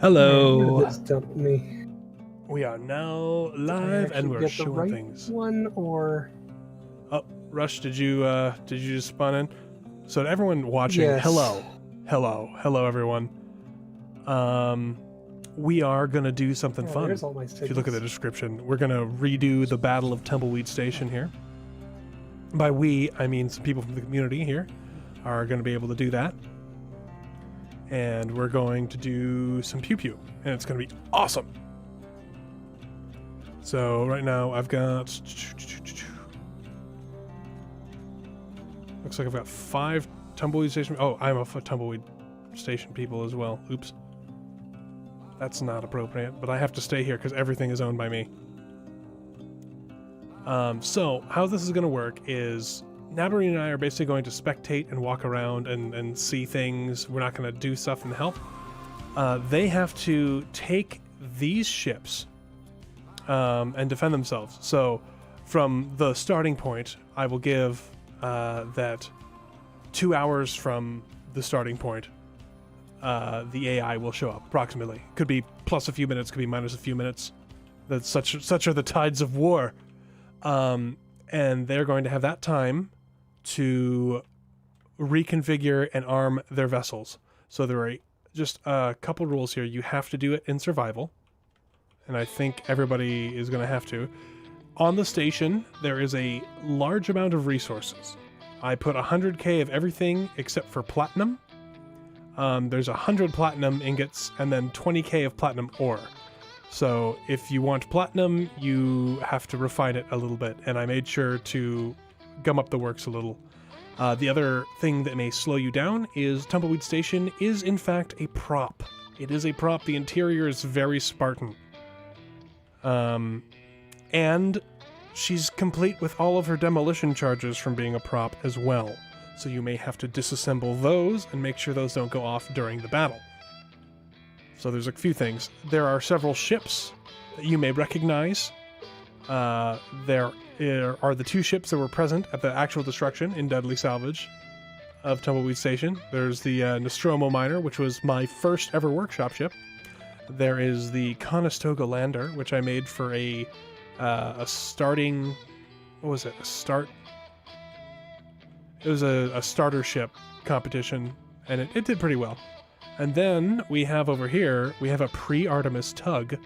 Hello. This dumped me. We are now live and we're showing right things. One or oh, Rush, did you just spawn in? So to everyone watching, yes. hello everyone. We are gonna do something fun. There's all my if you look at the description, we're gonna redo the Battle of Tumbleweed Station here. By we, I mean some people from the community here are gonna be able to do that. And we're going to do some pew-pew, and it's going to be awesome. So right now I've got... Looks like I've got 5 Tumbleweed Station... Oh, I'm a Tumbleweed Station people as well. Oops. That's not appropriate, but I have to stay here because everything is owned by me. So how this is going to work is... Nabarine and I are basically going to spectate and walk around and see things. We're not going to do stuff and help. They have to take these ships and defend themselves. So from the starting point, I will give that 2 hours from the starting point, the AI will show up, approximately. Could be plus a few minutes, could be minus a few minutes. That's such are the tides of war. And they're going to have that time to reconfigure and arm their vessels. So there are just a couple rules here. You have to do it in survival, and I think everybody is going to have to. On the station, there is a large amount of resources. I put 100k of everything except for platinum. There's 100 platinum ingots and then 20k of platinum ore. So if you want platinum, you have to refine it a little bit, and I made sure to gum up the works a little. The other thing that may slow you down is Tumbleweed Station is in fact a prop. It is a prop. The interior is very Spartan. And she's complete with all of her demolition charges from being a prop as well. So you may have to disassemble those and make sure those don't go off during the battle. So there's a few things. There are several ships that you may recognize. There are the 2 ships that were present at the actual destruction in Deadly Salvage of Tumbleweed Station. There's the Nostromo Miner, which was my first ever workshop ship. There is the Conestoga Lander, which I made for a starting... What was it? It was a starter ship competition, and it did pretty well. And then we have over here, we have a pre-Artemis tug.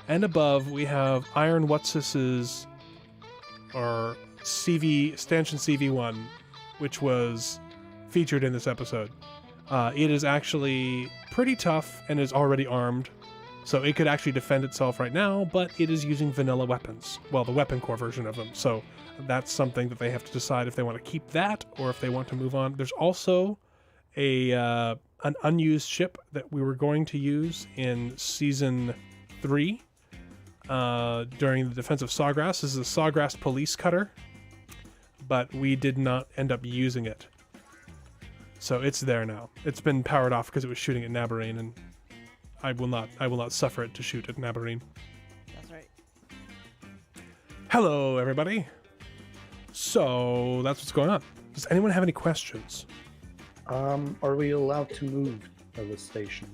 And above, we have Iron Whatsis's, or Stanchion CV1, which was featured in this episode. It is actually pretty tough and is already armed, so it could actually defend itself right now, but it is using vanilla weapons. Well, the weapon core version of them, so that's something that they have to decide if they want to keep that or if they want to move on. There's also an unused ship that we were going to use in Season 3 during the defense of Sawgrass. This is a Sawgrass police cutter, but we did not end up using it. So it's there now. It's been powered off because it was shooting at Nabarine, and I will not suffer it to shoot at Nabarine. That's right. Hello, everybody. So that's what's going on. Does anyone have any questions? Are we allowed to move to the station?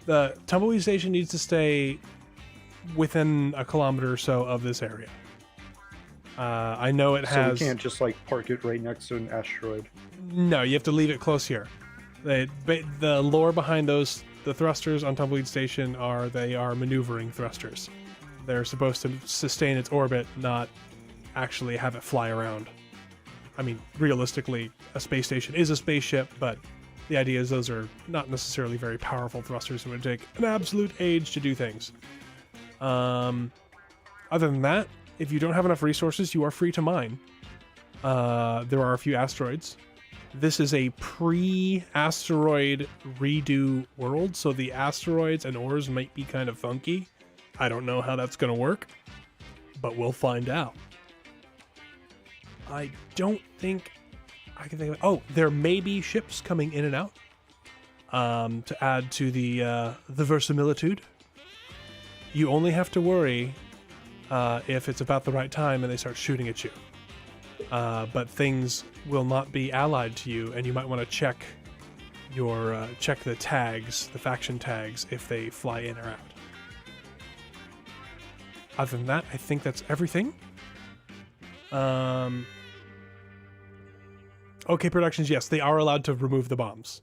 The Tumbleweed Station needs to stay within a kilometer or so of this area. I know it has... So we can't just, like, park it right next to an asteroid? No, you have to leave it close here. The lore behind the thrusters on Tumbleweed Station they are maneuvering thrusters. They're supposed to sustain its orbit, not actually have it fly around. I mean, realistically, a space station is a spaceship, but the idea is those are not necessarily very powerful thrusters. It would take an absolute age to do things. Other than that, if you don't have enough resources, you are free to mine. There are a few asteroids. This is a pre-asteroid redo world, so the asteroids and ores might be kind of funky. I don't know how that's going to work, but we'll find out. I don't think I can think of... Oh, there may be ships coming in and out to add to the verisimilitude. You only have to worry if it's about the right time and they start shooting at you. But things will not be allied to you, and you might want to check check the tags, the faction tags, if they fly in or out. Other than that, I think that's everything. OK Productions, yes, they are allowed to remove the bombs.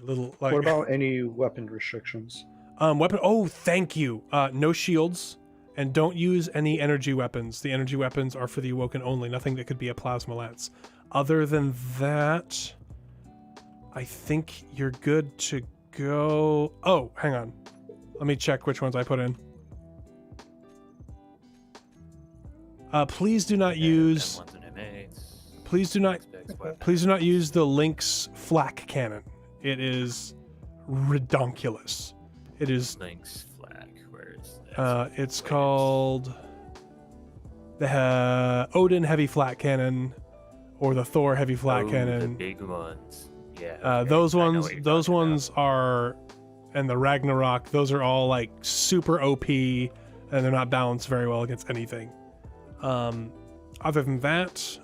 What about any weapon restrictions? Weapon. Oh, thank you. No shields, and don't use any energy weapons. The energy weapons are for the Awoken only. Nothing that could be a plasma lance. Other than that, I think you're good to go. Oh, hang on. Let me check which ones I put in. Please do not use. Please do not use the Lynx flak cannon. It is redonkulous. It is Lynx flak. Where is that? It's called the Odin heavy flat cannon, or the Thor heavy flat cannon. The big ones. Yeah. Okay. Those ones are, and the Ragnarok. Those are all like super OP, and they're not balanced very well against anything. Other than that,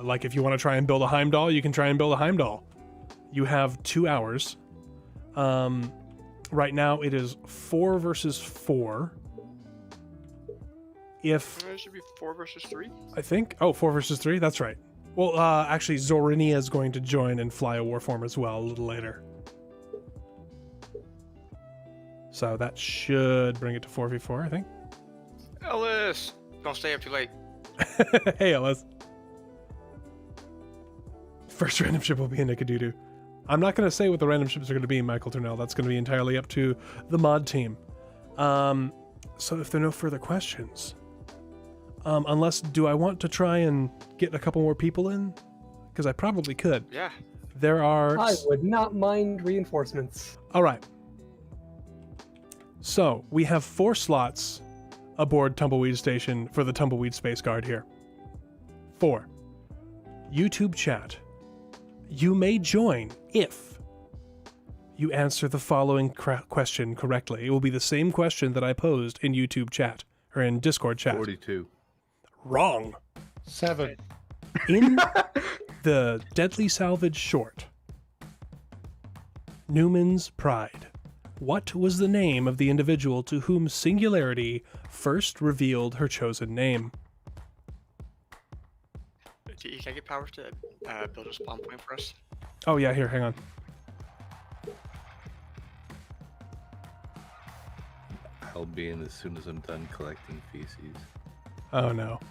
like if you want to try and build a Heimdall, you can try and build a Heimdall. You have 2 hours. Right now it is 4 versus 4. If It should be 4 versus 3. I think 4 versus 3. That's right. Well, actually, Zorinia is going to join and fly a Warform as well a little later. So that should bring it to 4v4, I think. Ellis, don't stay up too late. Hey, Ellis. First random ship will be a Nickadoodoo. I'm not going to say what the random ships are going to be, Michael Turnell. That's going to be entirely up to the mod team. So if there are no further questions, unless, do I want to try and get a couple more people in? Because I probably could. Yeah. There are... I would not mind reinforcements. All right. So we have 4 slots aboard Tumbleweed Station for the Tumbleweed Space Guard here. 4. YouTube chat. You may join if you answer the following question correctly. It will be the same question that I posed in YouTube chat, or in Discord chat. 42. Wrong. 7. In the Deadly Salvage short, Newman's Pride, what was the name of the individual to whom Singularity first revealed her chosen name? Can I get powers to build a spawn point for us? Oh yeah, here, hang on. I'll be in as soon as I'm done collecting feces. Oh no.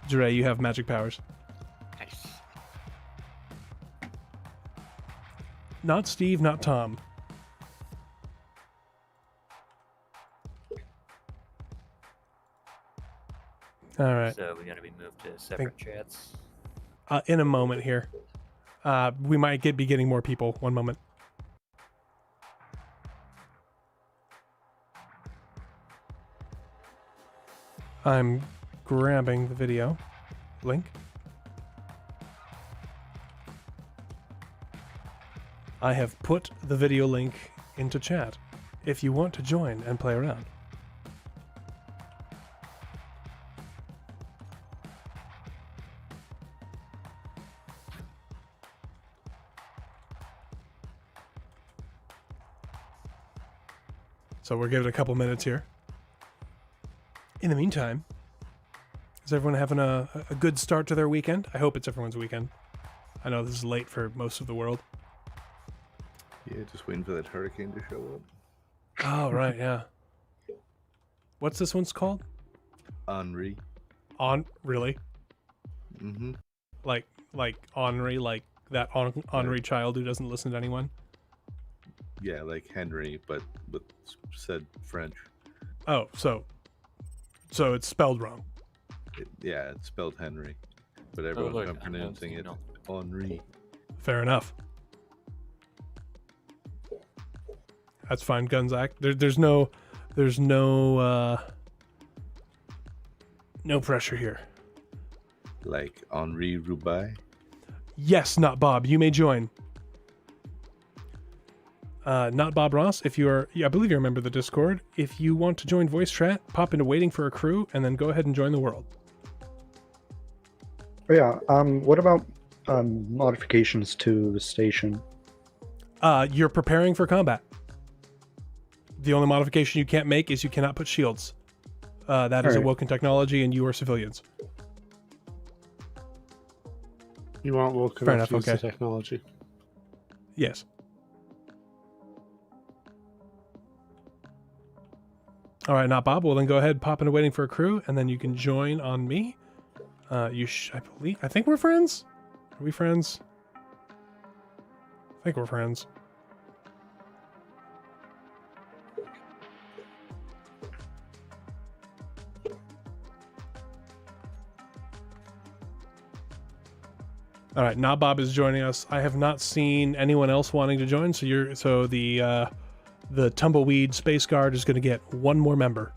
Jure, you have magic powers. Nice. Not Steve, not Tom. All right. So we're gonna be moved to separate chats. In a moment here. We might be getting more people. One moment. I'm grabbing the video link. I have put the video link into chat if you want to join and play around. So we're giving it a couple minutes here. In the meantime, is everyone having a good start to their weekend? I hope it's everyone's weekend. I know this is late for most of the world. Yeah, just waiting for that hurricane to show up. Oh, right, yeah. What's this one's called? Henri. Really? Mm-hmm. Like Henri, like that Henri child who doesn't listen to anyone? Yeah, like Henry, but with said French. Oh, so it's spelled wrong. Yeah, it's spelled Henry, but everyone's look, been pronouncing it no. Henri. Fair enough. That's fine, Gunzak. There's no pressure here. Like Henri Roubaix. Yes, not Bob. You may join. Not Bob Ross. If you are, I believe you're a member of the Discord. If you want to join voice chat, pop into waiting for a crew, and then go ahead and join the world. Oh, yeah. What about Modifications to the station. You're preparing for combat. The only modification you can't make is you cannot put shields. That is Alright. awoken technology, and you are civilians. You aren't woken Fair up enough, to use okay. the technology. Yes. All right, not Bob. Well, then go ahead, pop into waiting for a crew, and then you can join on me. I think we're friends. Are we friends? I think we're friends. All right, not Bob is joining us. I have not seen anyone else wanting to join, so the Tumbleweed Space Guard is going to get one more member.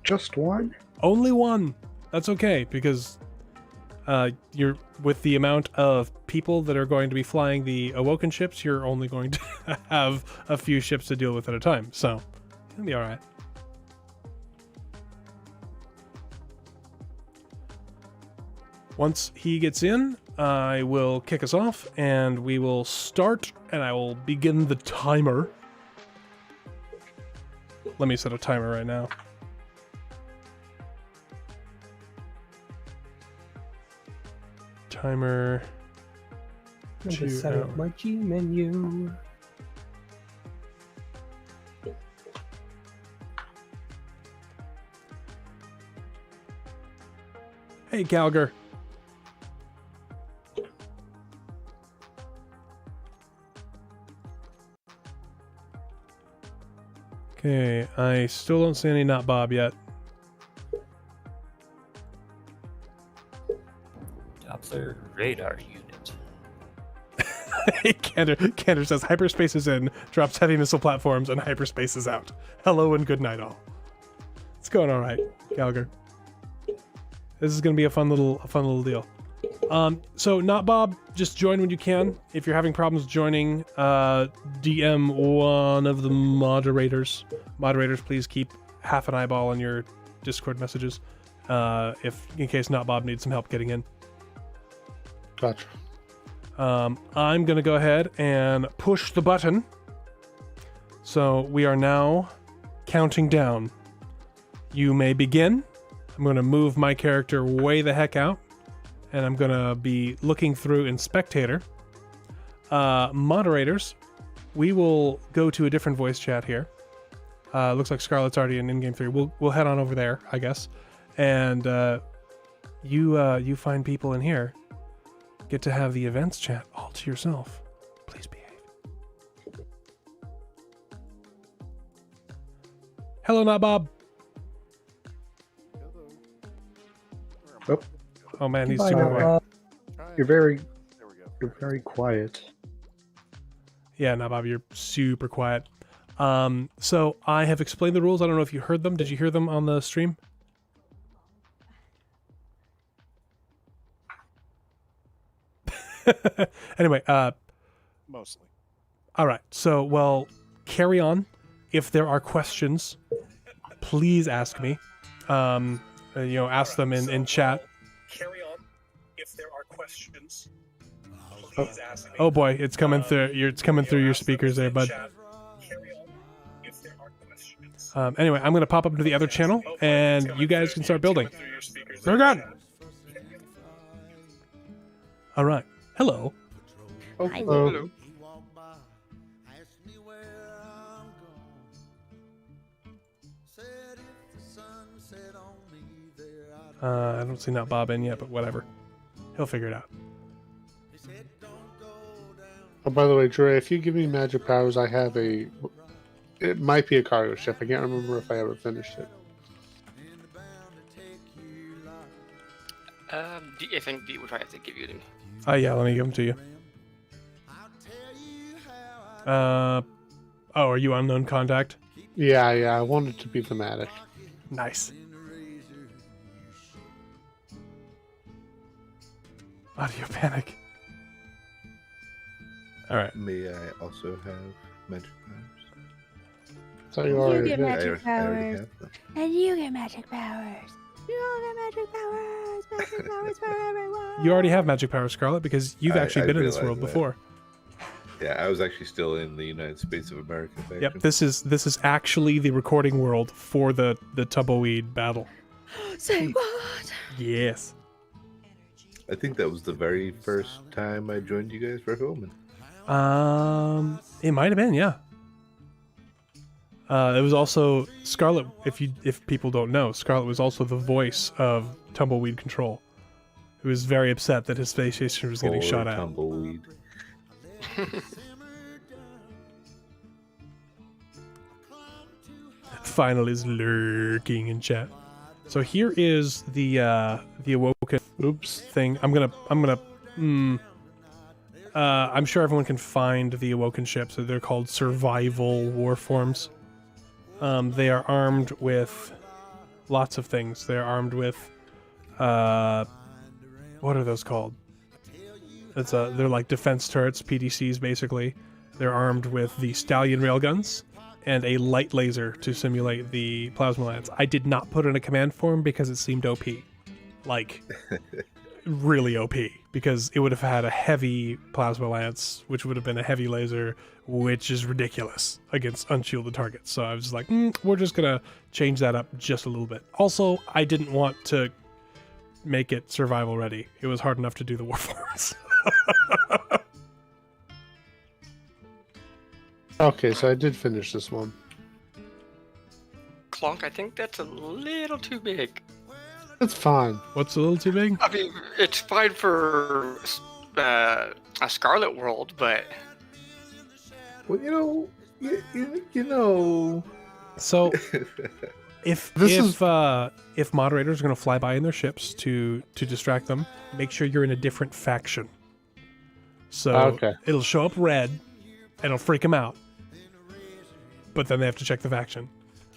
Just one? Only one. That's okay, because you're with the amount of people that are going to be flying the awoken ships, you're only going to have a few ships to deal with at a time. So it'll be all right. Once he gets in, I will kick us off, and we will start, and I will begin the timer. Let me set a timer right now. Timer. I'm 2 just setting hours. up my G menu. Hey, Calgar. Okay, I still don't see any not Bob yet. Observe radar unit. Hey, Kander says hyperspace is in, drops heavy missile platforms, and hyperspace is out. Hello and good night, all. It's going all right, Calgar. This is going to be a fun little deal. So not Bob, just join when you can. If you're having problems joining, DM one of the moderators. Moderators, please keep half an eyeball on your Discord messages, in case not Bob needs some help getting in. Gotcha. I'm going to go ahead and push the button. So we are now counting down. You may begin. I'm going to move my character way the heck out, and I'm going to be looking through in Spectator. Moderators, we will go to a different voice chat here. Looks like Scarlett's already in in-game 3. We'll head on over there, I guess. And you find people in here. Get to have the events chat all to yourself. Please behave. Hello, not Bob. Oh, Oh man, he's Bye super now, quiet. you're very quiet. Yeah, not Bob, you're super quiet. So I have explained the rules. I don't know if you heard them. Did you hear them on the stream? Anyway, Mostly. all right. So, well, carry on. If there are questions, please ask me. Ask them in chat. Carry on. If there are questions, please ask me. Oh boy, it's coming through. It's coming through your speakers there, bud. Anyway, I'm going to pop up to the other channel, and you guys can start building. Very good. All right. Hello. Oh, Hi. hello. I don't see not Bob in yet, but whatever. He'll figure it out. Oh, by the way, Dre, if you give me magic powers, I have a... It might be a cargo ship. I can't remember if I ever finished it. I think D would try to give you them. Yeah, let me give them to you. Are you unknown contact? Yeah, I wanted to be thematic. Nice. Audio panic. All right. May I also have magic powers? So you You already get did. magic I already powers. have them. And you get magic powers. You all get magic powers. Magic powers for everyone. You already have magic powers, Scarlet, because you've actually I been in this realize world that. before. Yeah, I was actually still in the United States of America. Faction. Yep, this is actually the recording world for the Tumbleweed battle. Say what? Yes. I think that was the very first time I joined you guys for filming. It might have been, yeah. It was also Scarlet. If people don't know, Scarlet was also the voice of Tumbleweed Control, who was very upset that his space station was getting Poor shot at. Tumbleweed. Final is lurking in chat. So here is the awoken thing. I'm sure everyone can find the awoken ships. So they're called survival warforms. They are armed with lots of things. They're armed with what are those called? They're like defense turrets, PDCs basically. They're armed with the Stallion railguns and a light laser to simulate the plasma lance. I did not put in a command form because it seemed OP. Like, really OP. Because it would have had a heavy plasma lance, which would have been a heavy laser, which is ridiculous against unshielded targets. So I was like, we're just going to change that up just a little bit. Also, I didn't want to make it survival ready. It was hard enough to do the warforms. Okay, so I did finish this one. Clonk, I think that's a little too big. It's fine. What's a little too big? I mean, it's fine for a Scarlet World, but Well, you know. So if moderators are going to fly by in their ships to distract them, make sure you're in a different faction. So Okay. it'll show up red and it'll freak them out. But then they have to check the faction.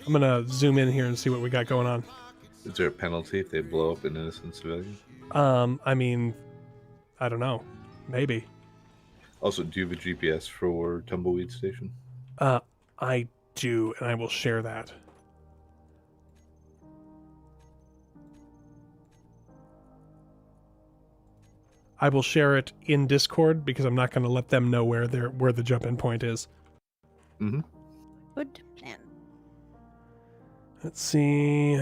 I'm going to zoom in here and see what we got going on. Is there a penalty if they blow up an innocent civilian? I mean, I don't know. Maybe. Also, do you have a GPS for Tumbleweed Station? I do, and I will share that. I will share it in Discord because I'm not going to let them know where the jump-in point is. Mm-hmm. Good plan. Let's see.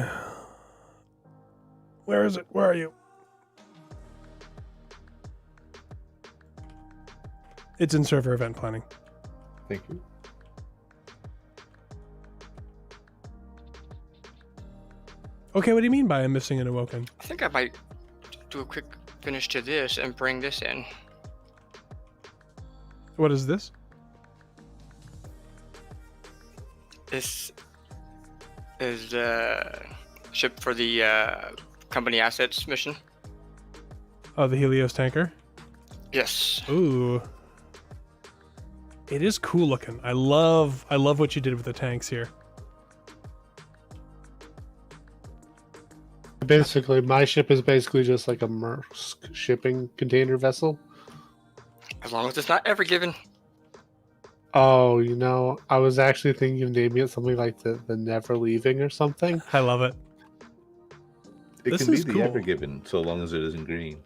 Where is it? Where are you? It's in server event planning. Thank you. Okay, what do you mean by I'm missing an awoken? I think I might do a quick finish to this and bring this in. What is this? This is the ship for the company assets mission. Oh, the Helios tanker? Yes. Ooh. It is cool looking. I love what you did with the tanks here. Basically, my ship is basically just like a Maersk shipping container vessel. As long as it's not ever given. Oh, I was actually thinking of naming it something like the Never Leaving or something. I love it. It This can be is the cool. Ever Given, so long as it isn't green.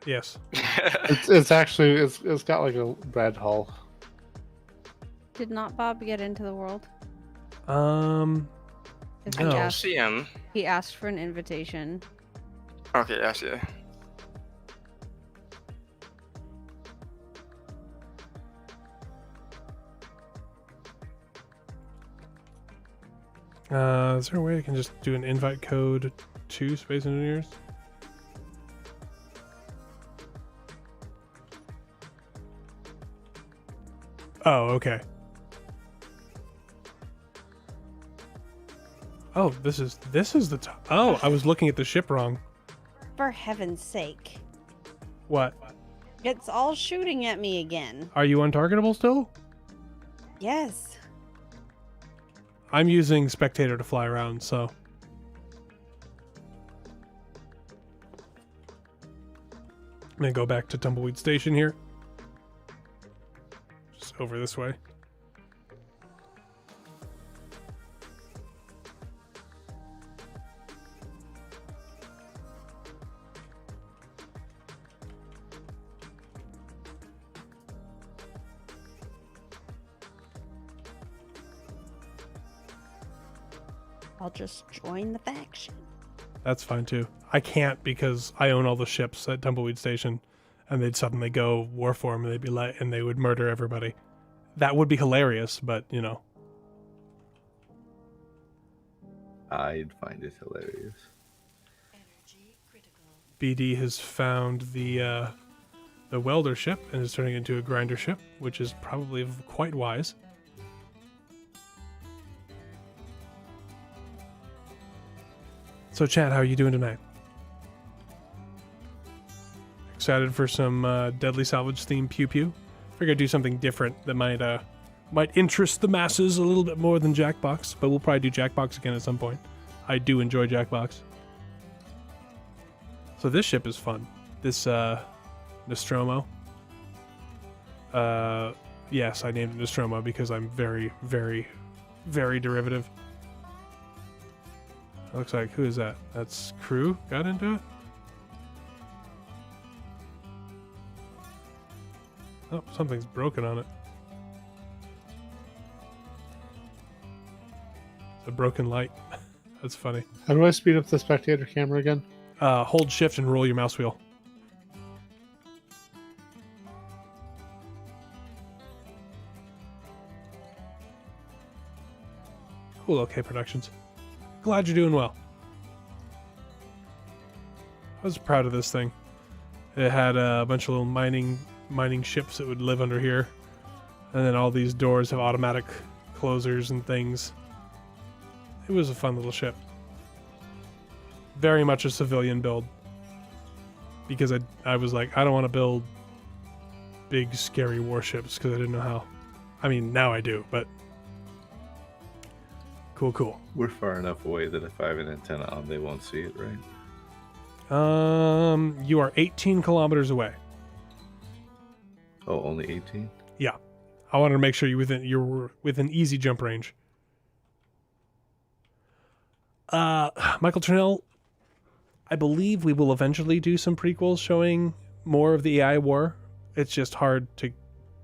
Yes. It's actually it's got like a red hull. Did not Bob get into the world? 'Cause I No. don't see him. he asked for an invitation. Okay, I see. Is there a way I can just do an invite code to Space Engineers? Oh, okay. Oh, this is the top. Oh, I was looking at the ship wrong. For heaven's sake. What? It's all shooting at me again. Are you untargetable still? Yes. I'm using spectator to fly around, so. I'm gonna go back to Tumbleweed Station here. Just over this way. I'll just join the faction. That's fine too. I can't because I own all the ships at Tumbleweed Station, and they'd suddenly go war form, and they'd be like, and they would murder everybody. That would be hilarious, but you know. I'd find it hilarious. BD has found the welder ship and is turning it into a grinder ship, which is probably quite wise. So, Chad, how are you doing tonight? Excited for some deadly salvage themed pew pew? Figured I'd do something different that might interest the masses a little bit more than Jackbox, but we'll probably do Jackbox again at some point. I do enjoy Jackbox. So this ship is fun. This Nostromo. Yes, I named it Nostromo because I'm very, very, very derivative. It looks like, who is that? That's crew got into it? Oh, something's broken on it. It's a broken light. That's funny. How do I speed up the spectator camera again? Hold shift and roll your mouse wheel. Cool, okay, Productions. Glad you're doing well. I was proud of this thing. It had a bunch of little mining ships that would live under here. And then all these doors have automatic closers and things. It was a fun little ship. Very much a civilian build. Because I was like, I don't want to build big, scary warships because I didn't know how. I mean, now I do, but cool. We're far enough away that if I have an antenna on, they won't see it, right? You are 18 kilometers away. Oh, only 18? Yeah. I wanted to make sure you're within easy jump range. Michael Turnell, I believe we will eventually do some prequels showing more of the AI war. It's just hard to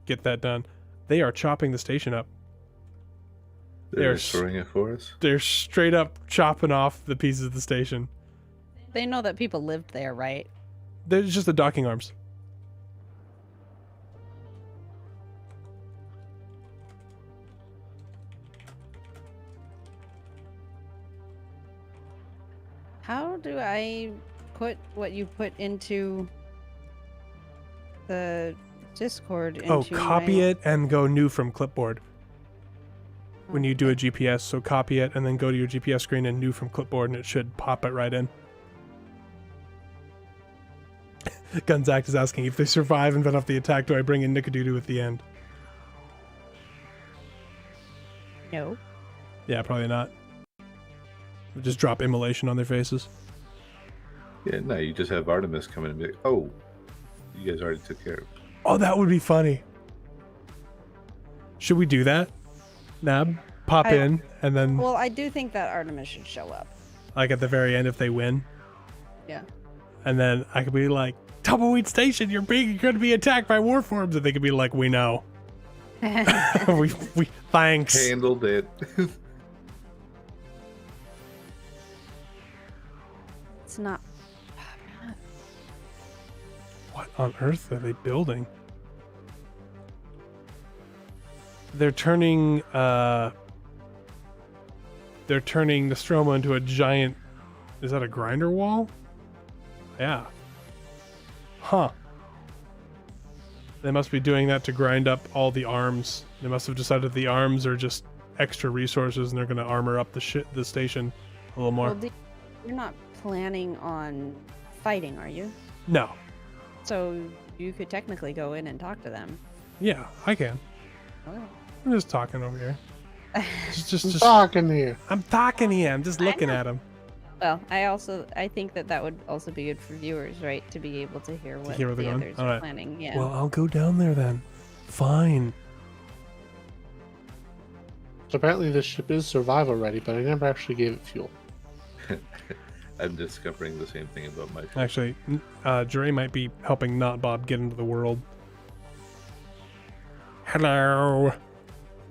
get that done. They are chopping the station up. They're restoring it for us? They're straight up chopping off the pieces of the station. They know that people lived there, right? There's just the docking arms. How do I put what you put into the Discord into Copy it and go new from clipboard. When you do a GPS, so copy it and then go to your GPS screen and new from clipboard, and it should pop it right in. Gunzact is asking, if they survive and fend off the attack, do I bring in Nickadoodoo at the end? No. Yeah, probably not. Just drop immolation on their faces. Yeah, no, you just have Artemis come in and be like, oh, you guys already took care of it. Oh, that would be funny. Should we do that? Nab, pop in, and then, Well, I do think that Artemis should show up. like, at the very end, if they win, Yeah. and then I could be like, Tumbleweed Station, you're going to be attacked by warforms, and they could be like, we know. we thanks. Handled it. It's not. What on earth are they building? They're turning Nostromo into a giant. Is that a grinder wall? Yeah. Huh. They must be doing that to grind up all the arms. They must have decided the arms are just extra resources, and they're going to armor up the station a little more. Well, you're not planning on fighting, are you? No. So you could technically go in and talk to them. Yeah, I can. Okay. I'm just talking over here. Just Talking here. I'm talking here. I'm just looking at him. Well, I think that would also be good for viewers, right? To be able to hear what hear where the they're going? others All are right. planning. Yeah. Well, I'll go down there then. Fine. So apparently this ship is survival ready, but I never actually gave it fuel. I'm discovering the same thing about my ship. Actually, Dre might be helping Not Bob get into the world. Hello.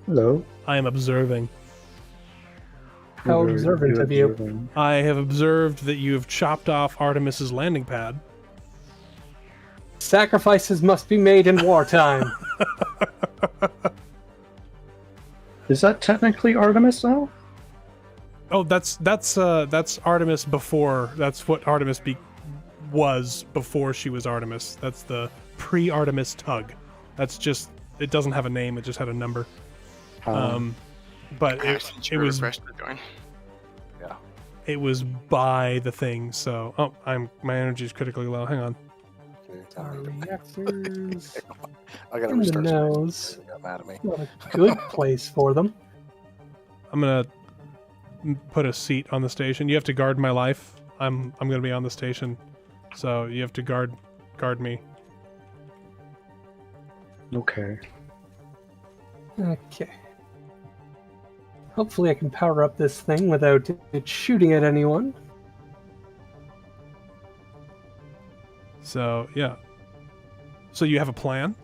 Hello. I am observing. How You're observant of you. observing. I have observed that you have chopped off Artemis's landing pad. Sacrifices must be made in wartime. Is that technically Artemis now? Oh, that's Artemis before. That's what Artemis was before she was Artemis. That's the pre-Artemis tug. That's just, it doesn't have a name. It just had a number. But it was going. it was by the thing. So my energy is critically low. Hang on. Our reactors I gotta in the restart. nose. They got mad at me. Not a good place for them. I'm gonna put a seat on the station. You have to guard my life. I'm gonna be on the station, so you have to guard me. Okay. Okay. Hopefully I can power up this thing without it shooting at anyone. So yeah. So you have a plan?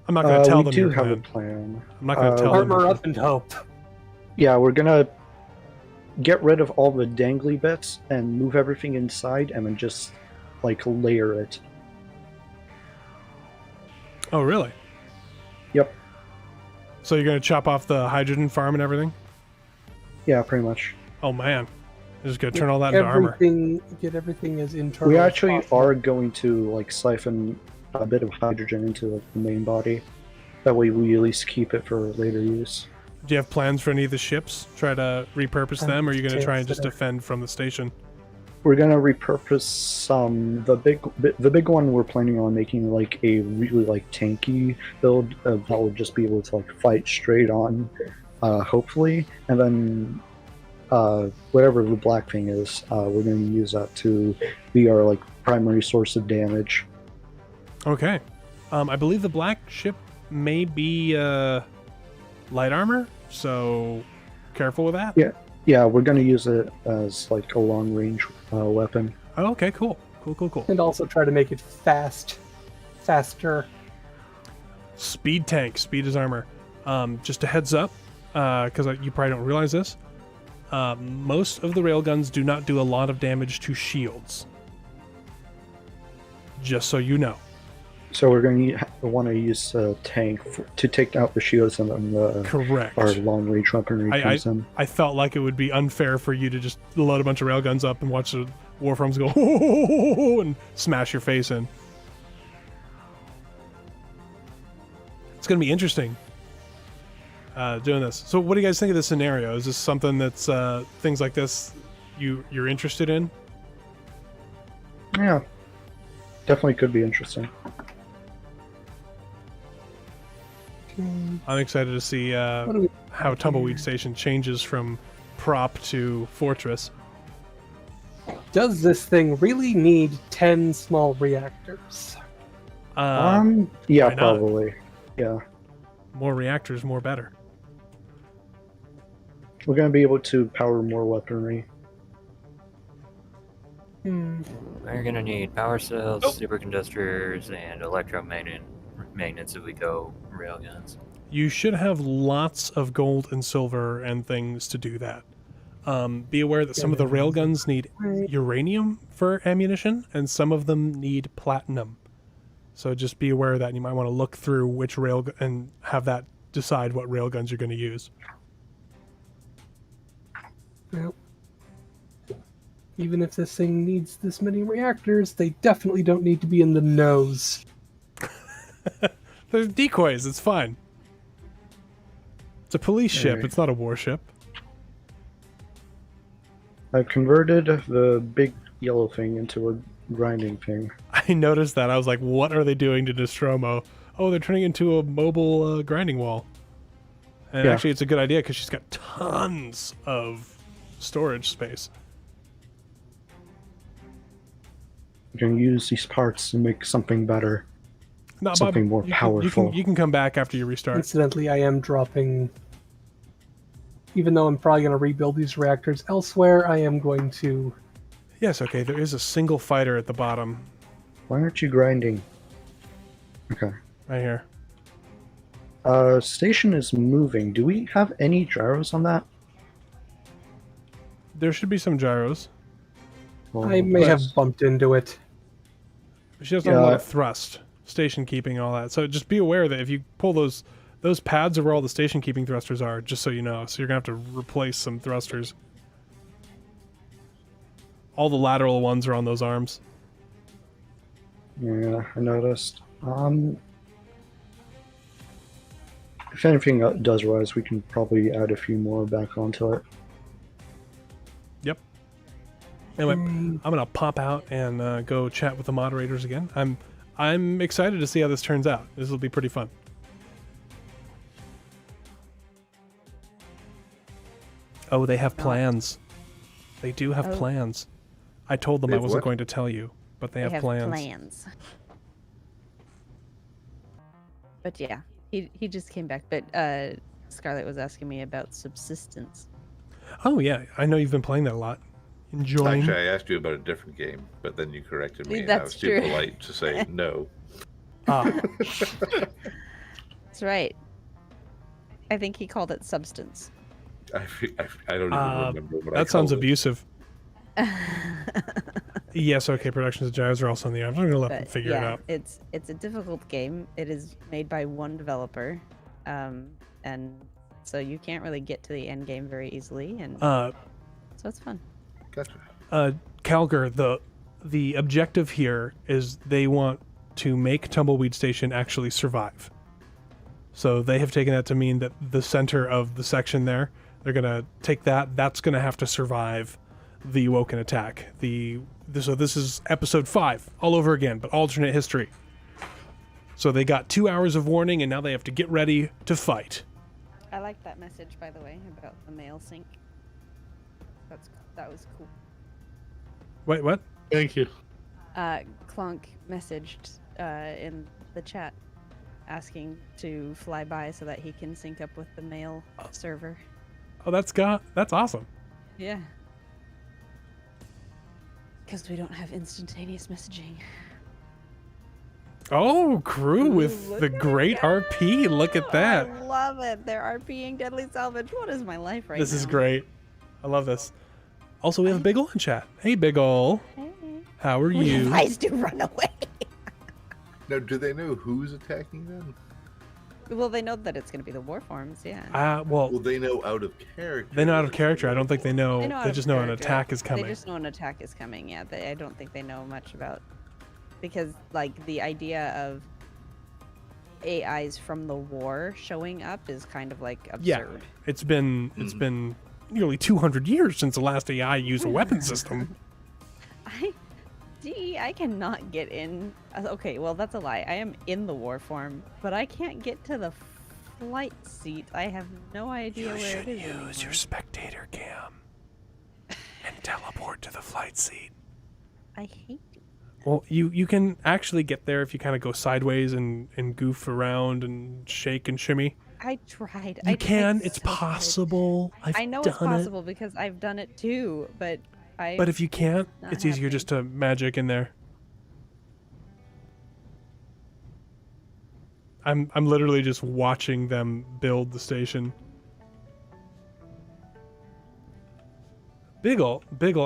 I'm not gonna tell we them do your have a plan. plan. I'm not gonna tell them. Armor up and hope. Yeah, we're gonna get rid of all the dangly bits and move everything inside, and then just like layer it. Oh really? Yep. So you're gonna chop off the hydrogen farm and everything? Yeah, pretty much. Oh man. You're just gonna turn all that into armor. Get everything as internal. We as actually possible. are going to like siphon a bit of hydrogen into like, the main body. That way we at least keep it for later use. Do you have plans for any of the ships? Try to repurpose them, or are you gonna try and just defend from the station? We're gonna repurpose some. The big one we're planning on making like a really like tanky build that will just be able to like fight straight on, hopefully, and then whatever the black thing is, we're gonna use that to be our like primary source of damage. Okay. I believe the black ship may be light armor, so careful with that. Yeah, we're gonna use it as like a long range weapon. Oh, okay, cool. Cool. And also try to make it faster. Speed tank. Speed is armor. Just a heads up, because you probably don't realize this. Most of the railguns do not do a lot of damage to shields. Just so you know. So we're going to want to use a tank to take out the shields, and then Correct. our long range weaponry comes in. I felt like it would be unfair for you to just load a bunch of railguns up and watch the warforms go and smash your face in. It's going to be interesting doing this. So what do you guys think of this scenario? Is this something that's things like this you're interested in? Yeah, definitely could be interesting. I'm excited to see how Tumbleweed Station changes from prop to fortress. Does this thing really need 10 small reactors? Yeah, why not? probably. Yeah, More reactors, more better. we're going to be able to power more weaponry. We're gonna need power cells, superconductors, and electromagnets if we go railguns. You should have lots of gold and silver and things to do that. Be aware that some of the railguns need uranium for ammunition, and some of them need platinum. So just be aware of that. And you might want to look through which rail and have that decide what railguns you're going to use. Well, even if this thing needs this many reactors, they definitely don't need to be in the nose. They're decoys. It's fine. It's a police ship. Alright. It's not a warship. I've converted the big yellow thing into a grinding thing. I noticed that. I was like, what are they doing to Nostromo? Oh, they're turning it into a mobile grinding wall. And Yeah. actually, it's a good idea because she's got tons of storage space. We're going to use these parts to make something better. No, Something more powerful. You can come back after you restart. Incidentally, I am dropping... Even though I'm probably going to rebuild these reactors elsewhere, I am going to... Yes, okay. There is a single fighter at the bottom. Why aren't you grinding? Okay. Right here. Station is moving. Do we have any gyros on that? There should be some gyros. Well, I may have bumped into it. She doesn't have a lot Yeah. of thrust, station keeping, all that. So just be aware that if you pull those pads are where all the station keeping thrusters are, just so you know. So you're gonna have to replace some thrusters. All the lateral ones are on those arms. Yeah, I noticed. If anything does rise, we can probably add a few more back onto it. Yep. Anyway, I'm gonna pop out and go chat with the moderators again. I'm excited to see how this turns out. This will be pretty fun. Oh, they have plans. They do have plans. I told them They I have wasn't what? going to tell you, but they have plans. plans. But yeah, he just came back. But Scarlett was asking me about subsistence. Oh yeah, I know you've been playing that a lot. Enjoying. Actually, I asked you about a different game, but then you corrected me, and I That's was too true. polite to say no. Ah, That's right. I think he called it substance. I don't even remember what I that sounds called it. abusive. Yes, okay. Productions of Gyros are also on the arms. I'm gonna let them But figure it yeah, out. it's a difficult game. It is made by one developer, and so you can't really get to the end game very easily, and so it's fun. Gotcha. Calgar, the objective here is they want to make Tumbleweed Station actually survive. So they have taken that to mean that the center of the section there, they're gonna take that. That's gonna have to survive the Woken attack. So this is episode 5 all over again, but alternate history. So they got 2 hours of warning, and now they have to get ready to fight. I like that message, by the way, about the mail sync. That was cool. Wait, what? Thank you. Clonk messaged in the chat asking to fly by so that he can sync up with the mail server. Oh, that's awesome. Yeah. Because we don't have instantaneous messaging. Oh, crew with look the at great that. RP. Look at that. I love it. They're RPing Deadly Salvage. What is my life right now? This is great. I love this. Also, we have Big Ol in chat. Hey, Big Ol. Hey. How are We you? advised to run away. Now, do they know who's attacking them? Well, they know that it's going to be the war forms, yeah. Well, Well, they know out of character. they know out of character. I don't think they know. They know out They of just know an character. attack is coming. They just know an attack is coming, yeah. I don't think they know much about... Because, like, the idea of AIs from the war showing up is kind of, like, Yeah, absurd. it's been nearly 200 years since the last AI used a weapon system. I cannot get in... Okay, well, that's a lie. I am in the war form, but I can't get to the flight seat. I have no idea where it is anymore. spectator cam and teleport to the flight seat. I hate it. Well, you can actually get there if you kind of go sideways and goof around and shake and shimmy. I tried. You I can. tried It's so hard. possible. I know it's possible because I've done it too, but But if you can't, Not it's easier just to magic in there. I'm literally just watching them build the station. Biggle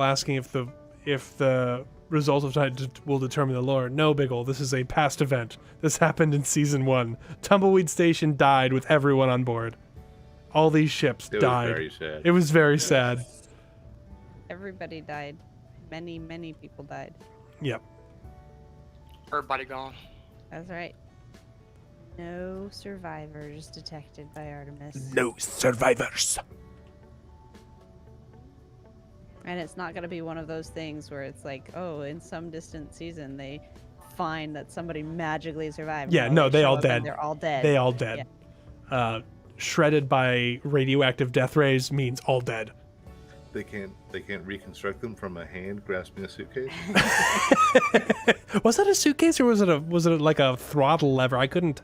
asking if the result of tonight will determine the lore. No, Biggle, this is a past event. This happened in season 1. Tumbleweed Station died with everyone on board. All these ships It died. was very sad. It was very sad. everybody died. Many people died. Yep. Everybody gone. That's right. No survivors detected by Artemis. No survivors. And it's not going to be one of those things where it's like, oh, in some distant season they find that somebody magically survived. Yeah, no, they show all up and dead. They're all dead. They all dead. Shredded by radioactive death rays means all dead. They can't reconstruct them from a hand grasping a suitcase. Was that a suitcase or was it like a throttle lever? I couldn't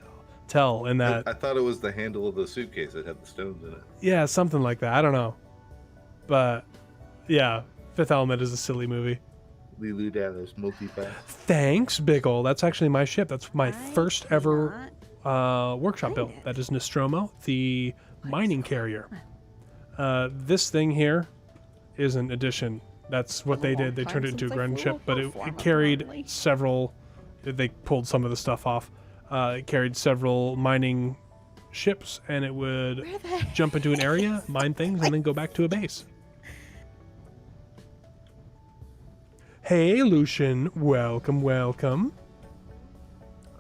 tell in that. I thought it was the handle of the suitcase that had the stones in it. Yeah, something like that. I don't know. But yeah, Fifth Element is a silly movie. Lilu Dallas multipass. Thanks, Big Ol. That's actually my ship. That's my first ever workshop find build. it. That is Nostromo, the mining carrier. This thing here is an addition. That's what Been a they long did. They time turned it into a since I ground flew ship, a but platform, it carried apparently. several. They pulled some of the stuff off. It carried several mining ships, and it would Where the jump into an area, mine things, and then go back to a base. Hey, Lucian. Welcome, welcome.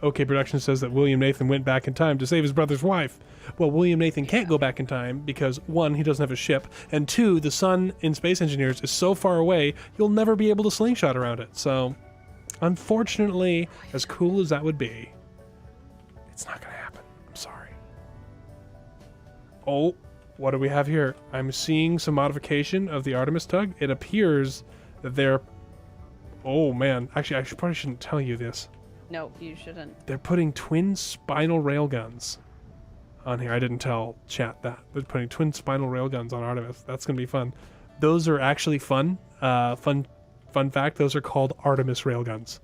OK Production says that William Nathan went back in time to save his brother's wife. Well, William Nathan can't go back in time because, 1, he doesn't have a ship, and 2, the sun in Space Engineers is so far away, you'll never be able to slingshot around it. So, unfortunately, as cool as that would be, it's not going to happen. I'm sorry. Oh, what do we have here? I'm seeing some modification of the Artemis tug. It appears that they're... Oh, man. Actually, probably shouldn't tell you this. No, you shouldn't. They're putting twin spinal railguns on here. I didn't tell chat that. They're putting twin spinal railguns on Artemis. That's going to be fun. Those are actually fun. Fun fact, those are called Artemis railguns.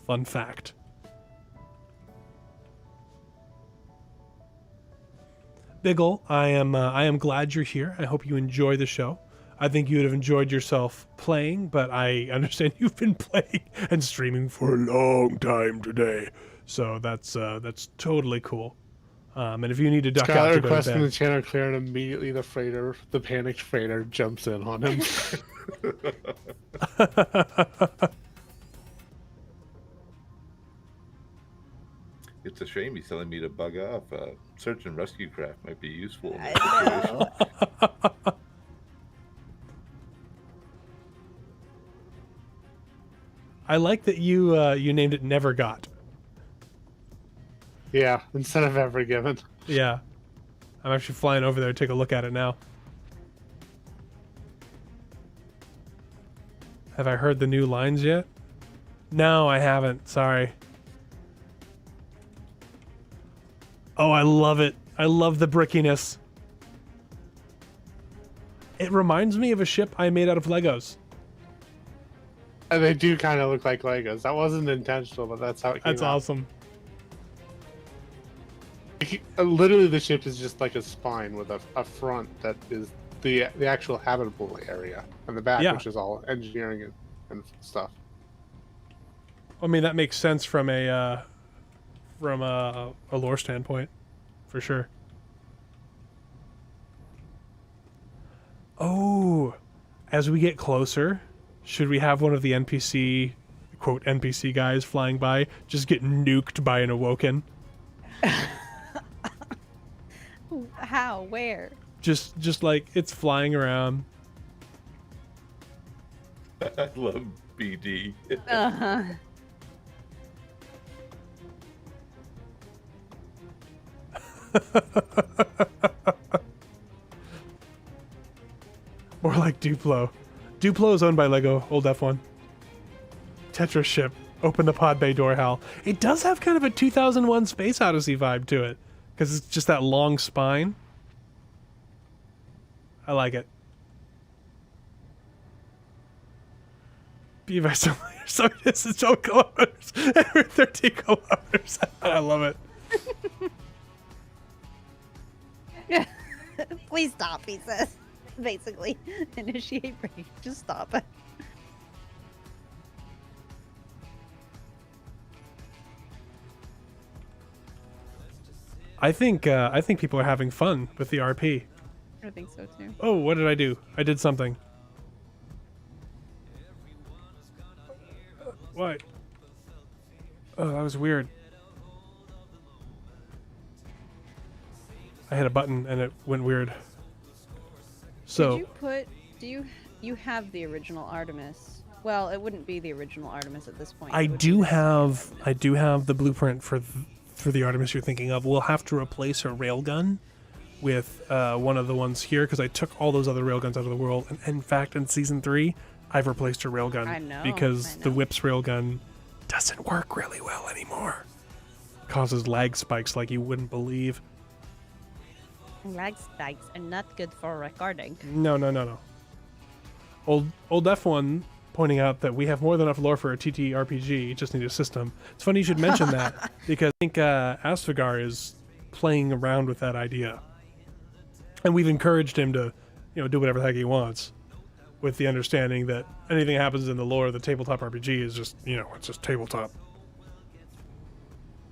Fun fact. Biggle, I am glad you're here. I hope you enjoy the show. I think you would have enjoyed yourself playing, but I understand you've been playing and streaming for a long time today. So that's totally cool. And if you need to duck out Skylar to go to requesting the bed, channel clear, and immediately the panicked freighter jumps in on him. It's a shame he's telling me to bug off. Search and rescue craft might be useful. In this I situation. know. I like that you named it Never Got. Yeah, instead of ever given. Yeah, I'm actually flying over there to take a look at it now. Have I heard the new lines yet? No, I haven't. Sorry. Oh, I love it. I love the brickiness. It reminds me of a ship I made out of Legos. And they do kind of look like Legos. That wasn't intentional, but that's how it came That's out. awesome. Literally, the ship is just like a spine with a front that is the actual habitable area, and the back, Yeah. which is all engineering and stuff. I mean, that makes sense from a lore standpoint, for sure. Oh, as we get closer, should we have one of the NPC, quote, NPC guys flying by just get nuked by an Awoken? How? Where? Just like it's flying around. I love BD. Uh-huh. More like Duplo. Duplo is owned by Lego, old F1. Tetris ship. Open the pod bay door, Hal. It does have kind of a 2001 Space Odyssey vibe to it. Because it's just that long spine. I like it. Be by so distance 12 kilometers every 13 kilometers. I love it. Please stop, he says. Basically, initiate break. Just stop it. I think people are having fun with the RP. I think so too. Oh, what did I do? I did something. What? Oh, that was weird. I hit a button and it went weird. So Did you put? You have the original Artemis? Well, it wouldn't be the original Artemis at this point. I It would be do the have Artemis. the blueprint for the Artemis you're thinking of. We'll have to replace her railgun with one of the ones here because I took all those other railguns out of the world. And in fact, in season 3, I've replaced her railgun I know, because I the know. Whip's railgun doesn't work really well anymore. Causes lag spikes like you wouldn't believe. Lag spikes are not good for recording. No. Old F1 pointing out that we have more than enough lore for a TTRPG, you just need a system. It's funny you should mention that because I think Asfagar is playing around with that idea. And we've encouraged him to do whatever the heck he wants, with the understanding that anything that happens in the lore of the tabletop RPG is just, it's just tabletop.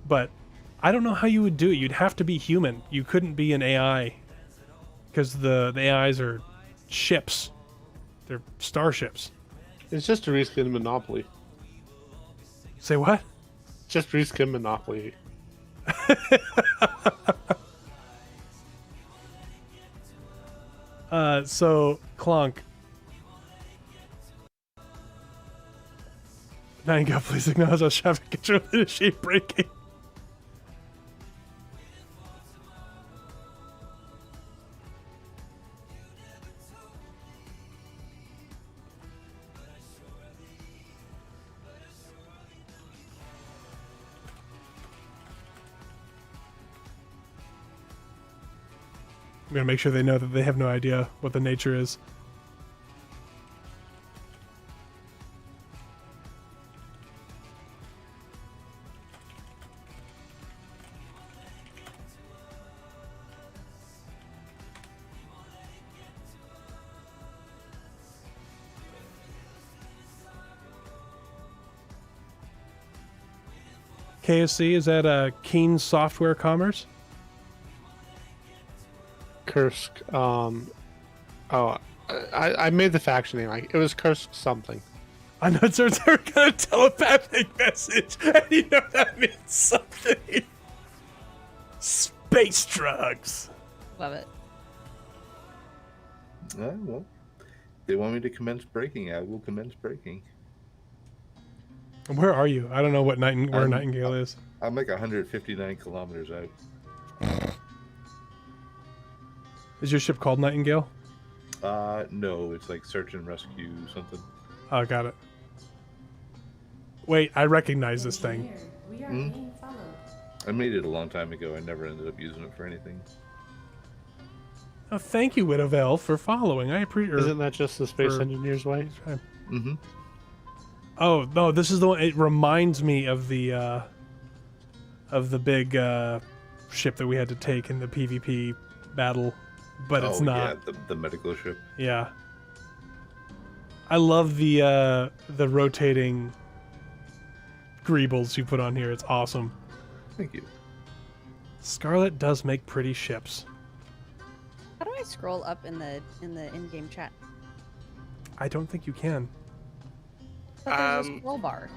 But I don't know how you would do it. You'd have to be human. You couldn't be an AI, because the AIs are ships. They're starships. It's just a reskin Monopoly. Say what? Just reskin Monopoly. So Clonk. Nightingale, please acknowledge us traffic control initiate breaking. I'm gonna make sure they know that they have no idea what the nature is. KSC, is that Keen Software Commerce? Kursk. I made the faction name. It was Kursk something. I know it's a kind of telepathic message, and that means something. Space drugs. Love it. Well, they want me to commence breaking. I will commence breaking. Where are you? I don't know what where Nightingale is. I'm like 159 kilometers out. Is your ship called Nightingale? No, it's like search and rescue something. Oh, got it. Wait, I recognize this thing. We are being followed. I made it a long time ago. I never ended up using it for anything. Oh, thank you, Widowvale, for following. I appreciate. Isn't that just the Space Engineer's way? Mm-hmm. Oh no, this is the one. It reminds me of the big ship that we had to take in the PvP battle, but it's not. Yeah, the medical ship. Yeah. I love the rotating greebles you put on here. It's awesome. Thank you. Scarlet does make pretty ships. How do I scroll up in the in-game chat? I don't think you can. I thought there's a scroll bar.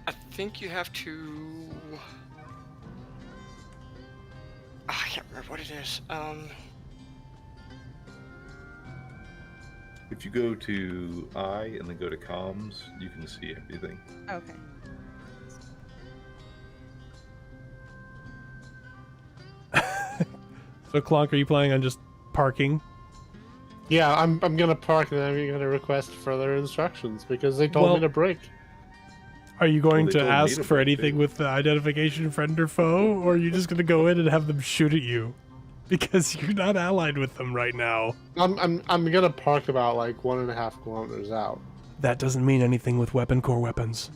I think you have to. I can't remember what it is. If you go to I and then go to comms, you can see everything. Okay. So, Clonk, are you planning on just parking? Yeah, I'm gonna park and I'm gonna request further instructions because they told me to break. Are you going Well, to they told me ask to for break anything too. with the identification friend or foe, or are you just gonna go in and have them shoot at you? Because you're not allied with them right now. I'm gonna park about like 1.5 kilometers out. That doesn't mean anything with weapon core weapons.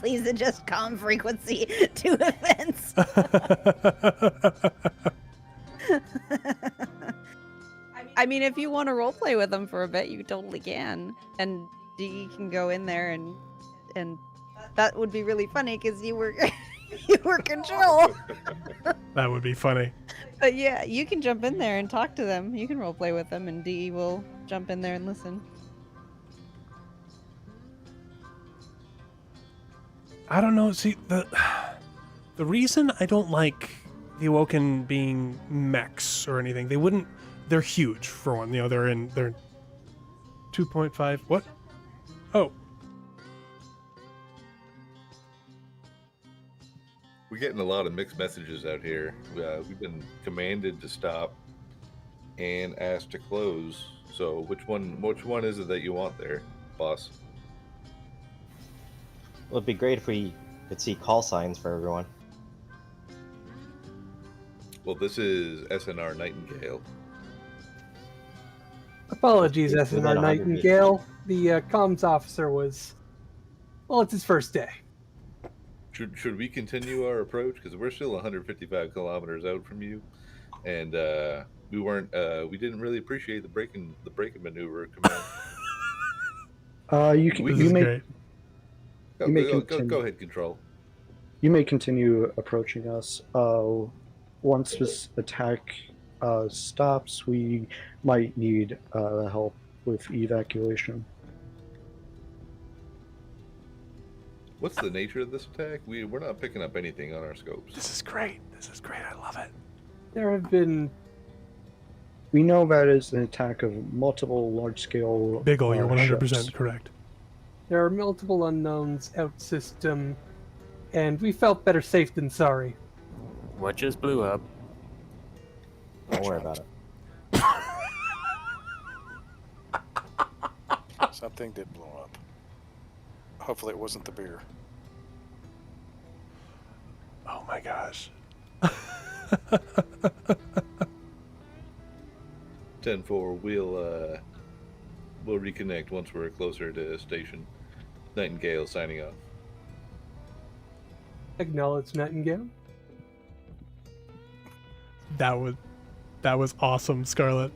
Please adjust comm frequency to events. I mean, if you want to roleplay with them for a bit, you totally can. And D can go in there and that would be really funny because you were control. That would be funny. But yeah, you can jump in there and talk to them. You can roleplay with them, and D will jump in there and listen. I don't know. See, the reason I don't like the Awoken being mechs or anything, they're huge for one. They're 2.5. What? Oh. We're getting a lot of mixed messages out here. We've been commanded to stop and asked to close. So which one is it that you want there, boss? Well, it'd be great if we could see call signs for everyone. Well, this is SNR Nightingale. Apologies, Within SNR 100 meters. Nightingale. The comms officer was... Well, it's his first day. Should we continue our approach? Because we're still 155 kilometers out from you, and we didn't really appreciate the breaking maneuver command. You can. This You is may. great. Go ahead, control. You may continue approaching us. Once this attack stops, we might need help with evacuation. What's the nature of this attack? We're not picking up anything on our scopes. This is great. This is great. I love it. There have been We know that is an attack of multiple large-scale. Biggle, you're 100% ships. correct. there are multiple unknowns out system, and we felt better safe than sorry. What just blew up? Don't worry about it. Something did blow up. Hopefully it wasn't the beer. Oh my gosh. 10-4, we'll reconnect once we're closer to station. Nightingale signing off. Acknowledge Nightingale. That was awesome, Scarlet.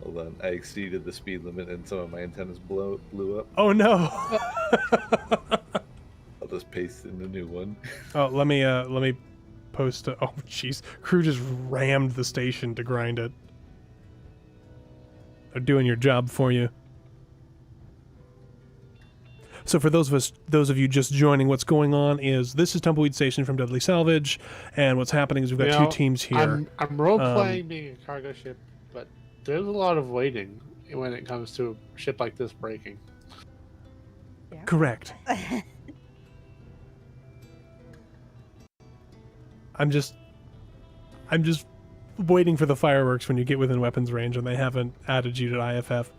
Hold on, I exceeded the speed limit and some of my antennas blew up. Oh no. I'll just paste in the new one. Oh, let me post. Oh, jeez, crew just rammed the station to grind it. They're doing your job for you. So for those of you just joining, what's going on is this is Tumbleweed Station from Deadly Salvage, and what's happening is we've got two teams here. I'm role playing being a cargo ship, but there's a lot of waiting when it comes to a ship like this breaking. Correct. I'm just waiting for the fireworks when you get within weapons range, and they haven't added you to IFF.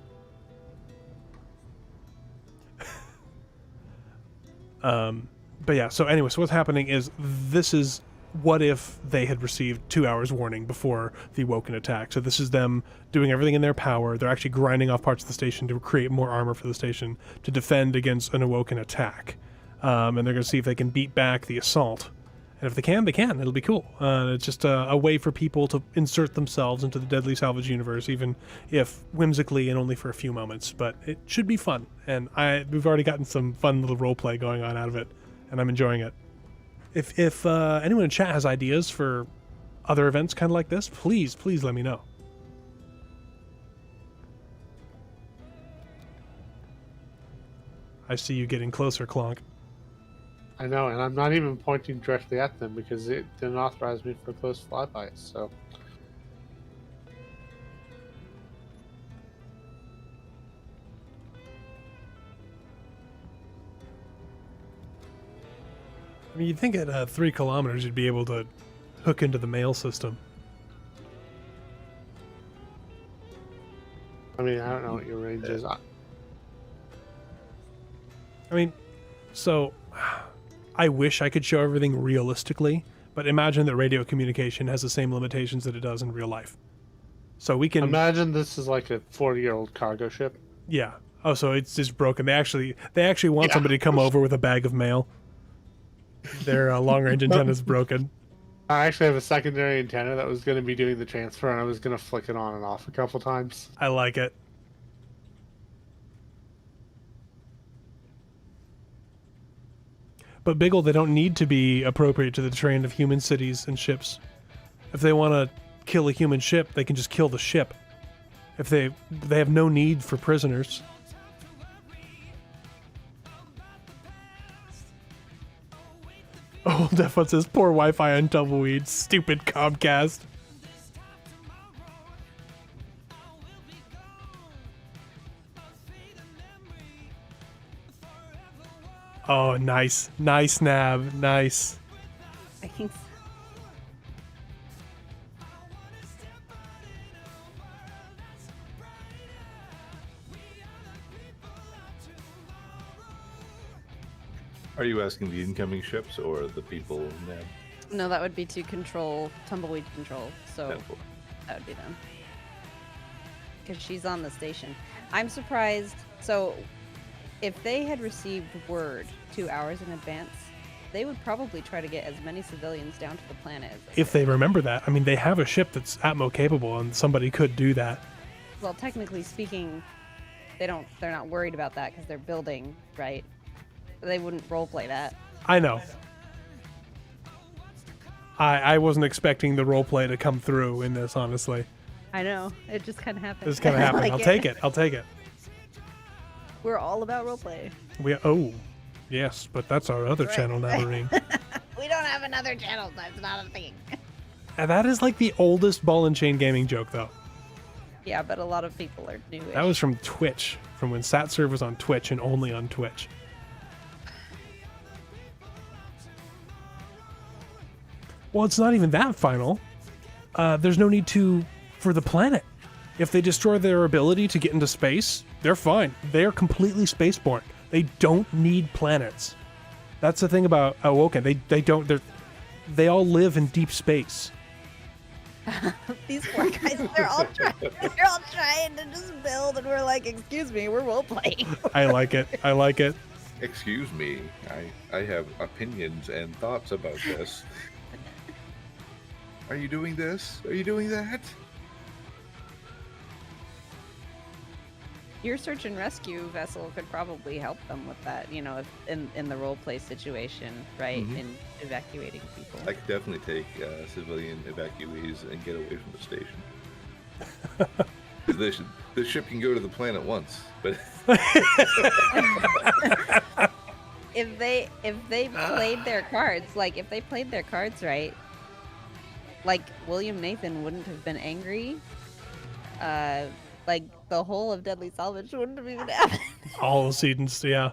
But yeah, so anyway, so what's happening is this is what if they had received 2 hours warning before the Woken attack. So this is them doing everything in their power. They're actually grinding off parts of the station to create more armor for the station to defend against an Awoken attack. And they're going to see if they can beat back the assault. And if they can, they can. It'll be cool. It's just a way for people to insert themselves into the Deadly Salvage universe, even if whimsically and only for a few moments. But it should be fun. And we've already gotten some fun little roleplay going on out of it, and I'm enjoying it. If anyone in chat has ideas for other events kind of like this, please let me know. I see you getting closer, Clonk. I know, and I'm not even pointing directly at them because it didn't authorize me for close flybys, so... I mean, you'd think at 3 kilometers you'd be able to hook into the mail system. I mean, I don't know what your range is. I mean, so I wish I could show everything realistically, but imagine that radio communication has the same limitations that it does in real life. So we can imagine this is like a 40-year-old cargo ship. Yeah. Oh, so it's just broken. They actually want somebody to come over with a bag of mail. Their long-range antenna's broken. I actually have a secondary antenna that was going to be doing the transfer, and I was going to flick it on and off a couple times. I like it. But Biggle, they don't need to be appropriate to the terrain of human cities and ships. If they want to kill a human ship, they can just kill the ship. If they have no need for prisoners. Oh, Defon says, poor Wi-Fi on Tumbleweed. Stupid Comcast. Oh, nice. Nice, Nab. Nice. I think so. Are you asking the incoming ships or the people now? No, that would be to control Tumbleweed control. So 10-4. that would be them. Because she's on the station. I'm surprised. So if they had received word 2 hours in advance, they would probably try to get as many civilians down to the planet as If they remember that. I mean, they have a ship that's Atmo capable, and somebody could do that. Well, technically speaking, they're not worried about that because they're building, right? They wouldn't roleplay that. I know. I wasn't expecting the roleplay to come through in this, honestly. I know. It just kind of happened. This kind of happened. Like I'll take it. I'll take it. We're all about roleplay. Yes, but that's our other Right. channel, Navarine. We don't have another channel. That's not a thing. And that is like the oldest Ball&ChainGaming joke, though. Yeah, but a lot of people are new. That was from Twitch, from when SatServe was on Twitch and only on Twitch. Well, it's not even that final. There's no need for the planet. If they destroy their ability to get into space, they're fine. They're completely spaceborne. They don't need planets. That's the thing about Awoken. They all live in deep space. These poor guys, they're all trying to just build, and we're like, excuse me, we're roleplaying. I like it. I like it. Excuse me, I have opinions and thoughts about this. Are you doing this? Are you doing that? Your search and rescue vessel could probably help them with that, if in the roleplay situation, right? Mhm. In evacuating people. I could definitely take civilian evacuees and get away from the station. The ship can go to the planet once, but If they played their cards, if they played their cards right, like William Nathan wouldn't have been angry. The whole of Deadly Salvage wouldn't have even happened. All the seasons, yeah.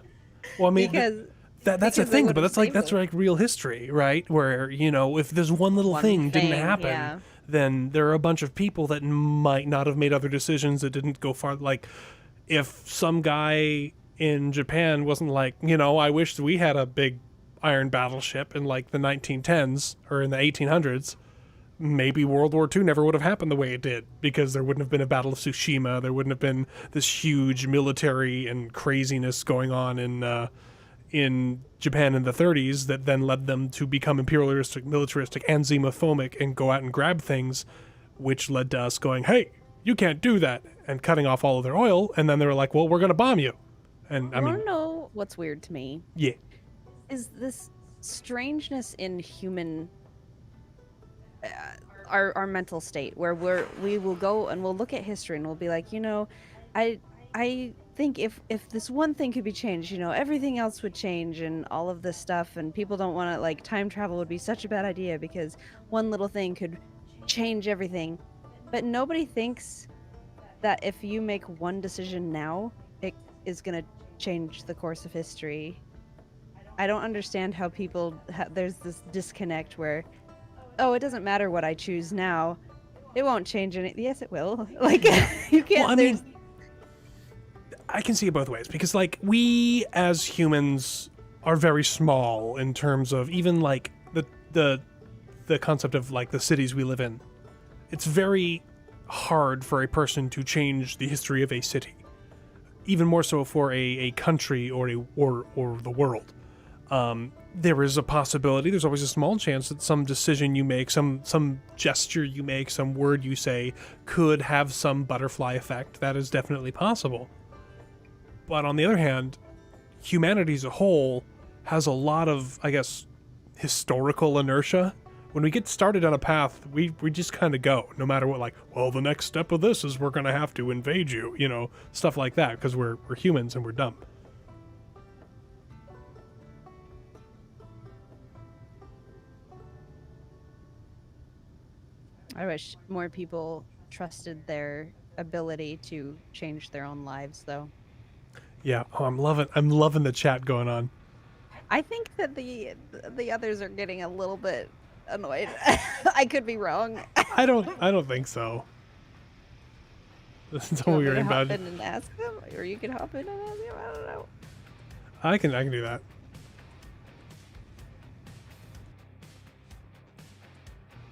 Well, I mean, because that's the they thing, would but have that's saved like real history, right? Where, if this one little thing didn't happen, yeah. then there are a bunch of people that might not have made other decisions that didn't go far. Like, if some guy in Japan wasn't like, I wish we had a big iron battleship in like the 1910s or in the 1800s, maybe World War II never would have happened the way it did, because there wouldn't have been a Battle of Tsushima. There wouldn't have been this huge military and craziness going on in Japan in the 30s that then led them to become imperialistic, militaristic, and xenophobic and go out and grab things, which led to us going, hey, you can't do that, and cutting off all of their oil. And then they were like, well, we're going to bomb you. And I You mean, want to know what's weird to me? yeah. Is this strangeness in human our mental state, where we will go and we'll look at history and we'll be like, I think if this one thing could be changed, everything else would change and all of this stuff, and people don't want to, time travel would be such a bad idea because one little thing could change everything. But nobody thinks that if you make one decision now, it is going to change the course of history. I don't understand how people there's this disconnect where, oh, it doesn't matter what I choose now, it won't change anything. Yes, it will. You can't. Well, I mean, I can see it both ways, because we as humans are very small in terms of even the concept of the cities we live in. It's very hard for a person to change the history of a city, even more so for a country or the world. There is a possibility, there's always a small chance that some decision you make, some gesture you make, some word you say could have some butterfly effect. That is definitely possible. But on the other hand, humanity as a whole has a lot of, I guess, historical inertia. When we get started on a path, we just kind of go, no matter what, well, the next step of this is we're going to have to invade you, stuff like that, because we're humans and we're dumb. I wish more people trusted their ability to change their own lives, though. Yeah, I'm loving the chat going on. I think that the others are getting a little bit annoyed. I could be wrong. I don't think so. That's all we're about. Hop in and ask them, or you can hop in and ask them. I don't know. I can do that.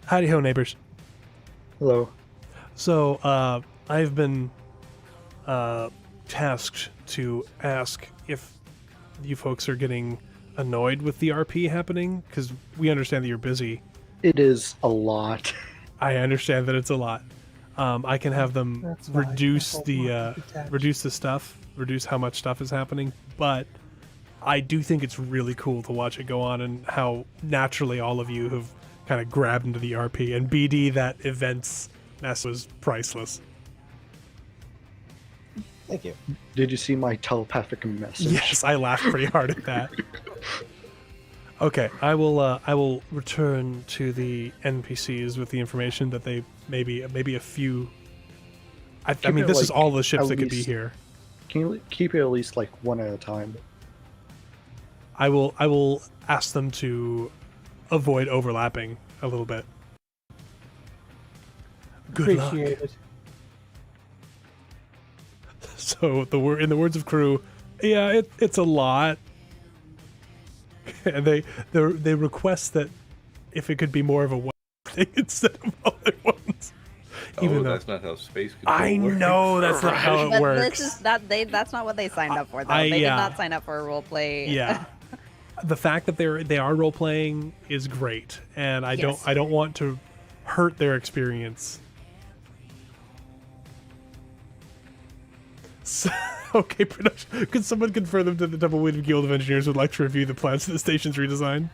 Howdy ho, neighbors. Hello. So I've been tasked to ask if you folks are getting annoyed with the RP happening, because we understand that you're busy. It is a lot. I understand that it's a lot. I can have them That's fine. reduce That's the all detached. reduce how much stuff is happening, but I do think it's really cool to watch it go on and how naturally all of you have kind of grabbed into the RP. And BD, that events mess was priceless. Thank you. Did you see my telepathic message? Yes, I laughed pretty hard at that. Okay, I will return to the NPCs with the information that they maybe a few. I mean, it, this is like, all the ships at that could be least- here. Can you keep it at least like one at a time? I will ask them to avoid overlapping a little bit. Good luck. Appreciate it. So in the words of crew, yeah, it's a lot, and they request that if it could be more of a one thing instead of all at once. Even though that's not how space control I works. know that's not how it But works. that's not what they signed up for, though. They did not sign up for a role play. Yeah. The fact that they are role playing is great, and I Yes. don't want to hurt their experience. So, okay, production. Could someone confirm them to the Tumbleweed Guild of Engineers would like to review the plans for the station's redesign?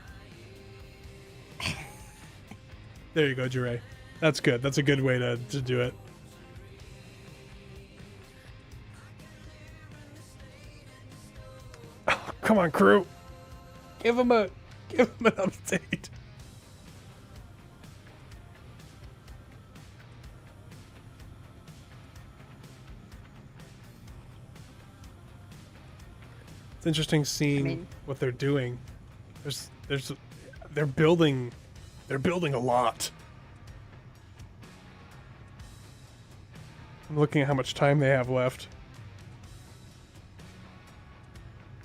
There you go, Jure. That's good. That's a good way to do it. Oh, come on, crew. Give him an update. It's interesting seeing what they're doing. They're building a lot. I'm looking at how much time they have left.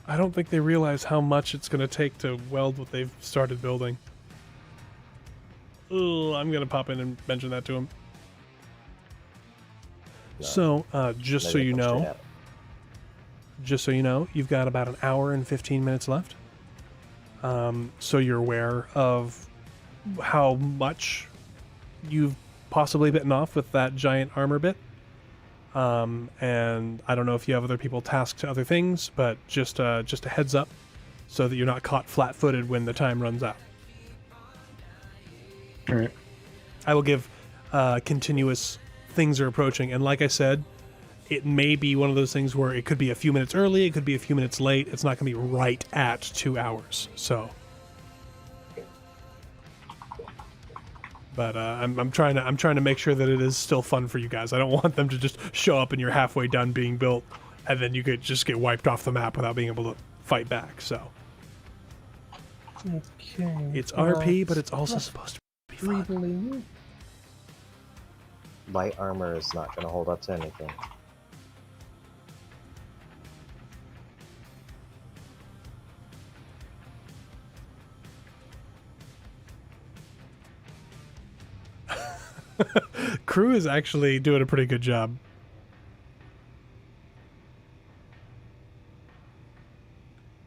I don't think they realize how much it's going to take to weld what they've started building. Ugh, I'm going to pop in and mention that to them. No. So, just so you know, you've got about an hour and 15 minutes left. So you're aware of how much you've possibly bitten off with that giant armor bit. And I don't know if you have other people tasked to other things, but just a heads up so that you're not caught flat-footed when the time runs out. All right. I will give continuous things are approaching, and like I said, it may be one of those things where it could be a few minutes early, it could be a few minutes late. It's not going to be right at 2 hours. So, but I'm trying to make sure that it is still fun for you guys. I don't want them to just show up and you're halfway done being built, and then you could just get wiped off the map without being able to fight back. So, Okay. it's RP, but it's also supposed to be fun. Reading. Light armor is not going to hold up to anything. Crew is actually doing a pretty good job.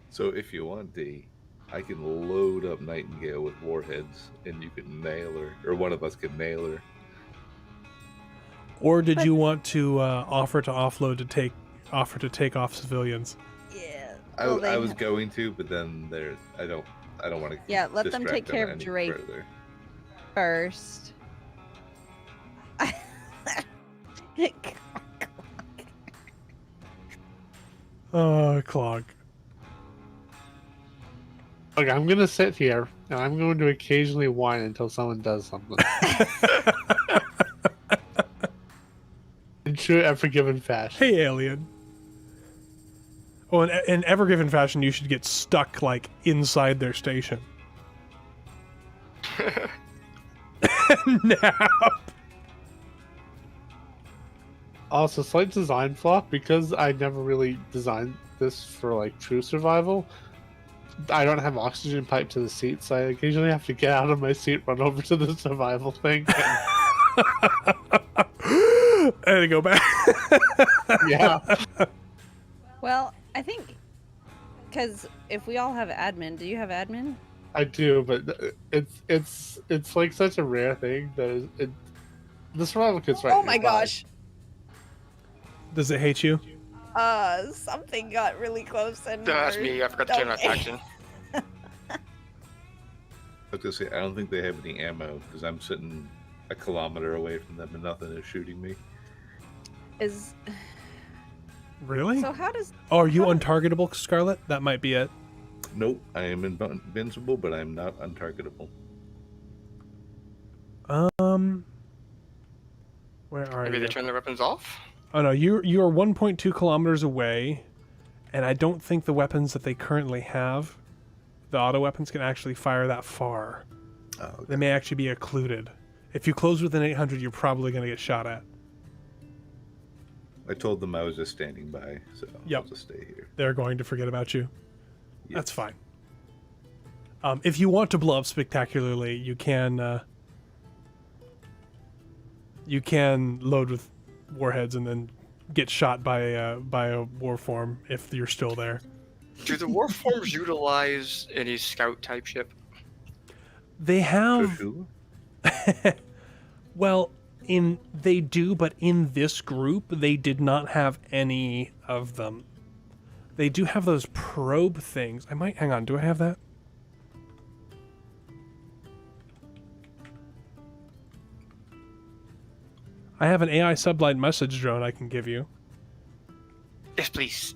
So if you want, D, I can load up Nightingale with warheads, and you can nail her, or one of us can nail her. Or did you want to offer to offload to take off civilians? Yeah. I well, was going to, but then I don't want to. Yeah, let them take care of Drake first. Oh, Clog. Okay, I'm gonna sit here and I'm going to occasionally whine until someone does something. In true Ever Given fashion. Hey, alien. Oh, in Ever Given fashion, you should get stuck, like, inside their station. Nap. Also, slight design flaw, because I never really designed this for like true survival. I don't have oxygen pipe to the seat, so I occasionally have to get out of my seat, run over to the survival thing. And go back. Yeah. Well, I think because if we all have admin, do you have admin? I do, but it's like such a rare thing that the survival kit's right Oh my nearby. gosh. Does it hate you? Something got really close and. That's me. I forgot to turn my faction. I was gonna say I don't think they have any ammo because I'm sitting a kilometer away from them and nothing is shooting me. Is. Really? So how does? Oh, are you untargetable, Scarlet? That might be it. Nope, I am invincible, but I'm not untargetable. Where are Maybe you? they turn their weapons off. Oh no, you are 1.2 kilometers away, and I don't think the weapons that they currently have, the auto weapons, can actually fire that far. Oh, okay. They may actually be occluded. If you close within 800, you're probably going to get shot at. I told them I was just standing by, so Yep. I'll just stay here. They're going to forget about you. Yes. That's fine. If you want to blow up spectacularly, you can load with warheads and then get shot by a war form if you're still there. Do the war forms utilize any scout type ship? They have. Cthulhu? Well, they do, but in this group, they did not have any of them. They do have those probe things. Hang on, do I have that? I have an AI sublight message drone I can give you. Yes, please.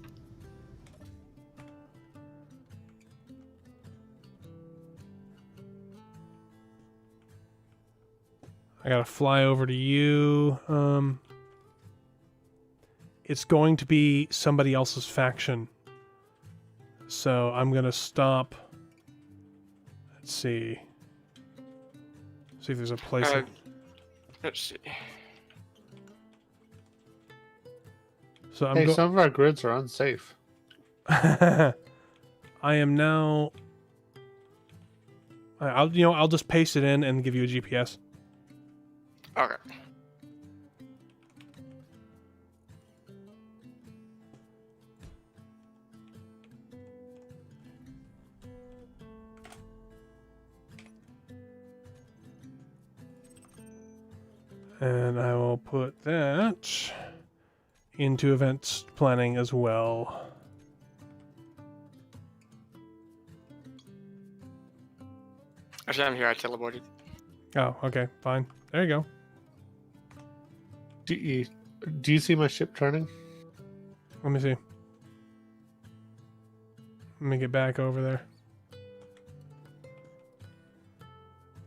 I gotta fly over to you. It's going to be somebody else's faction. So I'm gonna stop. Let's see. See if there's a place. Let's see. So I'm Hey, some of our grids are unsafe. I am now. I'll just paste it in and give you a GPS. Okay. And I will put that into events planning as well. Actually, I'm here. I teleported. Oh, okay, fine. There you go. Do you see my ship turning? Let me see. Let me get back over there.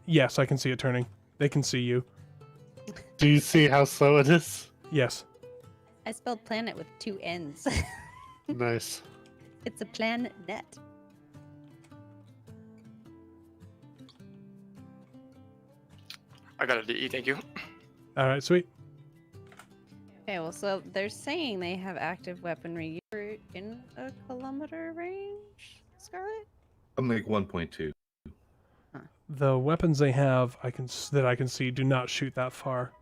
Yes, I can see it turning. They can see you. Do you see how slow it is? Yes. I spelled planet with 2 N's. Nice. It's a planet. I got a DE. Thank you. All right, sweet. Okay, well, so they're saying they have active weaponry. You're in a kilometer range, Scarlet? I'm like 1.2. The weapons they have, that I can see, do not shoot that far.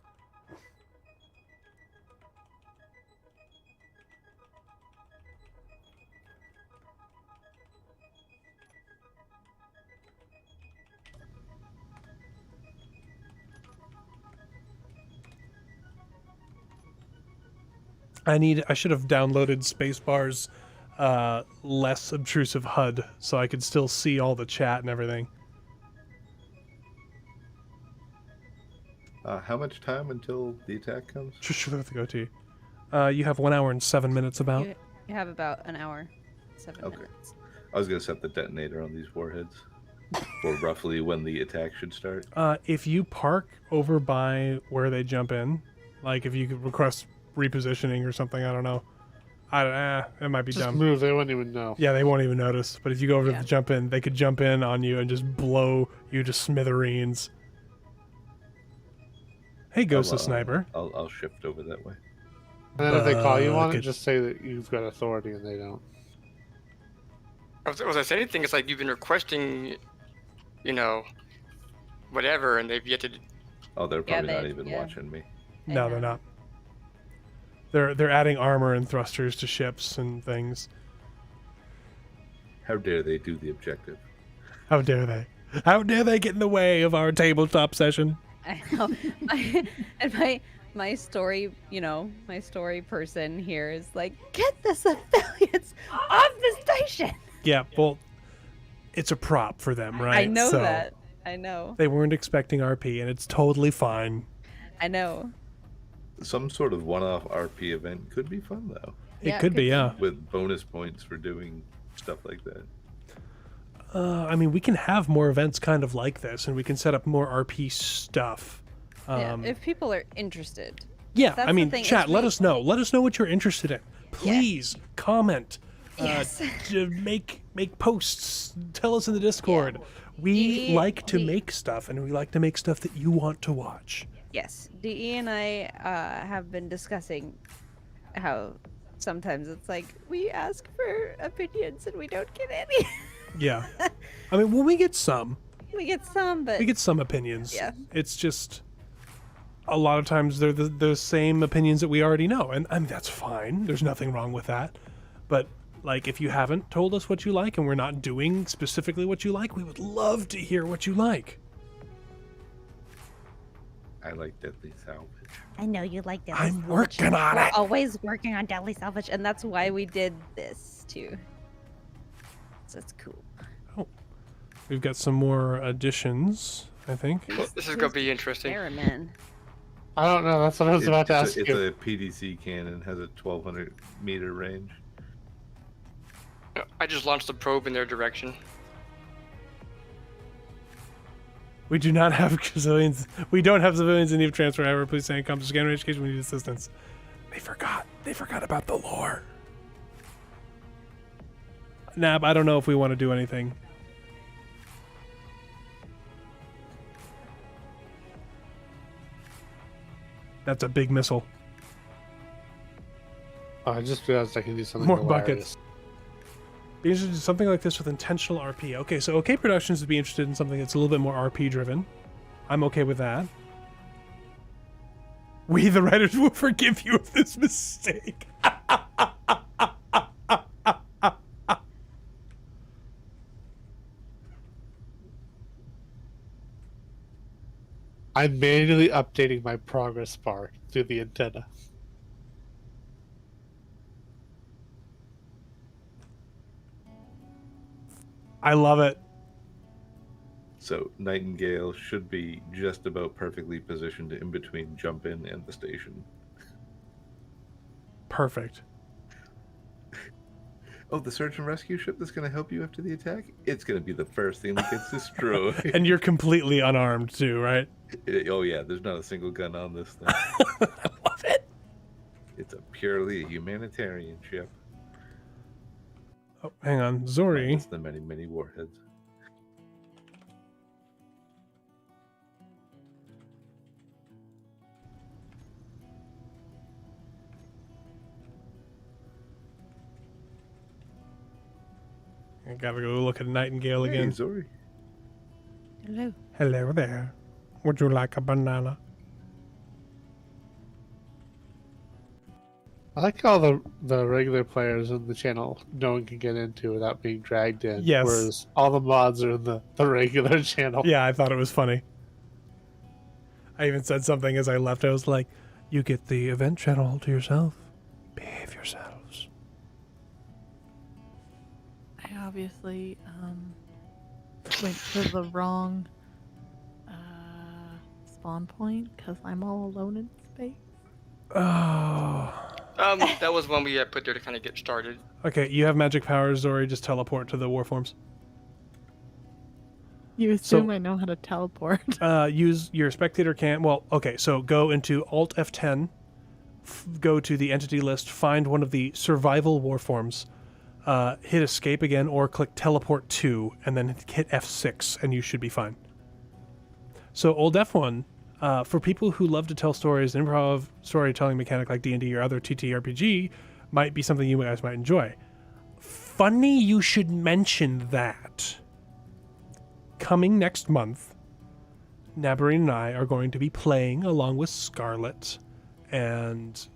I should have downloaded Spacebar's less obtrusive HUD so I could still see all the chat and everything. How much time until the attack comes? Just look at the goatee. You have 1 hour and 7 minutes about. You have about an hour, 7 Okay. minutes. I was gonna set the detonator on these warheads for roughly when the attack should start. If you park over by where they jump in, like if you could request repositioning or something, I don't know. It might be Just dumb. move, they won't even know. Yeah, they won't even notice. But if you go over to Yeah. the jump in, they could jump in on you and just blow you to smithereens. Hey, Ghost of Sniper. I'll shift over that way. And then if they call you on it, Bucket. just say that you've got authority and they don't. Was I saying anything? It's like you've been requesting, whatever, and they've yet to. Oh, they're probably not they- even yeah. watching me. No, Yeah. they're not. They're adding armor and thrusters to ships and things. How dare they do the objective? How dare they? How dare they get in the way of our tabletop session? I know. My story, my story person here is like, get the civilians off the station. Yeah, well, it's a prop for them, right? I know So that. I know. they weren't expecting RP, and it's totally fine. I know. Some sort of one-off RP event could be fun, though. It could be, yeah. With bonus points for doing stuff like that. I mean, we can have more events kind of like this, and we can set up more RP stuff. Yeah, if people are interested. Yeah, That's I mean, the thing, chat, is let we- us know. Let us know what you're interested in. Please comment. Yes. Make posts. Tell us in the Discord. We like to make stuff, and we like to make stuff that you want to watch. Yes, DE and I have been discussing how sometimes it's like we ask for opinions and we don't get any. Yeah. I mean, well, we get some. We get some, but We get some opinions. Yeah. It's just a lot of times they're the same opinions that we already know, and I mean, that's fine. There's nothing wrong with that. But like, if you haven't told us what you like and we're not doing specifically what you like, we would love to hear what you like. I like Deadly Salvage. I know you like Deadly I'm Salvage. working on We're it. always working on Deadly Salvage, and that's why we did this too. So it's cool. We've got some more additions, I think. This is gonna be interesting. Airman. I don't know. That's what I was about to ask It's you. a PDC cannon, has a 1,200 meter range. I just launched a probe in their direction. We do not have civilians. We don't have civilians in need of transfer. However, please send come to scan education. We need assistance. They forgot. They forgot about the lore. Nab, I don't know if we want to do anything. That's a big missile. Oh, I just realized I can do something More hilarious. buckets. Be interested in something like this with intentional RP. Okay, so OK Productions would be interested in something that's a little bit more RP driven. I'm okay with that. We, the writers, will forgive you of this mistake. I'm manually updating my progress bar through the antenna. I love it. So Nightingale should be just about perfectly positioned in between jump in and the station. Perfect. Oh, the search and rescue ship that's going to help you after the attack? It's going to be the first thing that gets destroyed. And you're completely unarmed too, right? Oh yeah, there's not a single gun on this thing. I love it. It's a purely humanitarian ship. Oh, hang on. Zori. It's the many, many warheads. I gotta go look at Nightingale Hey, again. Zori. Hello. Hello there. Would you like a banana? I like all the regular players in the channel no one can get into without being dragged in. Yes. Whereas all the mods are in the regular channel. Yeah, I thought it was funny. I even said something as I left. I was like, you get the event channel to yourself. Behave yourselves. I obviously went to the wrong spawn point because I'm all alone in space. Oh. That was one we had put there to kind of get started. Okay, you have magic powers, Zori. Just teleport to the warforms. You assume I know how to teleport. Use your spectator can. Well, okay, so go into Alt F10, go to the entity list, find one of the survival warforms, hit escape again, or click teleport to, and then hit F6, and you should be fine. So Old F1, for people who love to tell stories, an improv storytelling mechanic like D&D or other TTRPG might be something you guys might enjoy. Funny you should mention that. Coming next month, Nabarine and I are going to be playing along with Scarlet and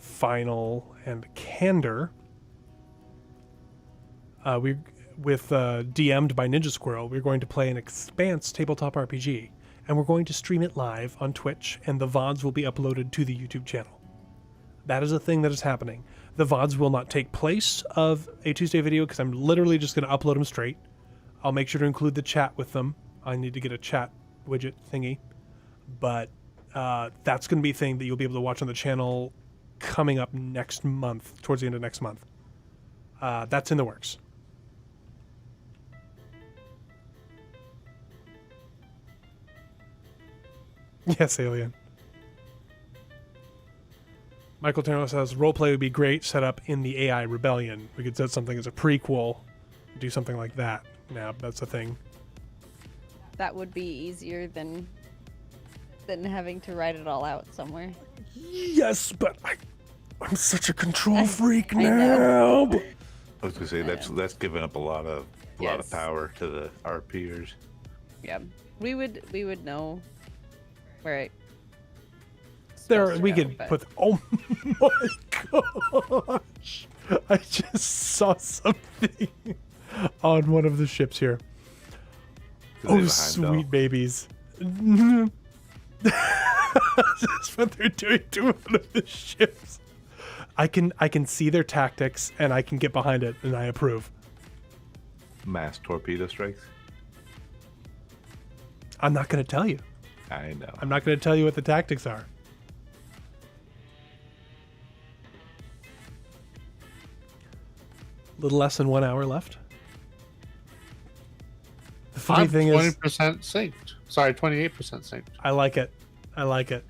final and candor, DM'd by Ninja Squirrel, we're going to play an Expanse tabletop RPG, and we're going to stream it live on Twitch, and the VODs will be uploaded to the YouTube channel. That is a thing that is happening. The VODs will not take place of a Tuesday video because I'm literally just going to upload them straight. I'll make sure to include the chat with them. I need to get a chat widget thingy. But that's going to be a thing that you'll be able to watch on the channel coming up next month, towards the end of next month. That's in the works. Yes, Alien. Michael Turner says, roleplay would be great set up in the AI Rebellion. We could set something as a prequel, do something like that. Yeah, that's a thing. That would be easier than having to write it all out somewhere. Yes, but I'm such a control freak I now. know. I was gonna say that's giving up a lot of power to the RPers. Yeah, we would know where it. There, we could put. Oh my gosh! I just saw something on one of the ships here. Oh, sweet babies! That's what they're doing to one of the ships. I can see their tactics and I can get behind it, and I approve. Mass torpedo strikes. I'm not going to tell you. I know. I'm not going to tell you what the tactics are. A little less than 1 hour left. The funny thing is 20% synced. Sorry, 28% synced. I like it. I like it.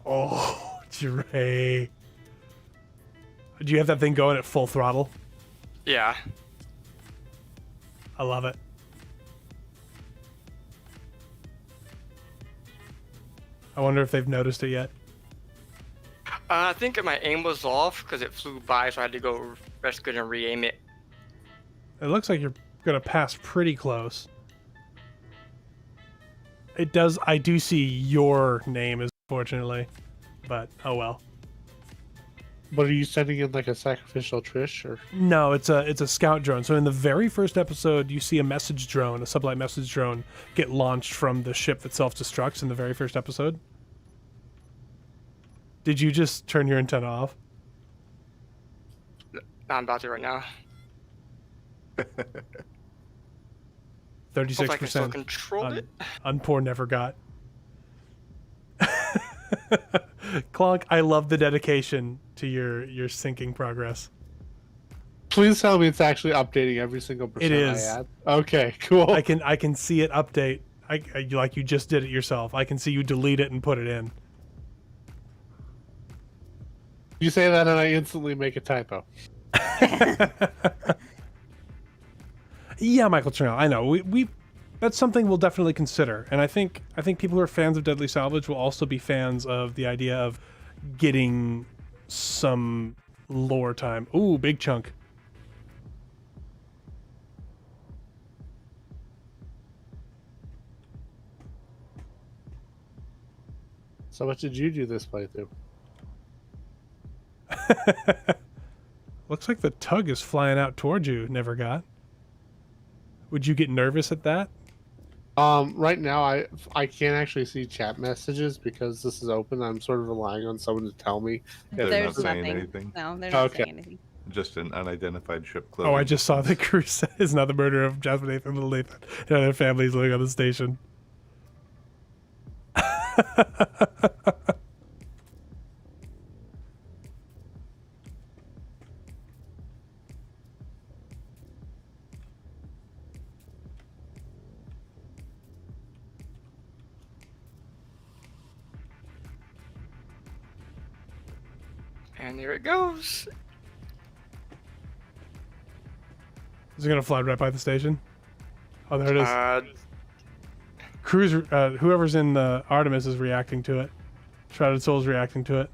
Oh, Dre. Do you have that thing going at full throttle? Yeah. I love it. I wonder if they've noticed it yet. I think my aim was off because it flew by, so I had to go rescue it and re-aim it. It looks like you're going to pass pretty close. It does. I do see your name, unfortunately, but oh well. But are you sending in like a sacrificial Trish or? No, it's a scout drone. So in the very first episode, you see a message drone, a sublight message drone, get launched from the ship that self-destructs in the very first episode. Did you just turn your antenna off? I'm about to right now. 36%. Control it. Unpoor never got. Clonk, I love the dedication to your syncing progress. Please tell me it's actually updating every single percent It is. I add. Okay, cool. I can see it update. I like you just did it yourself. I can see you delete it and put it in. You say that and I instantly make a typo. Yeah, Michael Channel, I know. We that's something we'll definitely consider. And I think people who are fans of Deadly Salvage will also be fans of the idea of getting some lore time. Ooh, big chunk. So what did you do this playthrough? Looks like the tug is flying out towards you, never got. Would you get nervous at that? Right now I can't actually see chat messages because this is open. I'm sort of relying on someone to tell me. They're There's not saying nothing. anything. No, they're not Okay. saying anything. Just an unidentified ship closing. Oh, I just saw the crew is now the murder of Jasmine Nathan, Little Nathan, and other families living on the station. And there it goes. Is it gonna fly right by the station? Oh, there it is. Crew's, whoever's in the Artemis is reacting to it. Shrouded Soul's reacting to it.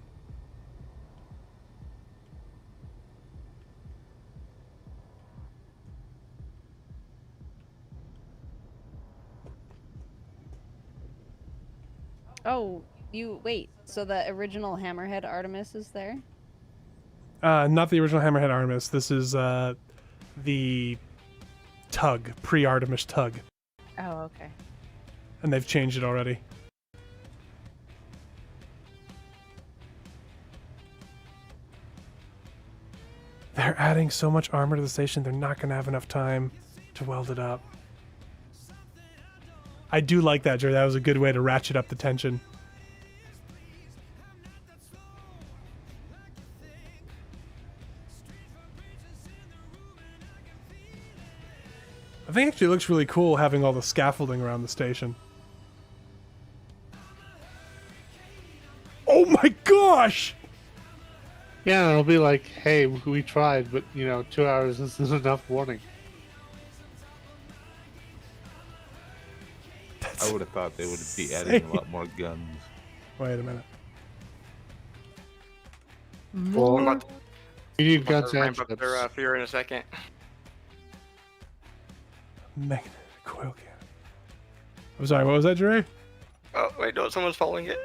Oh, you wait. So the original Hammerhead Artemis is there? Not the original Hammerhead Artemis. This is the tug, pre-Artemis tug, Oh, okay. and they've changed it already. They're adding so much armor to the station, they're not going to have enough time to weld it up. I do like that, Jerry. That was a good way to ratchet up the tension. I think actually it looks really cool having all the scaffolding around the station. Oh my gosh! Yeah, it'll be like, hey, we tried, but 2 hours isn't enough warning. I would have thought they would be adding a lot more guns. Wait a minute. Well, I'm you need about guns to and ramp up their ships. fear in a second. Magnetic coil cannon. I'm sorry, what was that, Jerry? Oh, wait, no, someone's following it.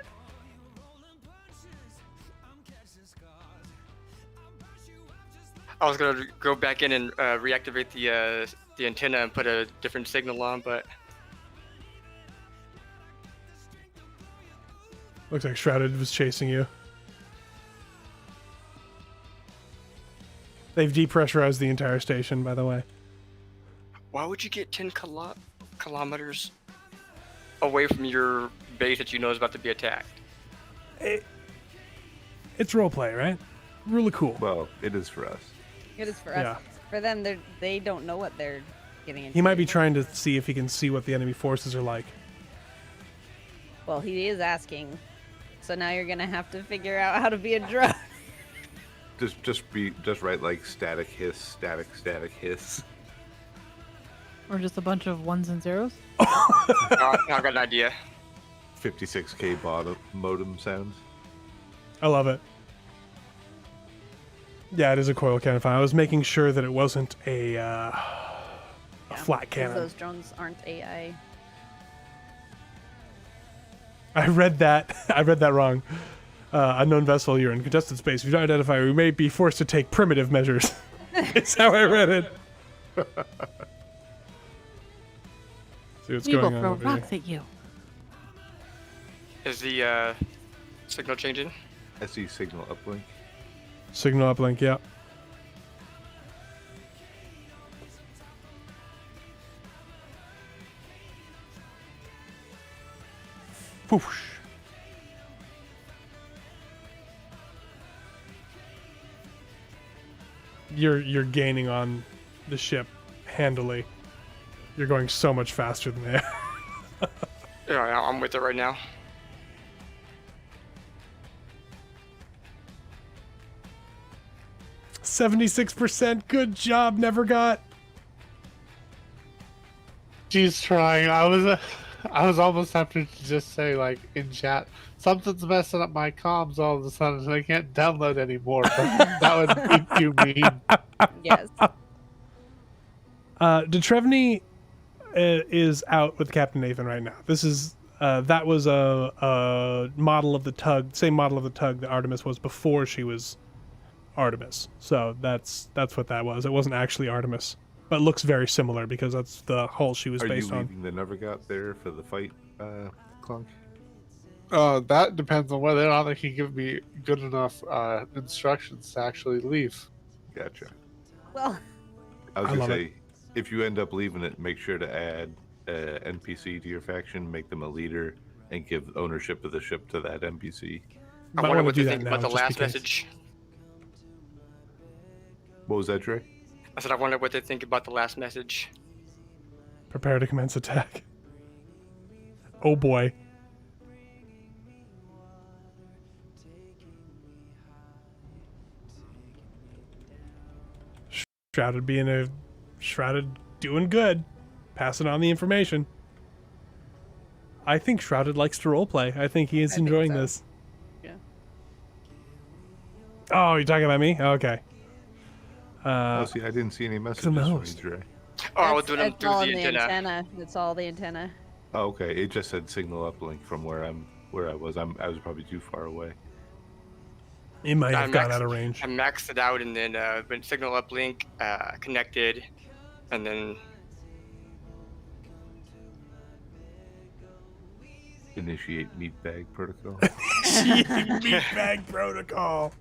I was gonna go back in and reactivate the antenna and put a different signal on, but Looks like Shrouded was chasing you. They've depressurized the entire station, by the way. why would you get 10 kilometers away from your base that you know is about to be attacked? It's roleplay, right? Really cool. Well, it is for us. It is for us. Yeah. For them, they don't know what they're getting into. He might be trying to see if he can see what the enemy forces are like. Well, he is asking. So now you're gonna have to figure out how to be a drone. Just write like static hiss, static hiss. Or just a bunch of ones and zeros? I got an idea. 56K modem sounds. I love it. Yeah, it is a coil cannon fire. I was making sure that it wasn't a flat 'Cause cannon. those drones aren't AI. I read that. I read that wrong. Unknown vessel, you're in contested space. If you don't identify, we may be forced to take primitive measures. It's how I read it. See what's We will going on throw over here. rocks at you. Is the signal changing? SE signal uplink. Signal uplink, yeah. Whoosh. You're gaining on the ship handily. You're going so much faster than they are. Yeah, I'm with it right now. %. Good job, never got. She's trying. I was almost tempted to just say, like, in chat, something's messing up my comms all of a sudden and I can't download anymore, but that would be too mean. Yes. Detrevny is out with Captain Nathan right now. This is that was a model of the tug, same model of the tug that Artemis was before she was Artemis. So that's what that was. It wasn't actually Artemis, but looks very similar because that's the hull she was Are you based on. leaving the Never Got there for the fight, Clunk? That depends on whether or not they can give me good enough instructions to actually leave. Gotcha. Well, I was I gonna love say, if you end up leaving it, make sure to add NPC to your faction, make them a leader, and give ownership of the ship to that NPC. I Might wonder wanna what do they that think now, about the just last because. message. What was that, Trey? I said I wonder what they think about the last message. Prepare to commence attack. Oh boy. Shrouded doing good. Passing on the information. I think Shrouded likes to roleplay. I think he is enjoying so. this. Yeah. Oh, you're talking about me? Okay. Oh, see, I didn't see any messages the from you, host. Trey. Oh, I was doing it's them all through in the the antenna. antenna. It's all the antenna. Oh, okay. It just said signal uplink from where I'm where I was. I was probably too far away. It might I have gone maxed- out of range. I maxed it out and then went signal uplink, connected, and then Initiate meat bag protocol. Meatbag protocol.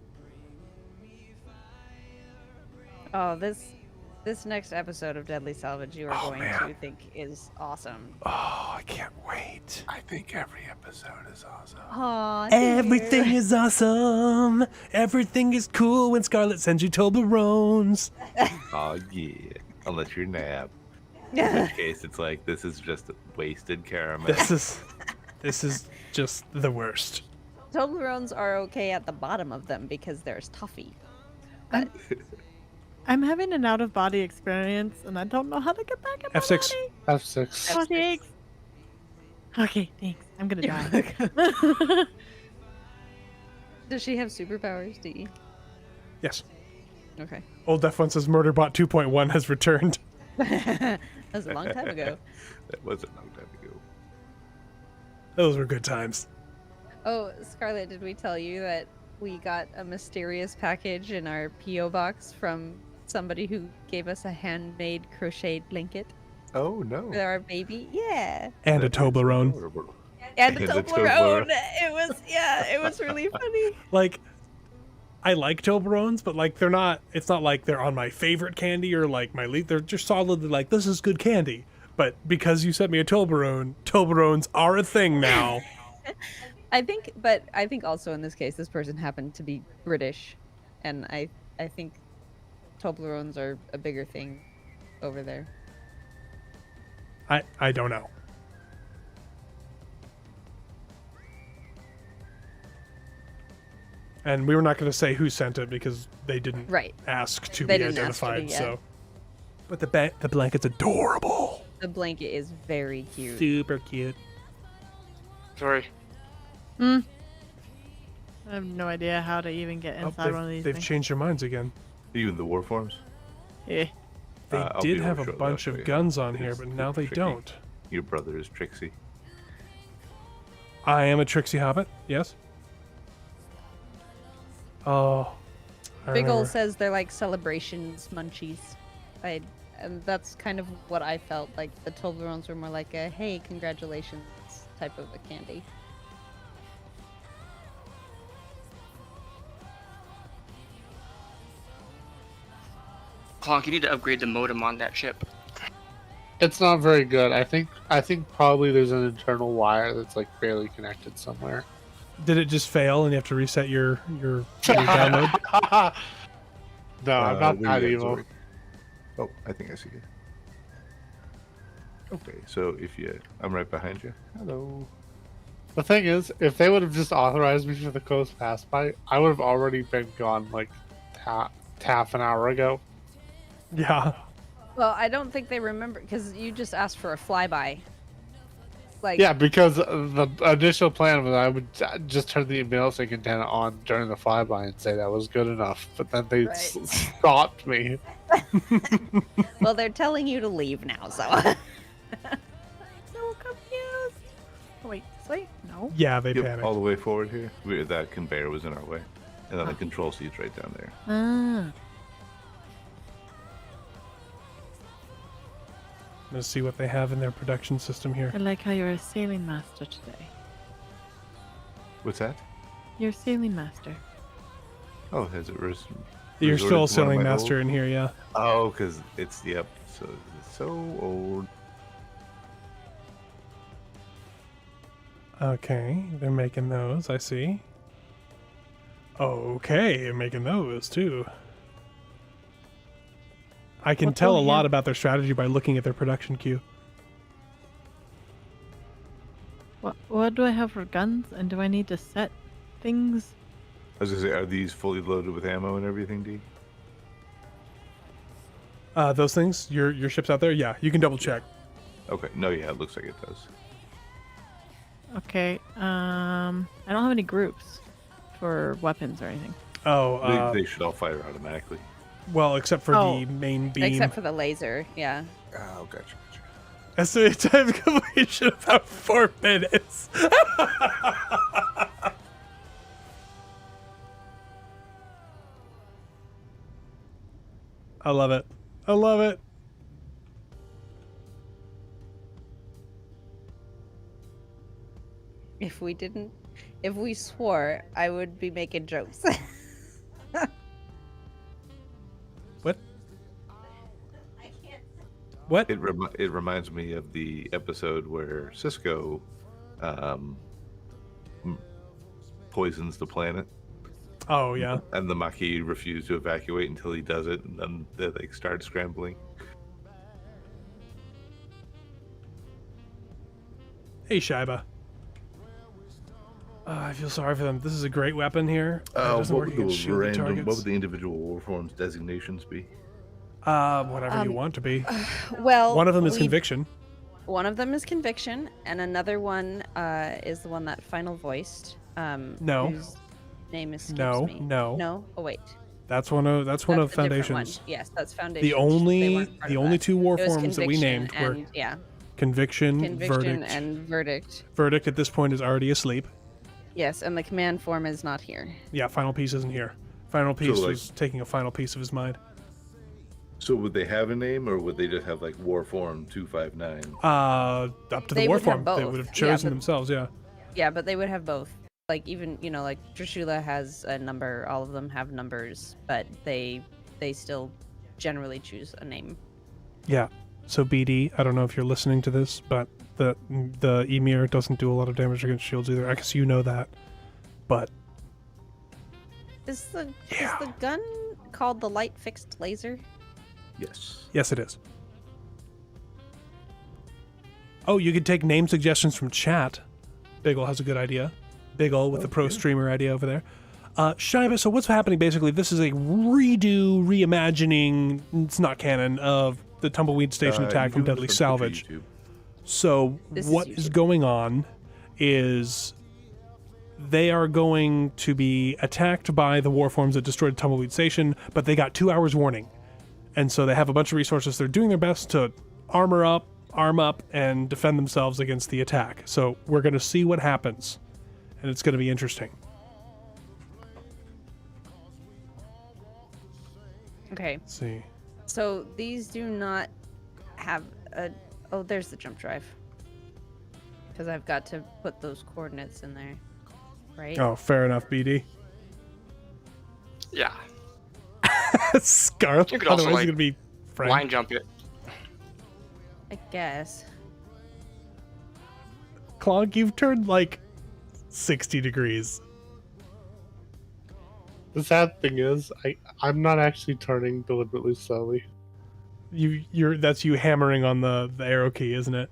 Oh, this next episode of Deadly Salvage you are going to think is awesome. Oh, I can't wait. I think every episode is awesome. Aw, Everything is awesome. Everything is cool when Scarlet sends you Toblerones. Oh yeah, unless you're nap. In which case, it's like this is just wasted caramel. This is just the worst. Toblerones are okay at the bottom of them because there's toffee. But I'm having an out of body experience and I don't know how to get back in my F6. body. F6. Oh, thanks. Okay, thanks. I'm gonna die. does she have superpowers, DE? Yes. Okay. Old Def One says Murderbot 2.1 has returned. That was a long time ago. That was a long time ago. Those were good times. Oh, Scarlett, did we tell you that we got a mysterious package in our P.O. box from somebody who gave us a handmade crocheted blanket Oh no. for our baby? Yeah. And a Toblerone. And a And a Toblerone. Toblerone. It was really funny. Like, I like Toblerones, but like it's not like they're on my favorite candy or like my lead. They're just solidly like, this is good candy. But because you sent me a Toblerone, Toblerones are a thing now. I think also in this case, this person happened to be British, and I think Toblerones are a bigger thing over there. I don't know. And we were not going to say who sent it because they didn't Right. ask to They be didn't ask to be, identified. yeah. So, but the blanket's adorable. The blanket is very cute. Super cute. sorry. I have no idea how to even get Oh, inside one of these they've things. changed their minds again. Even the war forms. Yeah. They I'll did be have over a shortly, bunch I'll of show you. guns on here, It's but now they tricky. don't. Your brother is Trixie. I am a Trixie Hobbit, yes. Oh. I Big remember. Ol' says they're like celebrations munchies. And that's kind of what I felt like. The Toblerones were more like a hey, congratulations type of a candy. Clonk, you need to upgrade the modem on that chip. It's not very good. I think probably there's an internal wire that's like barely connected somewhere. Did it just fail and you have to reset your download? No, I'm not there that you go, evil. Zoe. Oh, I think I see you. Okay, so if you, I'm right behind you. Hello. The thing is, if they would have just authorized me for the coast pass by, I would have already been gone like half an hour ago. Yeah. Well, I don't think they remember because you just asked for a flyby. Like Yeah, because the initial plan was I would just turn the email sync antenna on during the flyby and say that was good enough, but then they Right. stopped me. well, they're telling you to leave now, so So confused. Oh, wait, this way? No. Yeah, they Yep, panicked. all the way forward here. That conveyor was in our way. And then the control seat's right down there. Ah. Let's see what they have in their production system here. I like how you're a sailing master today. What's that? You're a sailing master. Oh, has it You're resorted still to one of selling my master old- in here, yeah. Oh, because it's, yep, so old. Okay, they're making those, I see. Okay, they're making those too. I can What's tell a over lot here? about their strategy by looking at their production queue. What do I have for guns? And do I need to set things? I was gonna say, are these fully loaded with ammo and everything, D? Those things, your ships out there, yeah, you can double check. Okay, no, yeah, it looks like it does. Okay. I don't have any groups for weapons or anything. Oh, They should all fire automatically. well, except for Oh. the main beam. except for the laser, yeah. Oh, gotcha. Estimated time of completion about 4 minutes. I love it. I love it. If we swore, I would be making jokes. What? What? It reminds me of the episode where Cisco poisons the planet. Oh yeah. And the Maquis refuse to evacuate until he does it, and then they start scrambling. Hey, Shiba. I feel sorry for them. This is a great weapon here. It doesn't work against shielded targets. What would the individual warforms designations be? Whatever you want to be. Well, one of them is conviction. One of them is conviction, and another one is the one that final voiced. No. Whose name escapes me. No. Oh wait. That's one of a different Foundation's. one. Yes, that's Foundation. The only two war forms that we named were conviction, verdict, and verdict. Verdict at this point is already asleep. Yes, and the command form is not here. Yeah, final piece isn't here. Final piece So, was taking a final piece of his mind. So would they have a name, or would they just have like Warform 259? Up to the war form. They would have chosen themselves. Yeah. Yeah, but they would have both. Like even like Drusilla has a number. All of them have numbers, but they still generally choose a name. Yeah. So BD, I don't know if you're listening to this, but the Emir doesn't do a lot of damage against shields either. I guess you know that, but is the gun called the light fixed laser? Yes. Yes, it is. Oh, you could take name suggestions from chat. Biggle has a good idea. Biggle with the pro streamer idea over there. Shiba, so what's happening basically? This is a reimagining, it's not canon, of the Tumbleweed Station attack from Deadly Salvage. So what is going on is they are going to be attacked by the warforms that destroyed Tumbleweed Station, but they got 2 hours warning. And so they have a bunch of resources. They're doing their best to arm up, and defend themselves against the attack. So we're going to see what happens, and it's going to be interesting. Okay. Let's see. So these do not have a... Oh, there's the jump drive. Because I've got to put those coordinates in there, right? Oh, fair enough, BD. Yeah. Scarlet. You could also Otherwise, it's gonna be Frank. line jump it. I guess. Clonk, you've turned like 60 degrees. The sad thing is, I'm not actually turning deliberately slowly. That's you hammering on the arrow key, isn't it?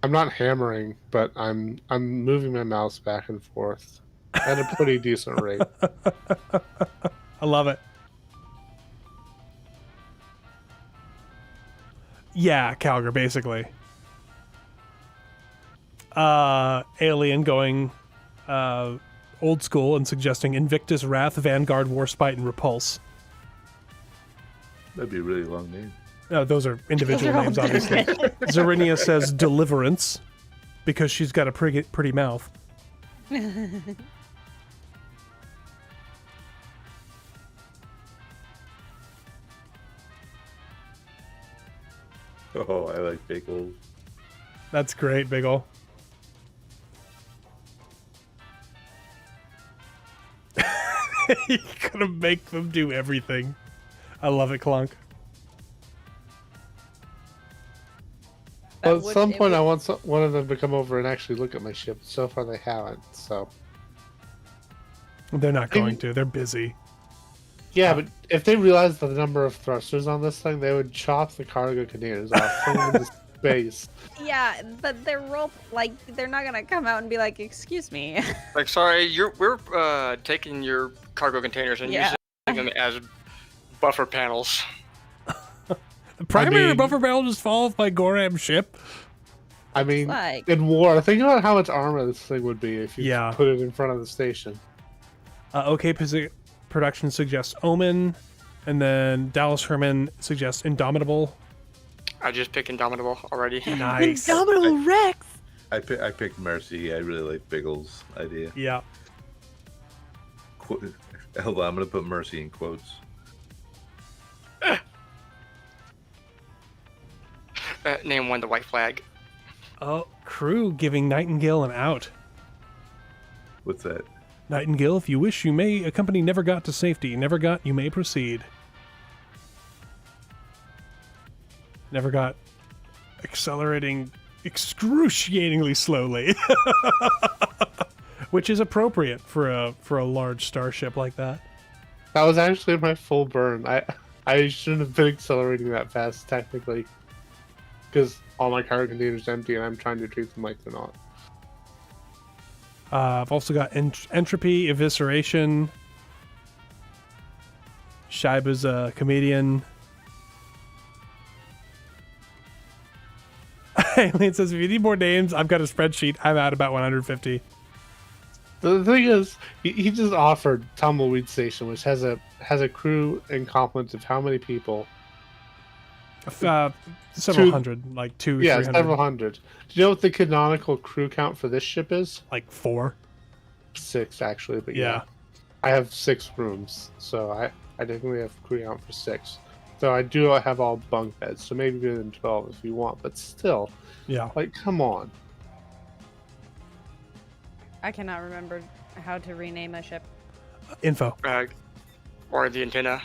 I'm not hammering, but I'm moving my mouse back and forth at a pretty decent rate. I love it. Yeah, Calgar, basically. Alien going old school and suggesting Invictus, Wrath, Vanguard, Warspite, and Repulse. That'd be a really long name. No, those are individual names, obviously. Zarinia says Deliverance because she's got a pretty mouth. Oh, I like pickles. That's great, Big Ol'. You're gonna make them do everything. I love it, Clonk. Well, at some point, I want one of them to come over and actually look at my ship. So far, they haven't. So they're not going to. They're busy. Yeah, but if they realized the number of thrusters on this thing, they would chop the cargo containers off, throw them into space. Yeah, but they're they're not gonna come out and be like, "Excuse me." Like, sorry, we're taking your cargo containers and using them as buffer panels. The primary buffer panel just fall off my Goram ship. I mean, in war, think about how much armor this thing would be if you put it in front of the station. Okay, Production suggests Omen, and then Dallas Herman suggests Indomitable. I just picked Indomitable already. Nice. Indomitable Rex! I picked Mercy. I really like Biggles' idea. Yeah. Hold on, I'm gonna put Mercy in quotes. Name one the white flag. Oh, crew giving Nightingale an out. What's that? Nightingale, if you wish, you may accompany Never Got to safety. Never Got, you may proceed. Never Got accelerating excruciatingly slowly. Which is appropriate for a large starship like that. That was actually my full burn. I shouldn't have been accelerating that fast, technically. Because all my cargo containers are empty and I'm trying to treat them like they're not. I've also got entropy, evisceration. Shaiba's a comedian. Alien says, if you need more names, I've got a spreadsheet. I'm at about 150. The thing is, he just offered Tumbleweed Station, which has a crew and complement of how many people? Several hundred, like 200, yeah, 300. several hundred. Do you know what the canonical crew count for this ship is? Like 4. 6, actually, but Yeah. I have 6 rooms, so I technically have crew count for 6. So I do have all bunk beds, so maybe bigger than 12 if you want, but still, Yeah. like, come on. I cannot remember how to rename a ship. Info. Or the antenna.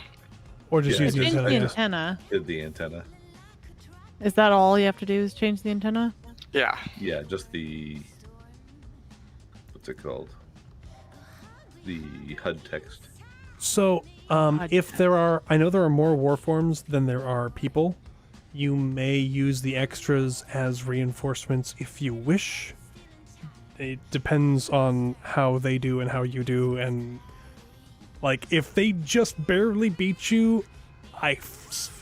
Or just use the Change antenna. the Just- antenna. Did the antenna? Is that all you have to do is change the antenna? Yeah. Yeah, just the. What's it called? The HUD text. So, if there are, I know there are more warforms than there are people. You may use the extras as reinforcements if you wish. It depends on how they do and how you do, and like if they just barely beat you, I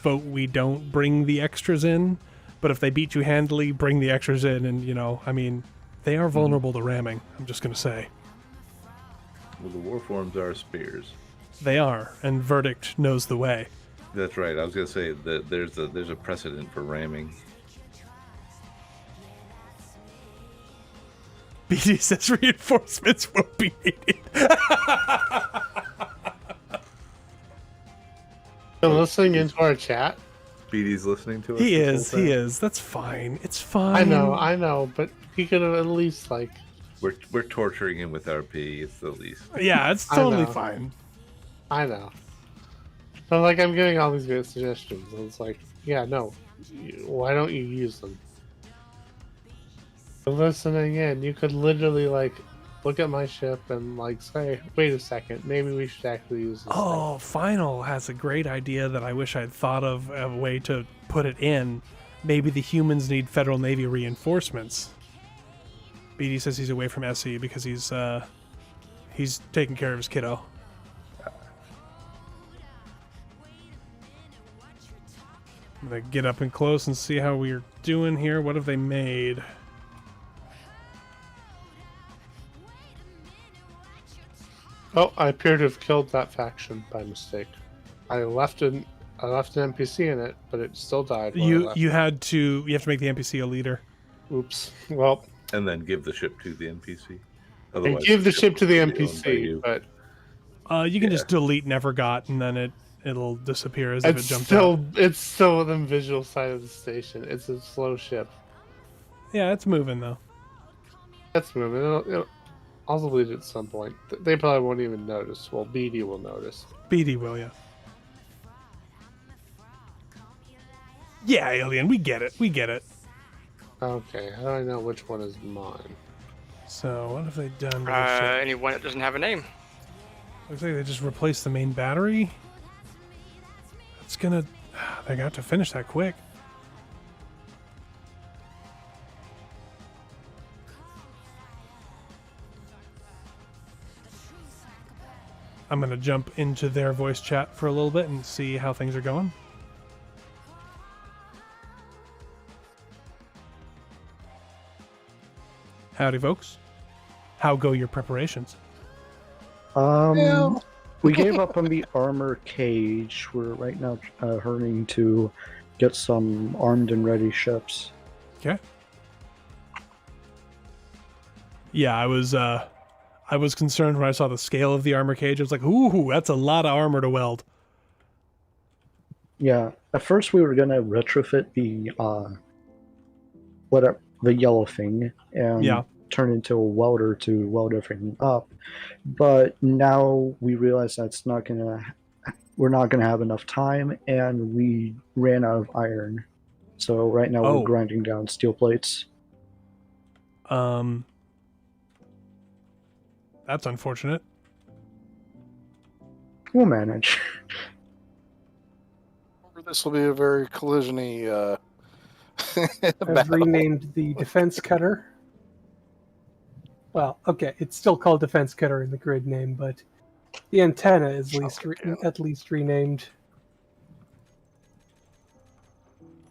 vote we don't bring the extras in. But if they beat you handily, bring the extras in, and I mean, they are vulnerable to ramming. I'm just gonna say. Well, the warforms are spears. They are, and Verdict knows the way. That's right. I was gonna say that there's a precedent for ramming. BD says reinforcements will be needed. You're listening into our chat? BD's listening to us. He this whole is. He time? is. That's fine. It's fine. I know, but he could have at least, like... We're torturing him with RP. It's the least. Yeah, it's I totally know. fine. I know. But, like, I'm getting all these great suggestions, and it's like, yeah, no. Why don't you use them? You're listening in, you could literally, like, look at my ship and, like, say, wait a second, maybe we should actually use this Oh, Final has a great idea that I wish I'd thought of a way to put it in. Maybe the humans need Federal Navy reinforcements. BD says he's away from SE because he's taking care of his kiddo. I'm gonna get up and close and see how we're doing here. What have they made? Oh, I appear to have killed that faction by mistake. I left an NPC in it, but it still died. when I left. You have to make the NPC a leader. Oops. Well, And then give the ship to the NPC. and give the ship to the will be owned by NPC, you. but You can Yeah. just delete Never Got, and then it'll disappear as if it it's jumped out. still within visual sight of the station. It's a slow ship. Yeah, it's moving though. That's moving. I'll delete it at some point. They probably won't even notice. Well, BD will notice. BD will, yeah. Yeah, Alien, we get it. We get it. Okay, how do I know which one is mine? So, what have they done to the ship? Anyone that doesn't have a name. Looks like they just replaced the main battery. That's gonna... They got to finish that quick. I'm gonna jump into their voice chat for a little bit and see how things are going. Howdy, folks. How go your preparations? We gave up on the armor cage. We're right now hurrying to get some armed and ready ships. Okay. Yeah, I was concerned when I saw the scale of the armor cage. I was like, ooh, that's a lot of armor to weld. Yeah, at first we were gonna retrofit the the yellow thing and Yeah. turn into a welder to weld everything up, but now we realize we're not gonna have enough time, and we ran out of iron. So right now Oh. we're grinding down steel plates. That's unfortunate. We'll manage. This will be a very collision-y I've battle. renamed the defense cutter. Well, okay, it's still called defense cutter in the grid name, but the antenna is at least renamed.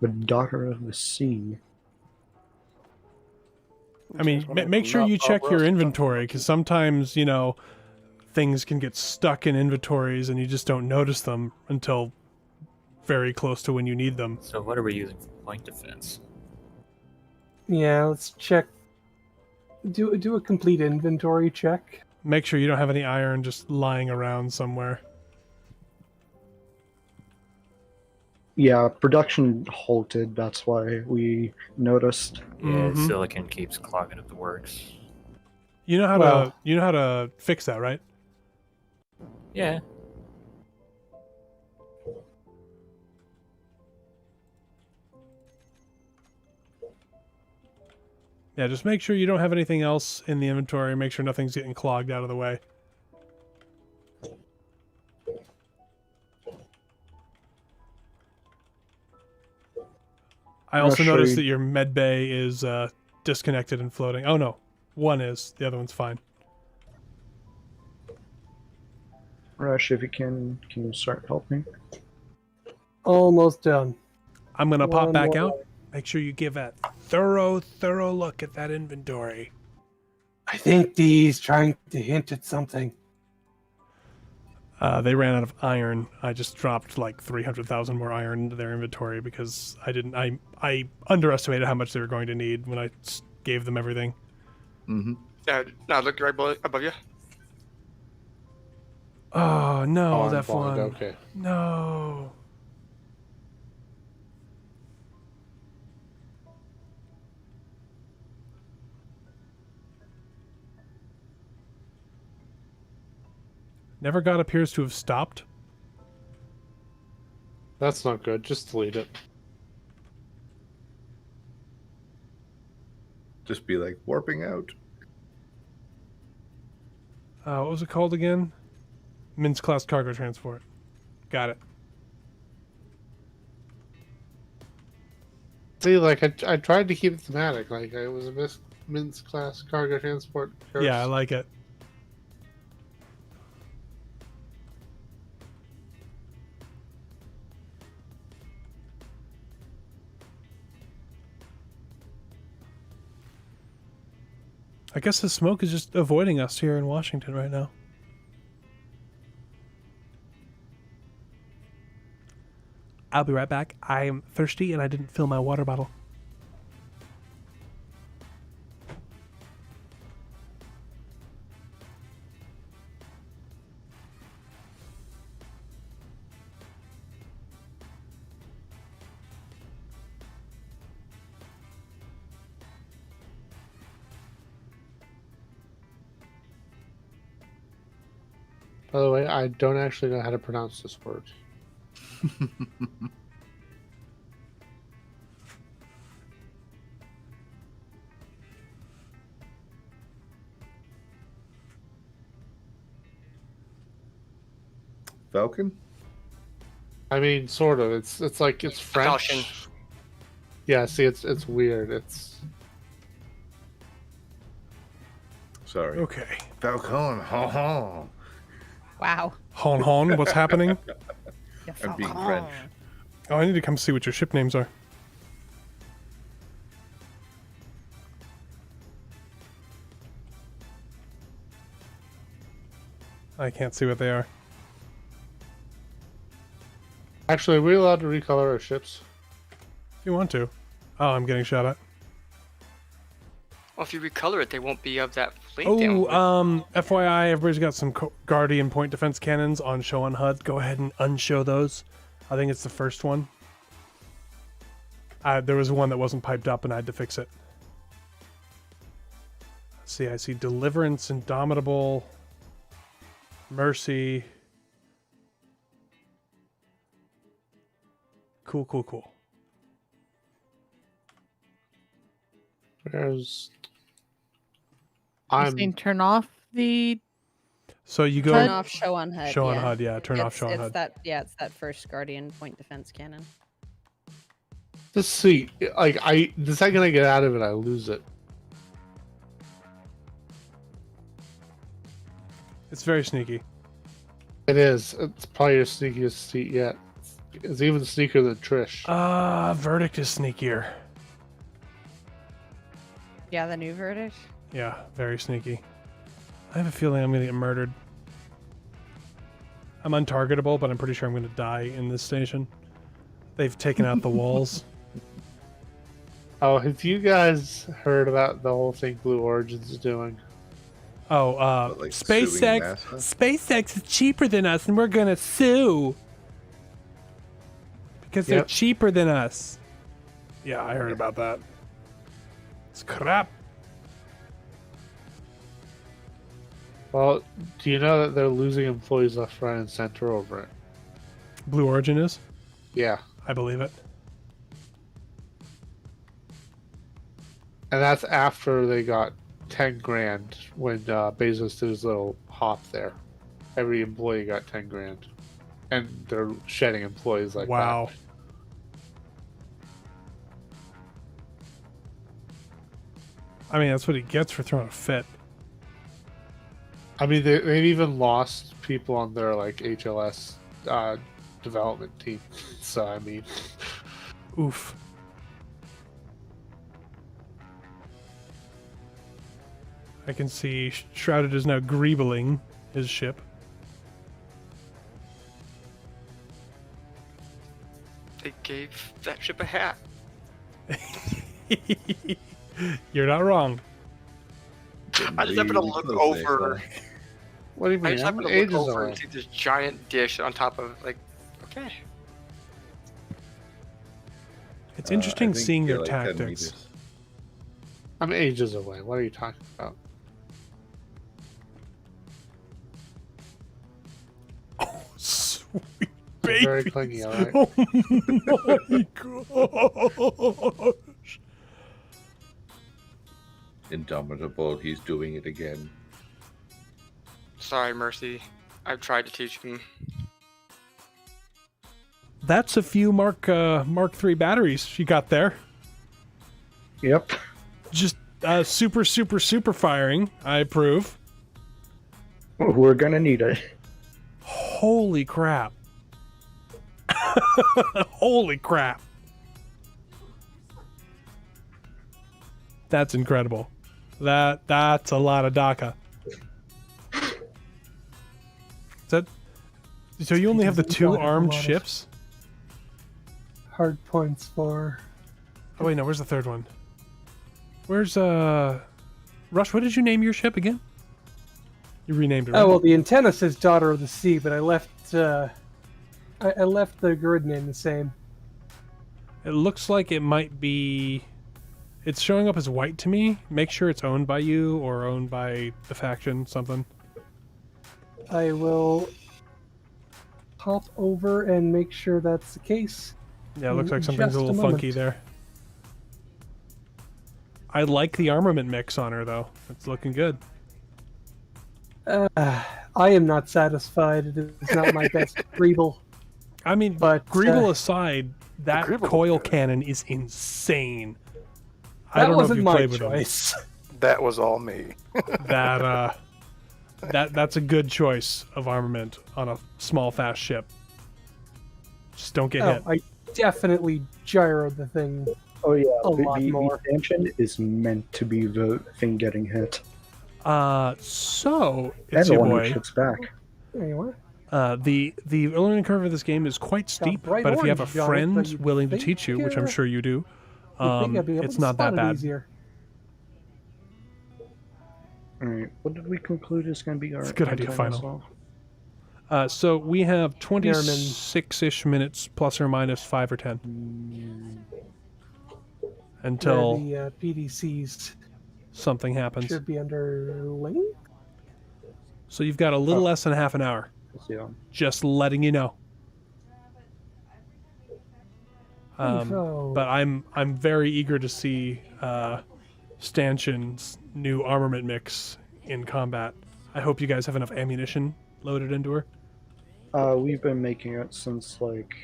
The daughter of the sea. I mean, make sure you check your inventory, because sometimes, you know, things can get stuck in inventories and you just don't notice them until very close to when you need them. So what are we using for point defense? Yeah, let's check. Do a complete inventory check. Make sure you don't have any iron just lying around somewhere. Yeah, production halted. That's why we noticed. Yeah, silicon keeps clogging up the works. You know how to fix that, right? Yeah. Yeah, just make sure you don't have anything else in the inventory. Make sure nothing's getting clogged out of the way. I also noticed that your med bay is disconnected and floating. Oh no, one is. The other one's fine. Rush, if you can you start helping? Almost done. I'm gonna pop back more. out. Make sure you give a thorough look at that inventory. I think Dee's trying to hint at something. They ran out of iron. I just dropped like 300,000 more iron into their inventory because I underestimated how much they were going to need when I gave them everything. Mm-hmm. Now look right above you. Oh no, I'm that blind, one. okay. No. Never God appears to have stopped. That's not good. Just delete it. Just be like warping out. What was it called again? Min's class cargo transport. Got it. See, like I tried to keep it thematic. Like it was a Min's class cargo transport. Curse. Yeah, I like it. I guess the smoke is just avoiding us here in Washington right now. I'll be right back. I am thirsty and I didn't fill my water bottle. By the way, I don't actually know how to pronounce this word. Falcon? I mean, sort of. It's like it's French. Falcon. Yeah. See, it's weird. It's Sorry. Okay. Falcon. Ha ha. Wow. Hon Hon, what's happening? I'm being French. Oh, I need to come see what your ship names are. I can't see what they are. actually, are we allowed to recolor our ships? If you want to. Oh, I'm getting shot at. Well, if you recolor it, they won't be of that flame Oh, damage. FYI, everybody's got some Guardian point defense cannons on show on HUD. Go ahead and unshow those. I think it's the first one. There was one that wasn't piped up, and I had to fix it. Let's see, I see Deliverance, Indomitable, Mercy. Cool, cool, cool. There's. You saying turn off the. So you go Turn off show on HUD. show on yeah. HUD, yeah. Turn off show on It's HUD. that, yeah, it's that first Guardian point defense cannon. The seat. Like the second I get out of it, I lose it. It's very sneaky. It is. It's probably your sneakiest seat yet. It's even sneakier than Trish. Verdict is sneakier. Yeah, the new verdict. Yeah, very sneaky. I have a feeling I'm gonna get murdered. I'm untargetable, but I'm pretty sure I'm gonna die in this station. They've taken out the walls. Oh, have you guys heard about the whole thing Blue Origin's is doing? Oh, Like suing SpaceX. NASA? SpaceX is cheaper than us, and we're gonna sue because they're Yep. cheaper than us. Yeah, I heard about that. It's crap. Well, do you know that they're losing employees left, right, and center over it? Blue Origin is. Yeah. I believe it. And that's after they got 10 grand when Bezos did his little hop there. Every employee got 10 grand. And they're shedding employees like Wow. that. I mean, that's what he gets for throwing a fit. I mean, they've even lost people on their like HLS development team. So, I mean, Oof. I can see Shrouded is now greebling his ship. They gave that ship a hat. You're not wrong. I just happened to look over. what do you I mean? just I'm happened to look ages over away. and see this giant dish on top of like. Okay. It's interesting I think, seeing yeah, your like 10 tactics. meters. I'm ages away. What are you talking about? Sweet I'm baby. very clingy, alright? Oh my gosh. Indomitable, he's doing it again. Sorry, Mercy. I've tried to teach him. That's a few Mark III batteries you got there. Yep. Just super firing. I approve. We're gonna need it. Holy crap. Holy crap. That's incredible. That's a lot of DACA. So you only have the two armed ships? Hard points for. Oh wait, no, where's the third one? Where's Rush, what did you name your ship again? You renamed it, right? Oh well, the antenna says Daughter of the Sea, but I left I left the grid name the same. It looks like it might be... It's showing up as white to me. Make sure it's owned by you or owned by the faction, something. I will hop over and make sure that's the case. Yeah, it looks like in something's just a little moment. funky there. I like the armament mix on her, though. It's looking good. I am not satisfied. It is not my best Greeble. I mean, But, Greeble aside, that Greeble coil looked good. cannon is insane. I That don't know if wasn't you my played with them. choice. That was all me. That's a good choice of armament on a small, fast ship. Just don't get hit. I definitely gyroed the thing. Oh yeah, A lot more. the engine is meant to be the thing getting hit. So it's And the your one boy. which hits back. Anyway, The learning curve of this game is quite steep, bright but if you have a orange on it, friend but you'd willing to think, teach you, which I'm sure you do, you'd think I'd be able it's to not that spot it bad. easier. All right, what did we conclude is going to be our It's a good idea, antenna final. saw? So we have 26-ish minutes, plus or minus 5 or 10, until Where the PDCs something happens. should be under link. So you've got a little less than half an hour. Yeah. Just letting you know. Info. But I'm very eager to see Stanchion's new armament mix in combat. I hope you guys have enough ammunition loaded into her. We've been making it since like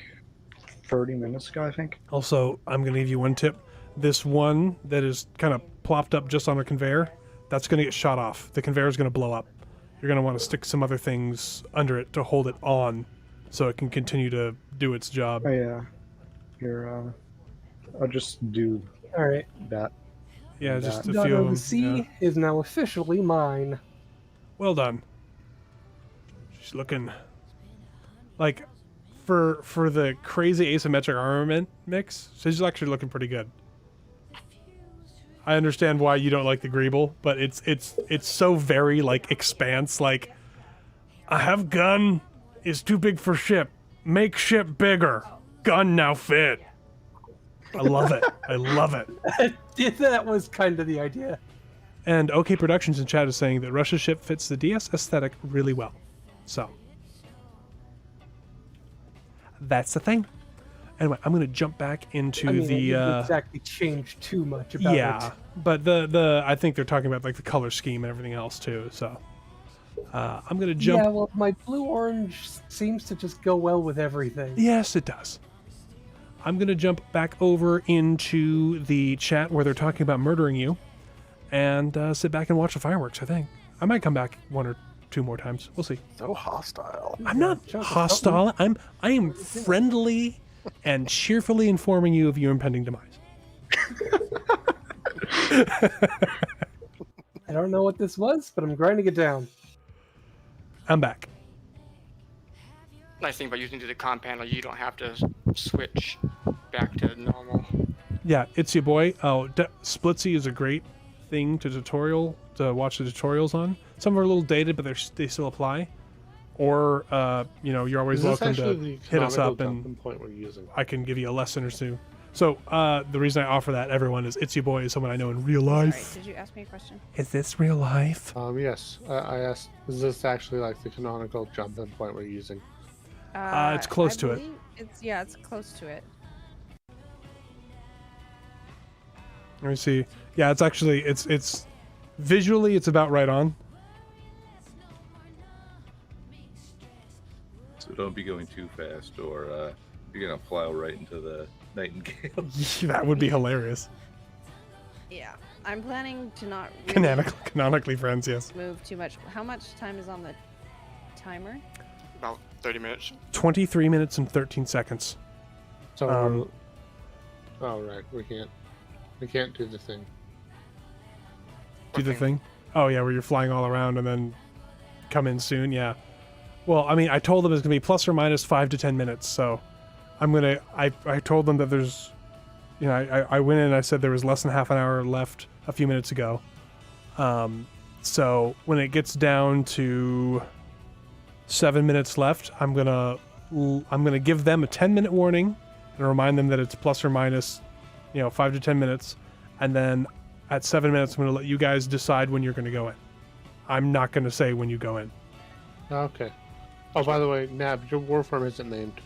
30 minutes ago, I think. Also, I'm going to give you one tip. This one that is kind of plopped up just on a conveyor, that's going to get shot off. The conveyor is going to blow up. You're going to want to stick some other things under it to hold it on so it can continue to do its job. Oh yeah. Here, I'll just do All right. that. Yeah, just a Daughter few of of the them. Sea Yeah. is now officially mine. Well done. She's looking like for the crazy asymmetric armament mix. She's actually looking pretty good. I understand why you don't like the Greeble, but it's so very like expanse. Like, I have gun is too big for ship. Make ship bigger. Gun now fit. I love it. I love it. That was kind of the idea. And OK Productions in chat is saying that Russia's ship fits the DS aesthetic really well. So that's the thing. Anyway, I'm going to jump back into I mean, it the. didn't exactly change too much about Yeah, it. but the I think they're talking about like the color scheme and everything else too. So I'm going to jump. Yeah, well, my blue-orange seems to just go well with everything. Yes, it does. I'm going to jump back over into the chat where they're talking about murdering you, and sit back and watch the fireworks. I think I might come back 1 or 2 more times. We'll see. So hostile. I'm not hostile. I am friendly and cheerfully informing you of your impending demise. I don't know what this was, but I'm grinding it down. I'm back. Nice thing about using the comm panel, you don't have to switch back to normal. Yeah, it's your boy. Oh, Splitsy is a great thing to watch the tutorials on. Some are a little dated, but they still apply. Or you're always Is this welcome actually to the hit us up canonical and jumping point we're using? I can give you a lesson or two. So the reason I offer that everyone is It's Your Boy is someone I know in real Sorry, life. did you ask me a question? Is this real life? Yes. I asked, is this actually like the canonical jumping point we're using? It's close I to it. believe it's close to it. Let me see. Yeah, it's actually it's visually it's about right on. So don't be going too fast, or you're gonna plow right into the nightingale. That would be hilarious. Yeah, I'm planning to not really Canonically friends, yes. move too much. How much time is on the timer? About 30 minutes. 23 minutes and 13 seconds. So, oh right, we can't do the thing. Do the thing? Oh yeah, where you're flying all around and then come in soon. Yeah. Well, I mean, I told them it's gonna be plus or minus 5 to 10 minutes. So, I told them that there's, I went in and I said there was less than half an hour left a few minutes ago. So when it gets down to 7 minutes left, I'm gonna give them a 10-minute warning and remind them that it's plus or minus, 5 to 10 minutes, and then at 7 minutes, I'm gonna let you guys decide when you're gonna go in. I'm not gonna say when you go in. Okay. Oh, by the way, Nab, your warform isn't named.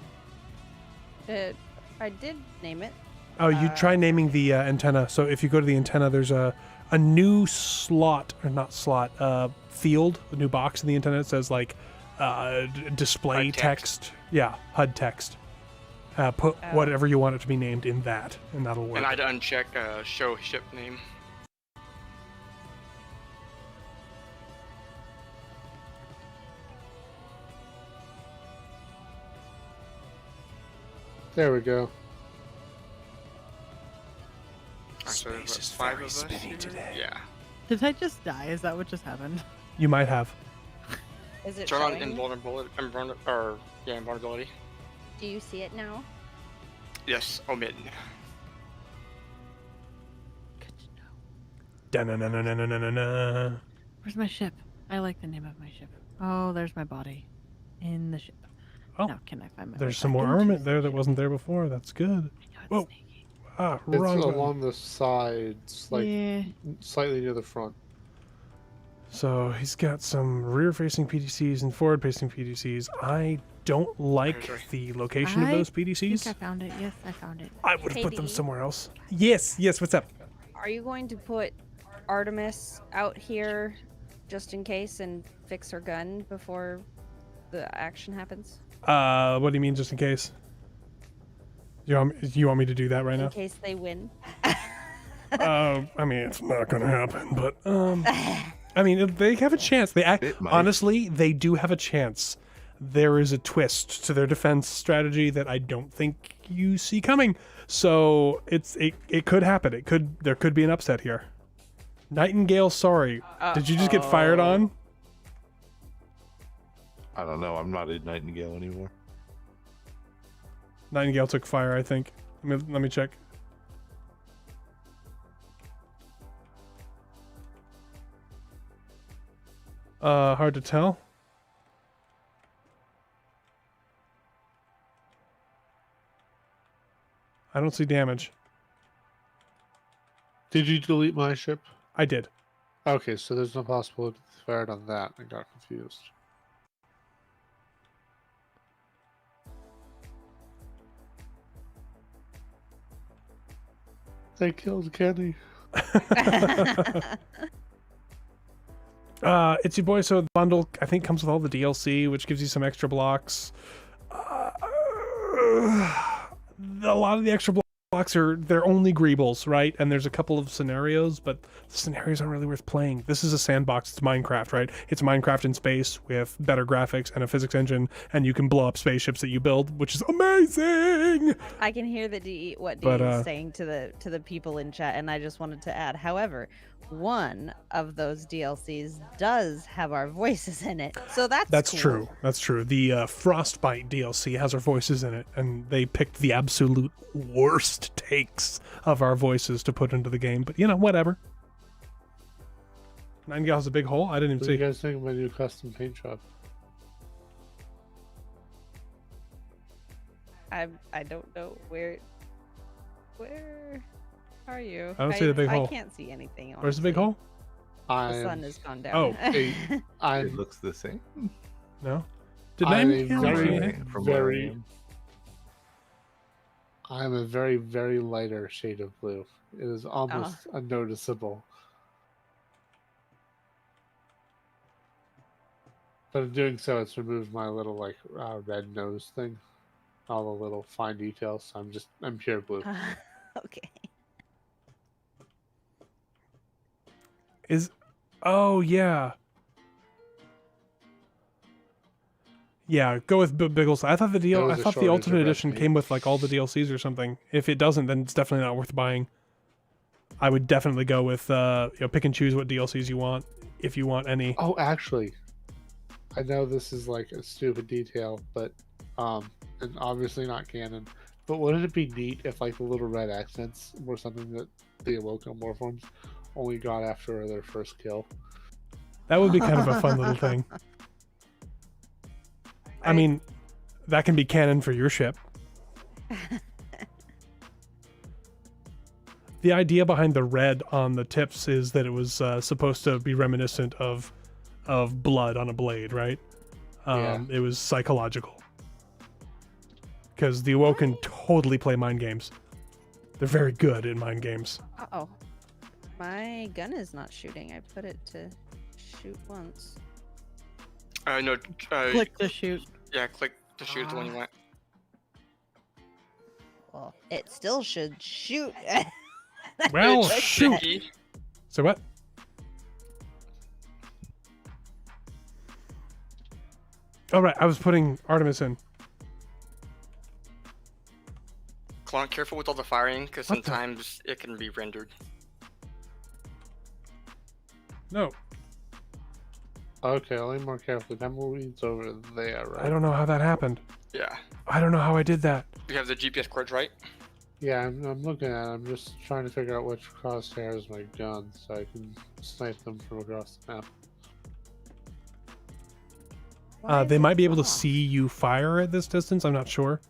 I did name it. Oh, you try naming the antenna. So if you go to the antenna, there's a new slot, or not slot, field, a new box in the antenna. It says like display HUD text. Yeah, HUD text. Put whatever you want it to be named in that, and that'll work. And I'd uncheck show ship name. There we go. So there's Space is 5 very of us spinny here? today. Yeah. Did I just die? Is that what just happened? You might have. Is it Turn on showing? invulnerability. Do you see it now? Yes, omit. Good to know. Da-na-na-na-na-na-na-na. Where's my ship? I like the name of my ship. Oh, there's my body in the ship. Oh, Now can I find my way there's some back more into armament the there that ship? wasn't there before. That's good. I know it's Whoa. sneaky. Ah, It's wrong button. along the sides, like Yeah. slightly near the front. So he's got some rear-facing PDCs and forward-facing PDCs. I don't like Okay. the location of I those I think PDCs. I found it. Yes, I found it. I would have Hey, put them Dee. somewhere else. Yes, what's up? Are you going to put Artemis out here just in case and fix her gun before the action happens? What do you mean, just in case? You want me to do that right In now? case they win. I mean, it's not gonna happen, but I mean, they have a chance. It might. Honestly, they do have a chance. There is a twist to their defense strategy that I don't think you see coming. So it could happen. There could be an upset here. Nightingale, sorry. Did you just get fired on? I don't know. I'm not a Nightingale anymore. Nightingale took fire, I think. Let me check. Hard to tell. I don't see damage. Did you delete my ship? I did. Okay, so there's no possibility to fire it on that. I got confused. They killed Kenny. It's your boy. So the bundle, I think, comes with all the DLC, which gives you some extra blocks. A lot of the extra blocks they're only greebles, right? And there's a couple of scenarios, but the scenarios aren't really worth playing. This is a sandbox. It's Minecraft, right? It's Minecraft in space with better graphics and a physics engine, and you can blow up spaceships that you build, which is amazing. I can hear what Dee is saying to the people in chat, and I just wanted to add. However, one of those DLCs does have our voices in it, so that's cool. True. That's true. The Frostbite DLC has our voices in it, and they picked the absolute worst takes of our voices to put into the game. But whatever. Nightingale has a big hole. I didn't even What see. do you guys think of my new custom paint job? I don't know where are you? I don't see the big hole. I can't see anything. Where's the big honestly. hole? The sun has gone down. Oh, It I'm looks the same. No. Did I'm a Nightingale very, see anything? From where I very, am. I'm a very, very lighter shade of blue. It is almost unnoticeable. But in doing so, it's removed my little red nose thing, all the little fine details. I'm pure blue. Okay. Oh yeah. Yeah, go with Biggles. I thought There was I a thought the shortage Ultimate of red Edition paint. came with all the DLCs or something. If it doesn't, then it's definitely not worth buying. I would definitely go with pick and choose what DLCs you want if you want any. Oh, actually, I know this is like a stupid detail, but and obviously not canon. But wouldn't it be neat if the little red accents were something that the Awoken Warforms only got after their first kill? That would be kind of a fun little thing. I mean, that can be canon for your ship. The idea behind the red on the tips is that it was supposed to be reminiscent of blood on a blade, right? It was psychological. Because the Awoken totally play mind games. They're very good in mind games. Uh-oh. My gun is not shooting. I put it to shoot once. No. Click to shoot. Yeah, click to shoot the one you want. Well, it still should shoot. Well, It's shoot. sticky. So what? All right, I was putting Artemis in. Clone, careful with all the firing, because What the- sometimes it can be rendered. No. Okay, I'll aim more carefully. Tumbleweed's over there, right? I don't know how that happened. Yeah. I don't know how I did that. You have the GPS cords, right? Yeah, I'm looking at it. I'm just trying to figure out which crosshair is my gun so I can snipe them from across the map. Why They is might it be able to off? see you fire at this distance. I'm not sure.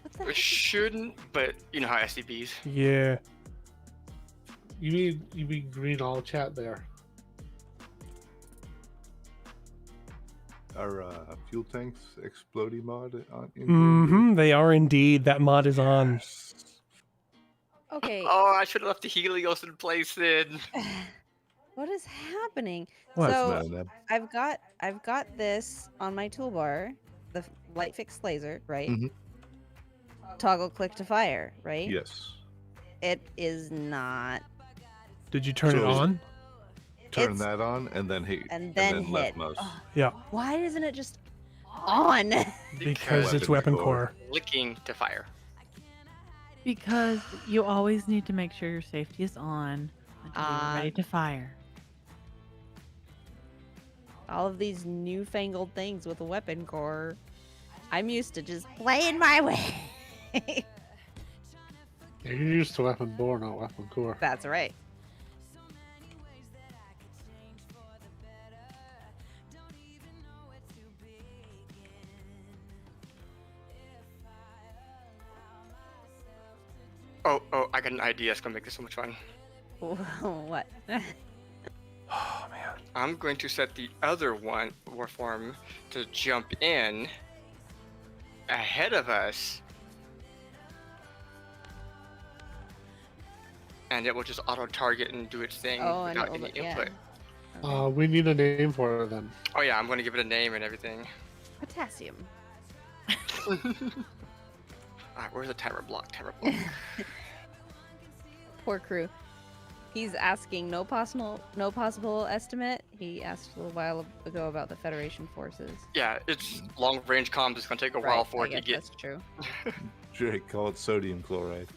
What the It heck? shouldn't, but you know how SCPs. Yeah. You mean green all chat there? Our fuel tanks exploding mod on. Mm-hmm. They are indeed. That mod is on. Okay. Oh, I should have left the Helios in place then. What is happening? What? So No, no. I've got this on my toolbar, the light fixed laser, right? Mhm. Toggle click to fire, right? Yes. It is not. Did you turn it So- on? Turn It's- that on and then hit. and then hit. left mouse. Oh, Yeah. why isn't it just on? Because it's Weapon weapon core. core. Clicking to fire. Because you always need to make sure your safety is on until you're ready to fire. All of these newfangled things with a weapon core. I'm used to just playing my way. Yeah, you're used to weapon bore, not weapon core. That's right. Oh, I got an idea. It's gonna make this so much fun. What? Oh man. I'm going to set the other one, Warform, to jump in ahead of us. And it will just auto-target and do its thing Oh, and without it will, any yeah. input. We need a name for it then. Oh yeah, I'm going to give it a name and everything. Potassium. Alright, where's the timer block? Timer block. Poor crew. He's asking no possible estimate. He asked a little while ago about the Federation forces. Yeah, it's long-range comms. It's going to take a while for I it to guess get... that's true. Drake, call it sodium chloride.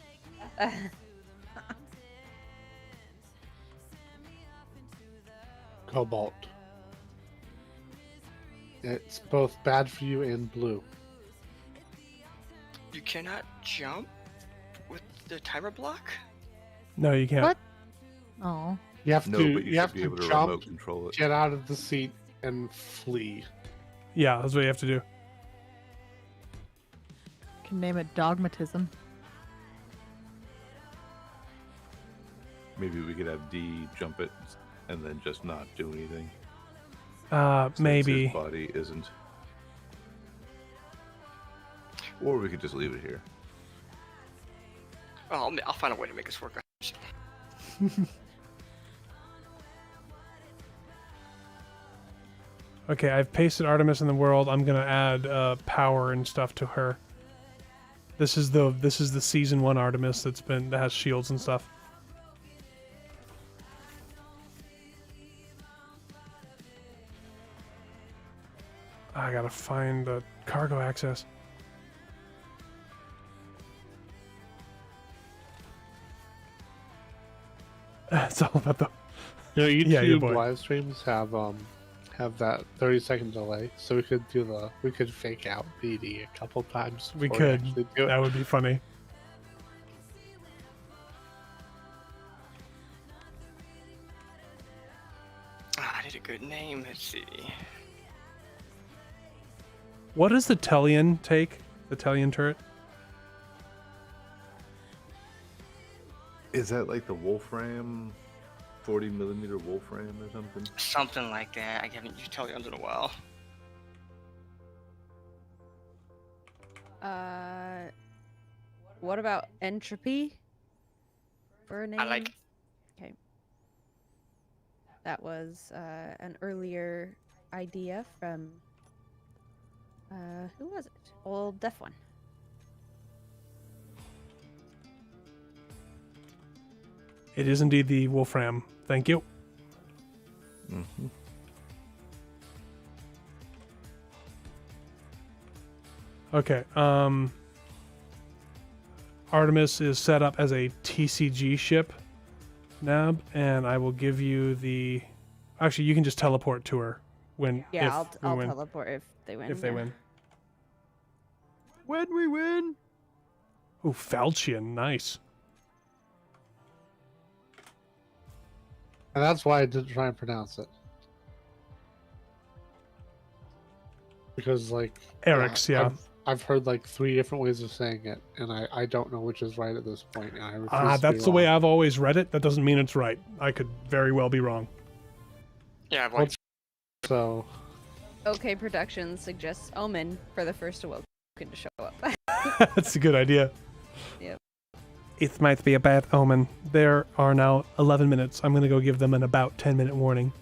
Cobalt. It's both bad for you and blue. You cannot jump with the timer block? No, you can't. What? Oh. You have No, to but you you have should be to able to jump, remote control it. get out of the seat, and flee. Yeah, that's what you have to do. Can name it dogmatism. Maybe we could have D jump it and then just not do anything. Since Maybe. his body isn't. Or we could just leave it here. Oh, I'll find a way to make this work. Okay, I've pasted Artemis in the world. I'm gonna add power and stuff to her. This is the season 1 Artemis that has shields and stuff. I gotta find the cargo access. It's all about the. You know, Yeah, your YouTube boy. live streams have that 30-second delay, so we could fake out BD a couple times. We before could. actually do it. That would be funny. I need a good name. Let's see. What does the Tellian take? The Tellian turret? Is that like the Wolfram, 40mm Wolfram or something? Something like that. I haven't used Tellions in a while. What about entropy? For a name? I like. Okay. That was an earlier idea from. Who was it? Old Deaf One. It is indeed the Wolfram. Thank you. Mm-hmm. Okay. Artemis is set up as a TCG ship, Nab, and I will give you the. Actually, you can just teleport to her. when Yeah, if we I'll win. teleport if they win. If they yeah. win. When we win. Ooh, Falchion, nice. And that's why I didn't try and pronounce it. Because, like... Eric's, yeah. I've heard, like, 3 different ways of saying it, and I don't know which is right at this point. And I refuse to That's be the way wrong. I've always read it. That doesn't mean it's right. I could very well be wrong. Yeah, I've like, So... OK Productions suggests Omen for the first Awoken to show up. That's a good idea. Yep. It might be a bad omen. There are now 11 minutes. I'm going to go give them an about 10-minute warning.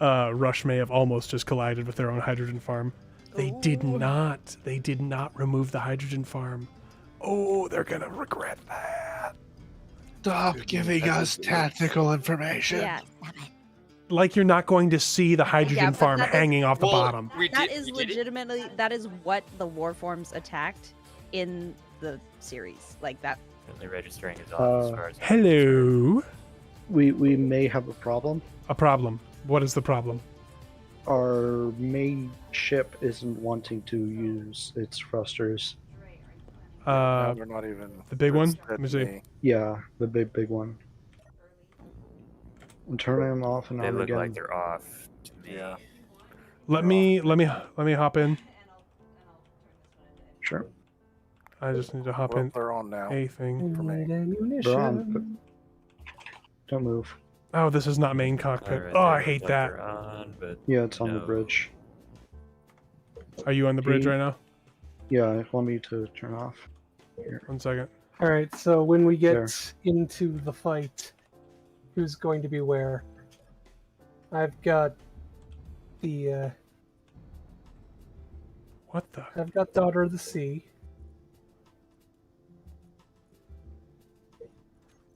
Rush may have almost just collided with their own hydrogen farm. They did not. They did not remove the hydrogen farm. Oh, they're going to regret that. Stop giving us tactical information. Yeah, stop it. Like you're not going to see the hydrogen but farm that is- hanging off the bottom. That is legitimately, that is what the Warforms attacked in the series. Like that. Currently registering is off as far as Hello. We may have a problem. A problem. What is the problem? Our main ship isn't wanting to use its thrusters. No, they're not even. The big one? That's Let me see. me. Yeah, the big one. I'm turning them off and They on look again. like they're off to me. Yeah. Let me hop in. Sure. I just need to hop Well, in. they're on now. A thing. For me. They're on. Don't move. Oh, this is not main cockpit. Alright, Oh, I they hate look like that. they're on, but Yeah, it's on the no. bridge. Are you on the bridge right now? Yeah, want me to turn off. Here. 1 second. All right, so when we get There. into the fight, who's going to be where? I've got the What the? I've got Daughter of the Sea.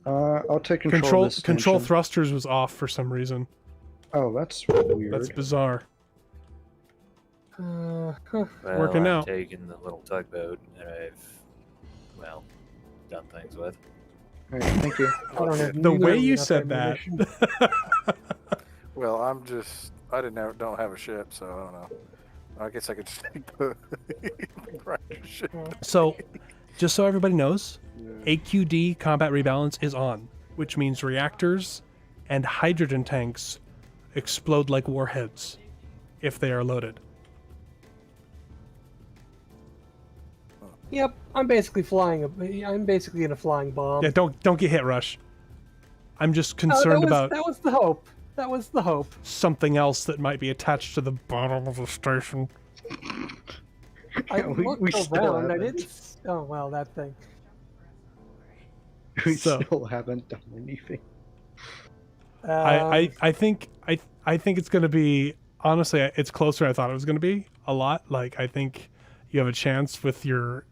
I'll take control. Of this Control station. thrusters was off for some reason. Oh, that's weird. That's bizarre. Well, Working I've out. taken the little tugboat that I've, well, done things with. All right, thank you. I don't have The nearly way you enough said that. ammunition. Well, I don't have a ship, so I don't know. I guess I could just take the grinder ship. So, just so everybody knows, AQD combat rebalance is on, which means reactors and hydrogen tanks explode like warheads if they are loaded. Yep, I'm basically I'm basically in a flying bomb. Yeah, don't get hit, Rush. I'm just Oh, concerned about that was the hope. That was the hope. something else that might be attached to the bottom of the station. I Yeah, we looked still around. I haven't. didn't. Oh well, that thing. We So- still haven't done anything. I think it's gonna be, honestly, it's closer than I thought it was gonna be a lot. Like, I think you have a chance with your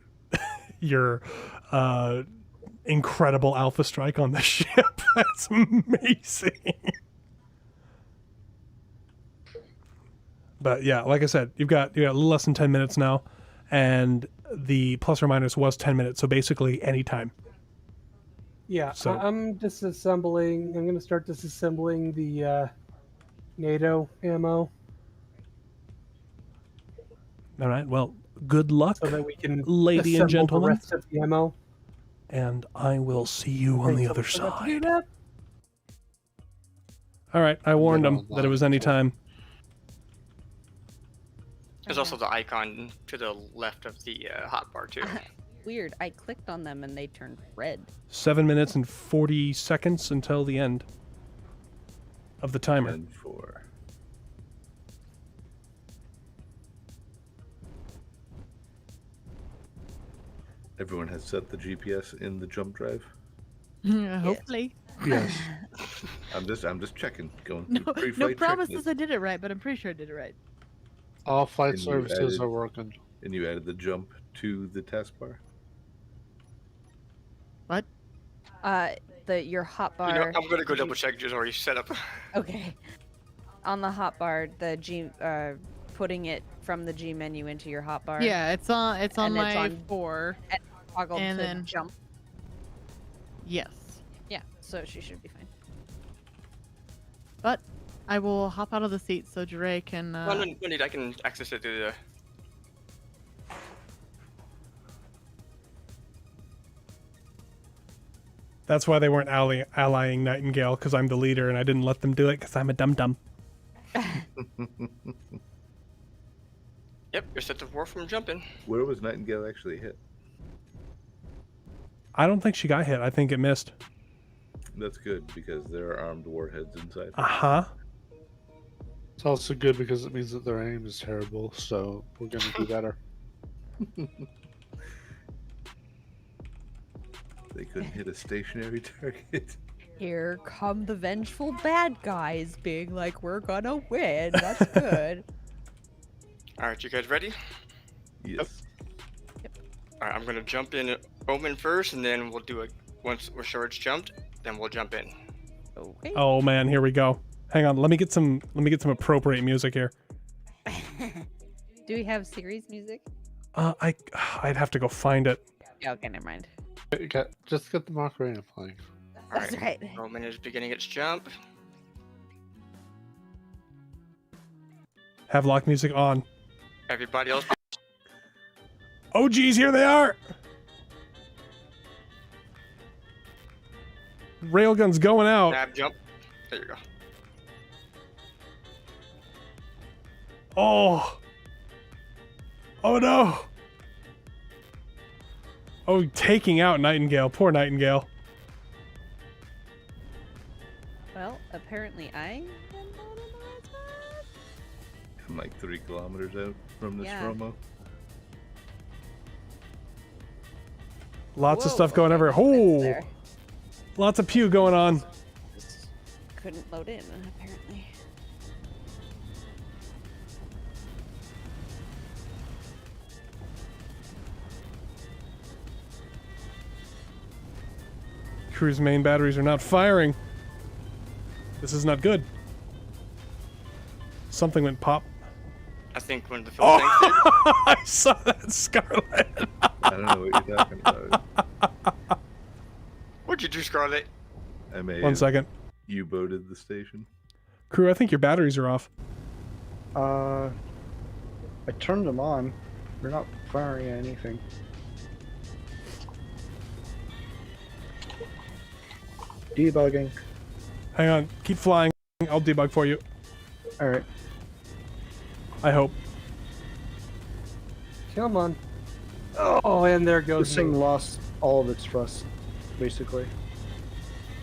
incredible alpha strike on the ship. That's amazing. But yeah, like I said, you got a little less than 10 minutes now, and the plus or minus was 10 minutes, so basically any time. Yeah, So- I'm disassembling. I'm going to start disassembling the NATO ammo All right, well, good luck, so that we can lady and assemble gentlemen, the rest of the ammo. and I will see you on the Thankfully other forgot to do side. that. All right, I warned him that it was any time. There's also the icon to the left of the hotbar too. Weird. I clicked on them and they turned red. 7 minutes and 40 seconds until the end of the timer. And 4. Everyone has set the GPS in the jump drive. Hopefully. Yes. I'm just checking. Going No, through no pre-flight promises checklist. I did it right, but I'm pretty sure I did it right. All flight And you services added- are working. And you added the jump to the taskbar. What? Your hotbar. You know, I'm gonna go double check. It's already set up. Okay. On the hotbar, the G, putting it from the G menu into your hotbar. Yeah, it's on And my it's on- 4. Toggle and to then- jump. Yes. Yeah, so she should be fine. But I will hop out of the seat so Jure can. No, no need. I can access it through the. That's why they weren't allying Nightingale, because I'm the leader and I didn't let them do it because I'm a dum-dum. Yep, you're set to war from jumping. Where was Nightingale actually hit? I don't think she got hit. I think it missed. That's good because there are armed warheads inside. Uh-huh. It's also good because it means that their aim is terrible, so we're gonna do better. They couldn't hit a stationary target. Here come the vengeful bad guys being like, we're gonna win. That's good. Alright, you guys ready? Yes. Alright, I'm gonna jump in Omen first, and then we'll do it once we're sure it's jumped, then we'll jump in. Okay. Oh man, here we go. Hang on, let me get some appropriate music here. Do we have series music? I'd have to go find it. Yeah, okay, never mind. Just get the Macarena playing. That's right. Omen is beginning its jump. Have lock music on. Everybody else. Oh geez, here they are! Railgun's going out. Nab jump. There you go. Oh! Oh no! Oh, taking out Nightingale. Poor Nightingale. Well, apparently I am not in the right spot. I'm like 3 kilometers out from this Yeah. Romo. Lots of Whoa, stuff going okay, everywhere. that's Oh! there. Lots of pew going on. Just couldn't load in, apparently. Crew's main batteries are not firing. This is not good. Something went pop. I think when the Oh! Philippines did. I saw that, Scarlet. I don't know what you're talking about. What'd you do, Scarlet? I may 1 have second. U-boated the station. Crew, I think your batteries are off. I turned them on. They're not firing at anything. Debugging. Hang on. Keep flying. I'll debug for you. Alright. I hope. Come on. Oh, and there goes This thing me. lost all of its thrust, basically.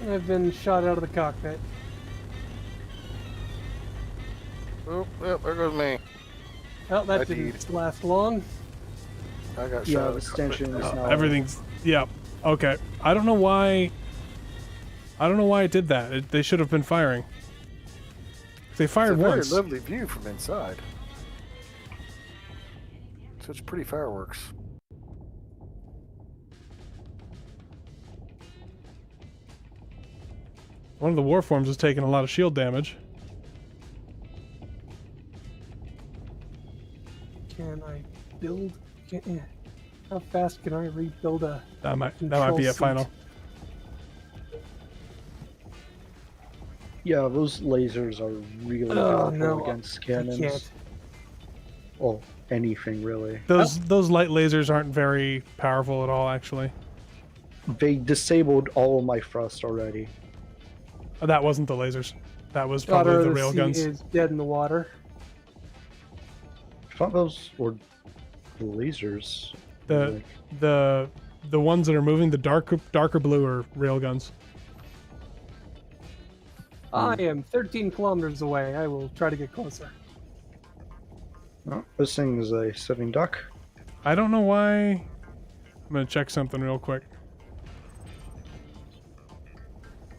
I've been shot out of the cockpit. Oh, yep, there goes me. Well, that I didn't last long. I got shot. Yeah, out of the the stanchion is now... Everything's... Yeah. Okay. I don't know why it did that. They should have been firing. They It's fired a very once. lovely view from inside. Such pretty fireworks. One of the warforms is taking a lot of shield damage. Can I build? How fast can I rebuild a? That might be control a seat? final. Yeah, those lasers are really Oh, powerful no, against I cannons. can't. Well, anything really. Those light lasers aren't very powerful at all, actually. They disabled all of my thrust already. That wasn't the lasers. That was probably Daughter the of the rail sea guns. is dead in the water. I thought those were the lasers. The the ones that are moving, the darker blue are rail guns. I am 13 kilometers away. I will try to get closer. Oh, this thing is a sitting duck. I don't know why. I'm gonna check something real quick.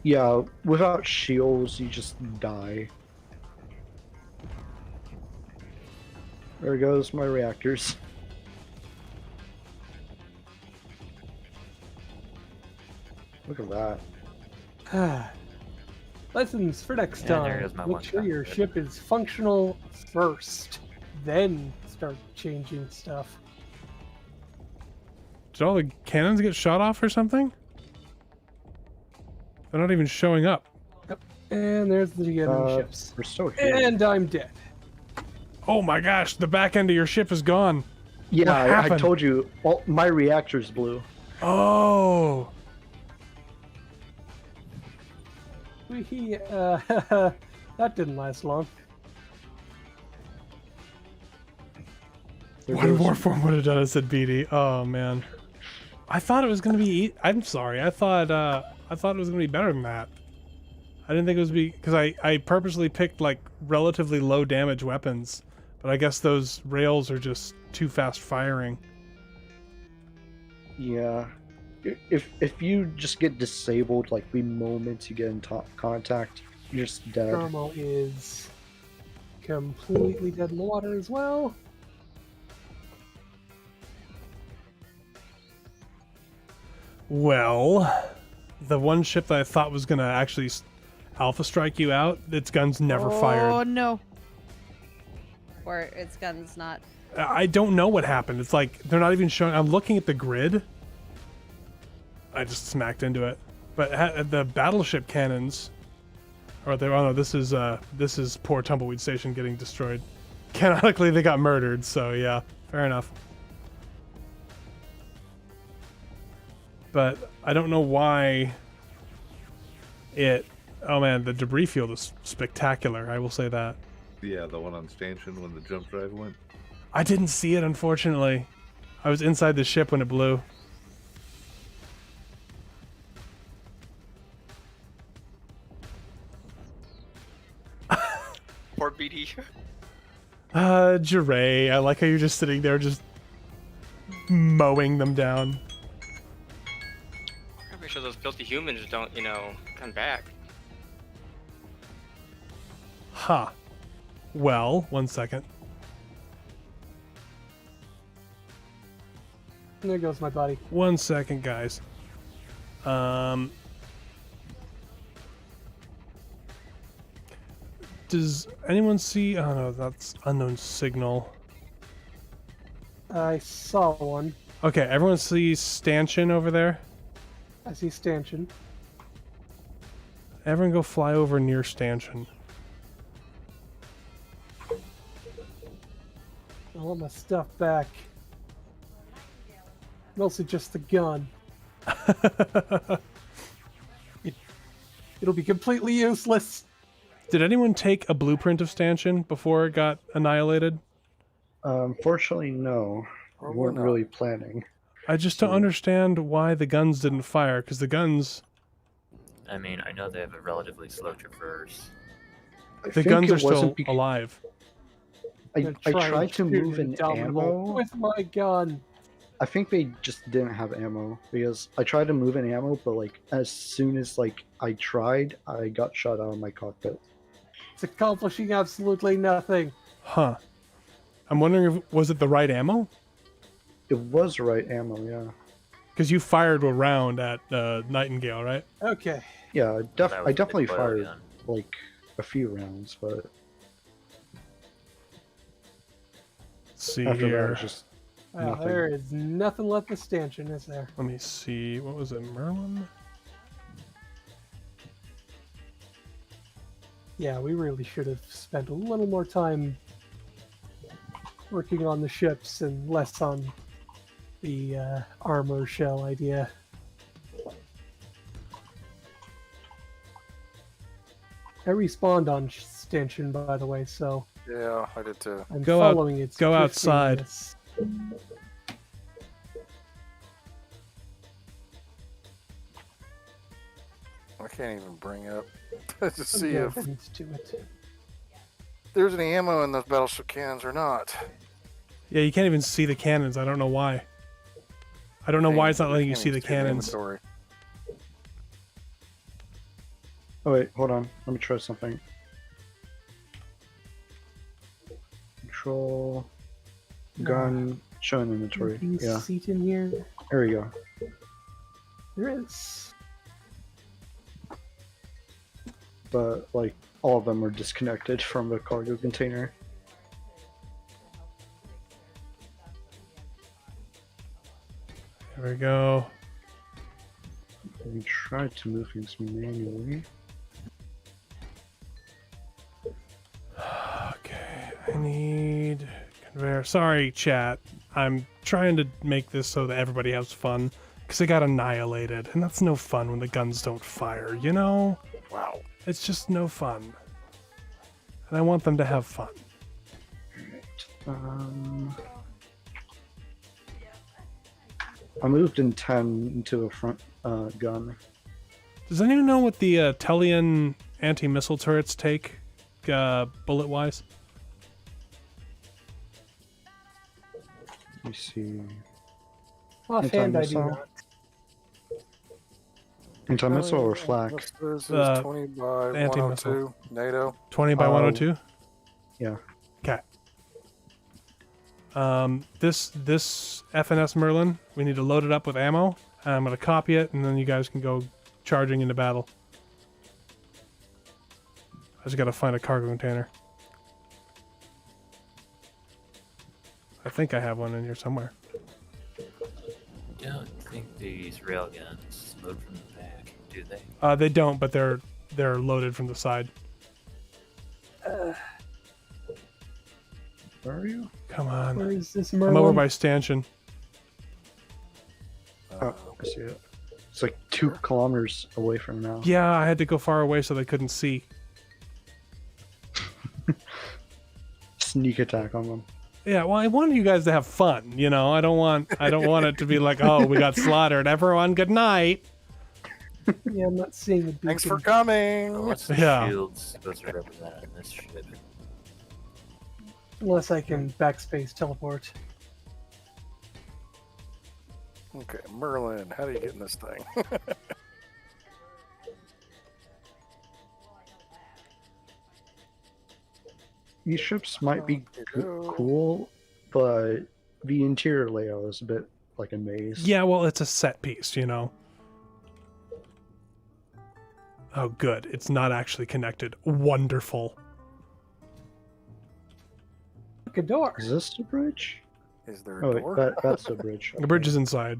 Yeah, without shields, you just die. There goes my reactors. Look at that. Lessons for next Yeah, there goes time. my Make one sure your cockpit. ship is functional first, then start changing stuff. Did all the cannons get shot off or something? They're not even showing up. And there's the enemy ships. We're still here. And I'm dead. Oh my gosh, the back end of your ship is gone. Yeah, What I happened? told you. All, my reactors blew. Oh. That didn't last long. There One goes- Warform would have done it, said BD. Oh man. I thought it was gonna be. I'm sorry. I thought it was gonna be better than that. I didn't think it was because I purposely picked like relatively low damage weapons, but I guess those rails are just too fast firing. Yeah. If you just get disabled like the moment you get in contact, you're just dead. Thermal is completely dead in the water as well. Well, the one ship that I thought was gonna actually alpha strike you out, its guns never Oh fired. no. Or its gun's not. I don't know what happened. It's like they're not even showing. I'm looking at the grid. I just smacked into it, but the battleship cannons, or they. Oh no, this is poor Tumbleweed Station getting destroyed. Canonically, they got murdered. So yeah, fair enough. But I don't know why it. Oh man, the debris field is spectacular. I will say that. Yeah, the one on stanchion when the jump drive went. I didn't see it, unfortunately. I was inside the ship when it blew. Poor BD. Jiray, I like how you're just sitting there just mowing them down. Gotta make sure those filthy humans don't, come back. Huh. Well, 1 second. And there goes my body. 1 second, guys. Does anyone see? Oh no, that's unknown signal. I saw one. Okay, everyone sees stanchion over there? I see stanchion. Everyone go fly over near stanchion. I want my stuff back. Mostly just the gun. It'll be completely useless. Did anyone take a blueprint of stanchion before it got annihilated? Unfortunately, no. We Well, weren't we're not. really planning. I just don't understand why the guns didn't fire, because the guns... I mean, I know they have a relatively slow traverse. I The think guns it are still wasn't bec- alive. I Gonna try and tried to shoot move an an Indomitable ammo. with my gun. I think they just didn't have ammo because I tried to move an ammo, but like as soon as like I tried, I got shot out of my cockpit. It's accomplishing absolutely nothing. Huh. I'm wondering if was it the right ammo? It was the right ammo, yeah. Because you fired a round at Nightingale, right? Okay. Yeah, That was I the definitely recoil fired gun. like a few rounds, but Let's see after that, it here. was just Well, nothing. there is nothing left of stanchion, is there? Let me see. What was it? Merlin? Yeah, we really should have spent a little more time working on the ships and less on the armor shell idea. I respawned on stanchion, by the way, so Yeah, I did too. I'm Go out- following its go outside. driftiness. I can't even bring up to Some see if difference to it. there's any ammo in those battleship cannons or not. Yeah, you can't even see the cannons. I don't know why. I don't know why it's not letting you see the cannons. Inventory. Oh wait, hold on. Let me try something. Control gun show in inventory. Can you Yeah, seat in here? there we go. There is. But like all of them are disconnected from the cargo container. There we go. We tried to move things manually. need conveyor. Sorry, chat. I'm trying to make this so that everybody has fun, because they got annihilated, and that's no fun when the guns don't fire, you know? Wow. It's just no fun. And I want them to have fun. I moved in 10 into a front gun. Does anyone know what the Tellian anti-missile turrets take, bullet-wise? Let me see. Offhand, I do Anti-missile? not. Anti-missile or flak? This is Uh, 20 by anti-missile. 102 NATO. 20 by 102? Yeah. Okay. This FNS Merlin, we need to load it up with ammo. And I'm going to copy it, and then you guys can go charging into battle. I just got to find a cargo container. I think I have one in here somewhere. I don't think these railguns load from the back, do they? They don't, but they're loaded from the side. Where are you? Come on. Where is this I'm Merlin? over by stanchion. Oh, I see it. It's like 2 kilometers away from now. Yeah, I had to go far away so they couldn't see. Sneak attack on them. Yeah, well, I wanted you guys to have fun, you know. I don't want it to be like, oh, we got slaughtered. Everyone, good night. Yeah, I'm not seeing the beacon. Thanks for coming. What's the Yeah. shield supposed to represent on this ship? Unless I can backspace teleport. Okay, Merlin, how do you get in this thing? These ships might be Okay, go. cool, but the interior layout is a bit like a maze. Yeah, well, it's a set piece, you know. Oh, good. It's not actually connected. Wonderful. Look, a door. Is this the bridge? Is there a Oh, door? wait, that's the bridge. The bridge is inside.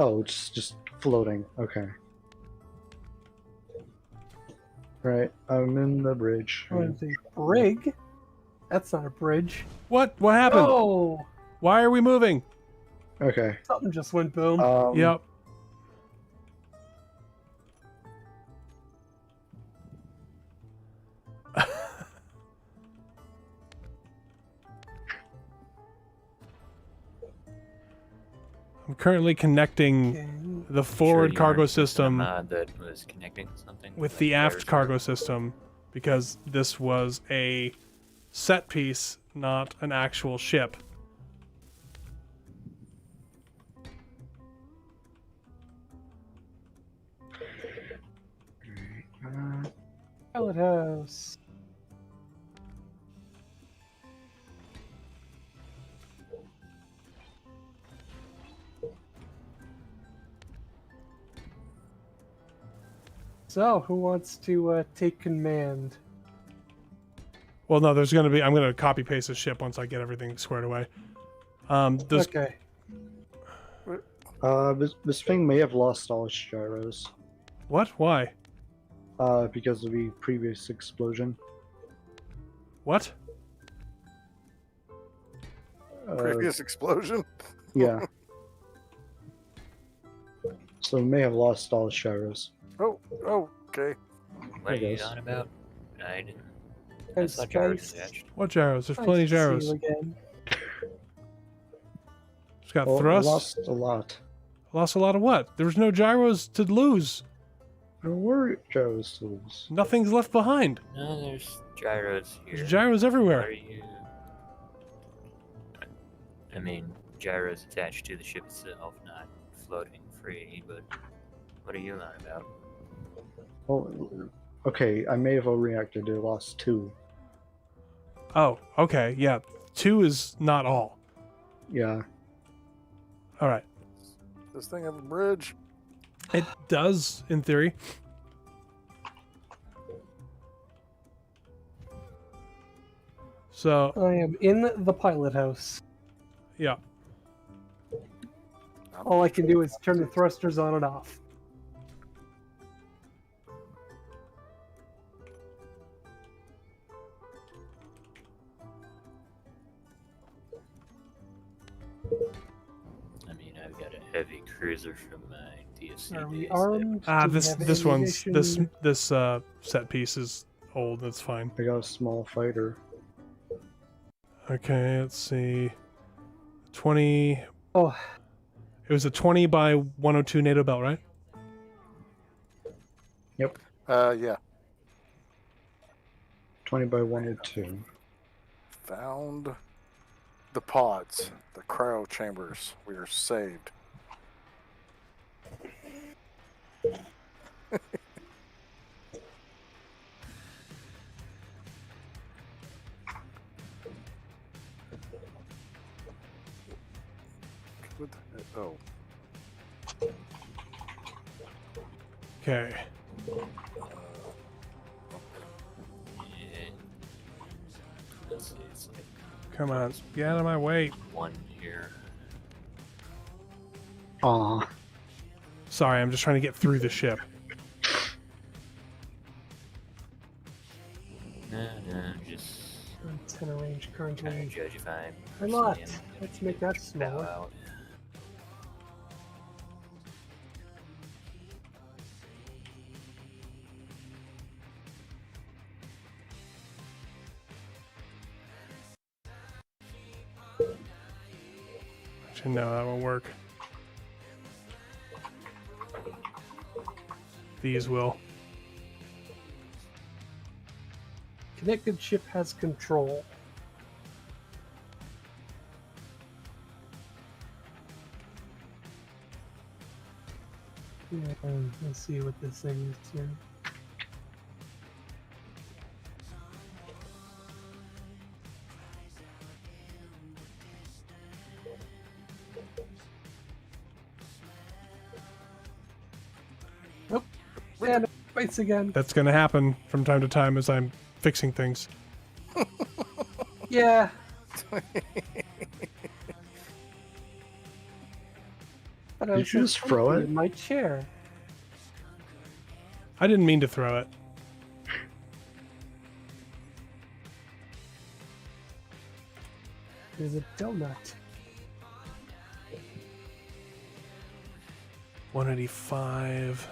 Oh, it's just floating. Okay. Right, I'm in the bridge. Oh, it's a brig? That's not a bridge. What? What happened? Oh! Why are we moving? Okay. Something just went boom. Yep. I'm currently connecting Okay. the Sure forward you cargo aren't using a system mod that was connecting something with to the aft gyrosphere? cargo system because this was a set piece, not an actual ship. Pilot house. So, who wants to take command? Well, no, there's going to be... I'm going to copy paste the ship once I get everything squared away. There's, Okay. This thing may have lost all its gyros. What? Why? Because of the previous explosion. What? Previous explosion? Yeah. So it may have lost all its gyros. Oh, okay. What are There you goes. on about? I didn't. I And saw gyros spice. attached. What gyros? There's Nice plenty of to see gyros. you again. It's got Well, it thrust. lost a lot. Lost a lot of what? There was no gyros to lose. There were gyros to lose. Nothing's left behind. No, there's gyros here. There's gyros What everywhere. are you? I mean, gyros attached to the ship itself, not floating free. But what are you on about? Oh, okay. I may have overreacted. It lost 2. Oh, okay. Yeah. 2 is not all. Yeah. All right. This thing have a bridge? It does, in theory. So, I am in the pilot house. yeah. All I can do is turn the thrusters on and off. heavy cruiser from my DSC Are we days. armed? Ah, Do we this have this one's ammunition? this set piece is old. That's fine. I got a small fighter. Okay, let's see. 20. Oh, It was a 20 by 102 NATO belt, right? Yep. Yeah. 20 by 102. Found the pods, the cryo chambers. We are saved. What the heck? Oh, Okay. Yeah. Let's see, it's like Come on, get out of my way. one here. Aw. Sorry, I'm just trying to get through the ship. No, just antenna range trying to currently. judge if I'm. A lot. seeing Let's make that bow smaller. out. Actually, no, that won't work. These will. Connected ship has control. Yeah, let's see what this thing is here. Nope. And it fights again. That's going to happen from time to time as I'm fixing things. Yeah. But I Did was you so just throw comfy it? in my chair. I didn't mean to throw it. There's a donut. 185.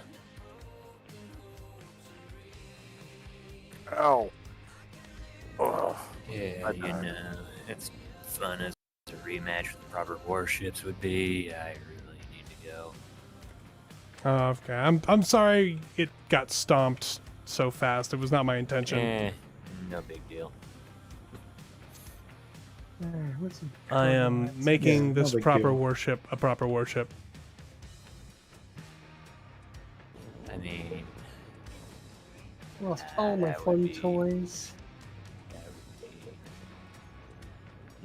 ow. Oh, Yeah, you know, it's fun as a rematch with proper warships would be. I really need to go. Oh, okay. I'm sorry it got stomped so fast. It was not my intention. No big deal. What's some I am coordinates? making Yeah, this no big proper deal. warship a proper warship. I mean, Lost all my that would fun be- toys. that would be...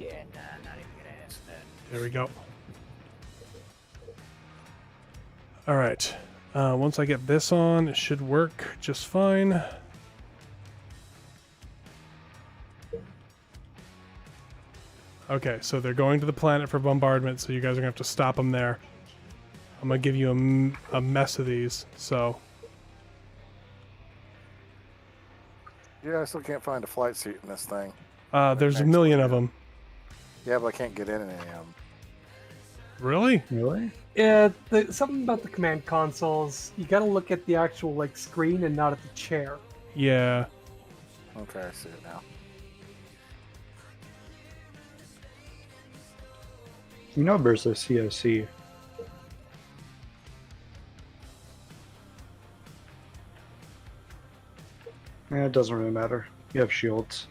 Yeah, nah, I'm not even gonna ask that. There we go. All right. Once I get this on, it should work just fine. Okay, so they're going to the planet for bombardment, so you guys are gonna have to stop them there. I'm gonna give you a mess of these. So yeah, I still can't find a flight seat in this thing. there's a million of them. Yeah, but I can't get in any of them. Really? Really? Yeah, something about the command consoles. You gotta look at the actual like screen and not at the chair. Yeah. Okay, I see it now. You know there's a COC. Yeah, it doesn't really matter. You have shields.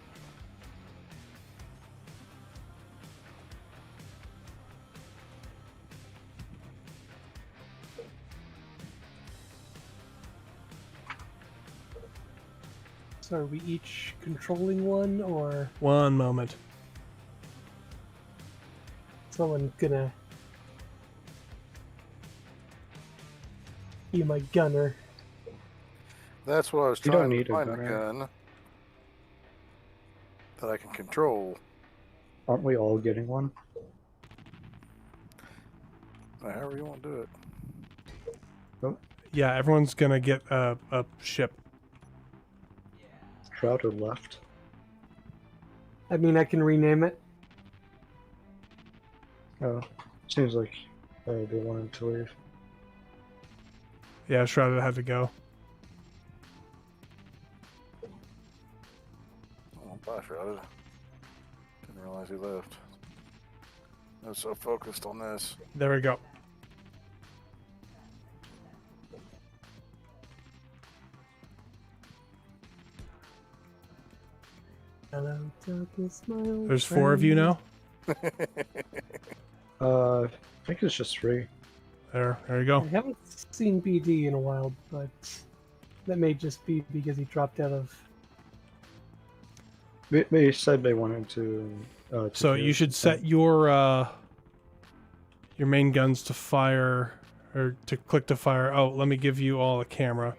So are we each controlling one, or One moment. someone gonna be my gunner? That's what I was You don't trying to need a find a gunner. gun that I can control. Aren't we all getting one? However you want to do it. Yeah, everyone's gonna get a ship. Crowder left. I mean, I can rename it. Oh, seems like Oh, they wanted to leave. Yeah, Shrouded had to go. Oh, bye, Shrouded. Didn't realize he left. I was so focused on this. There we go. Hello, darkness, my old There's 4 of you now. I think it's just 3. There you go. I haven't seen BD in a while, but that may just be because he dropped out of. They said they wanted to. So you should set your main guns to fire, or to click to fire. Oh, let me give you all a camera.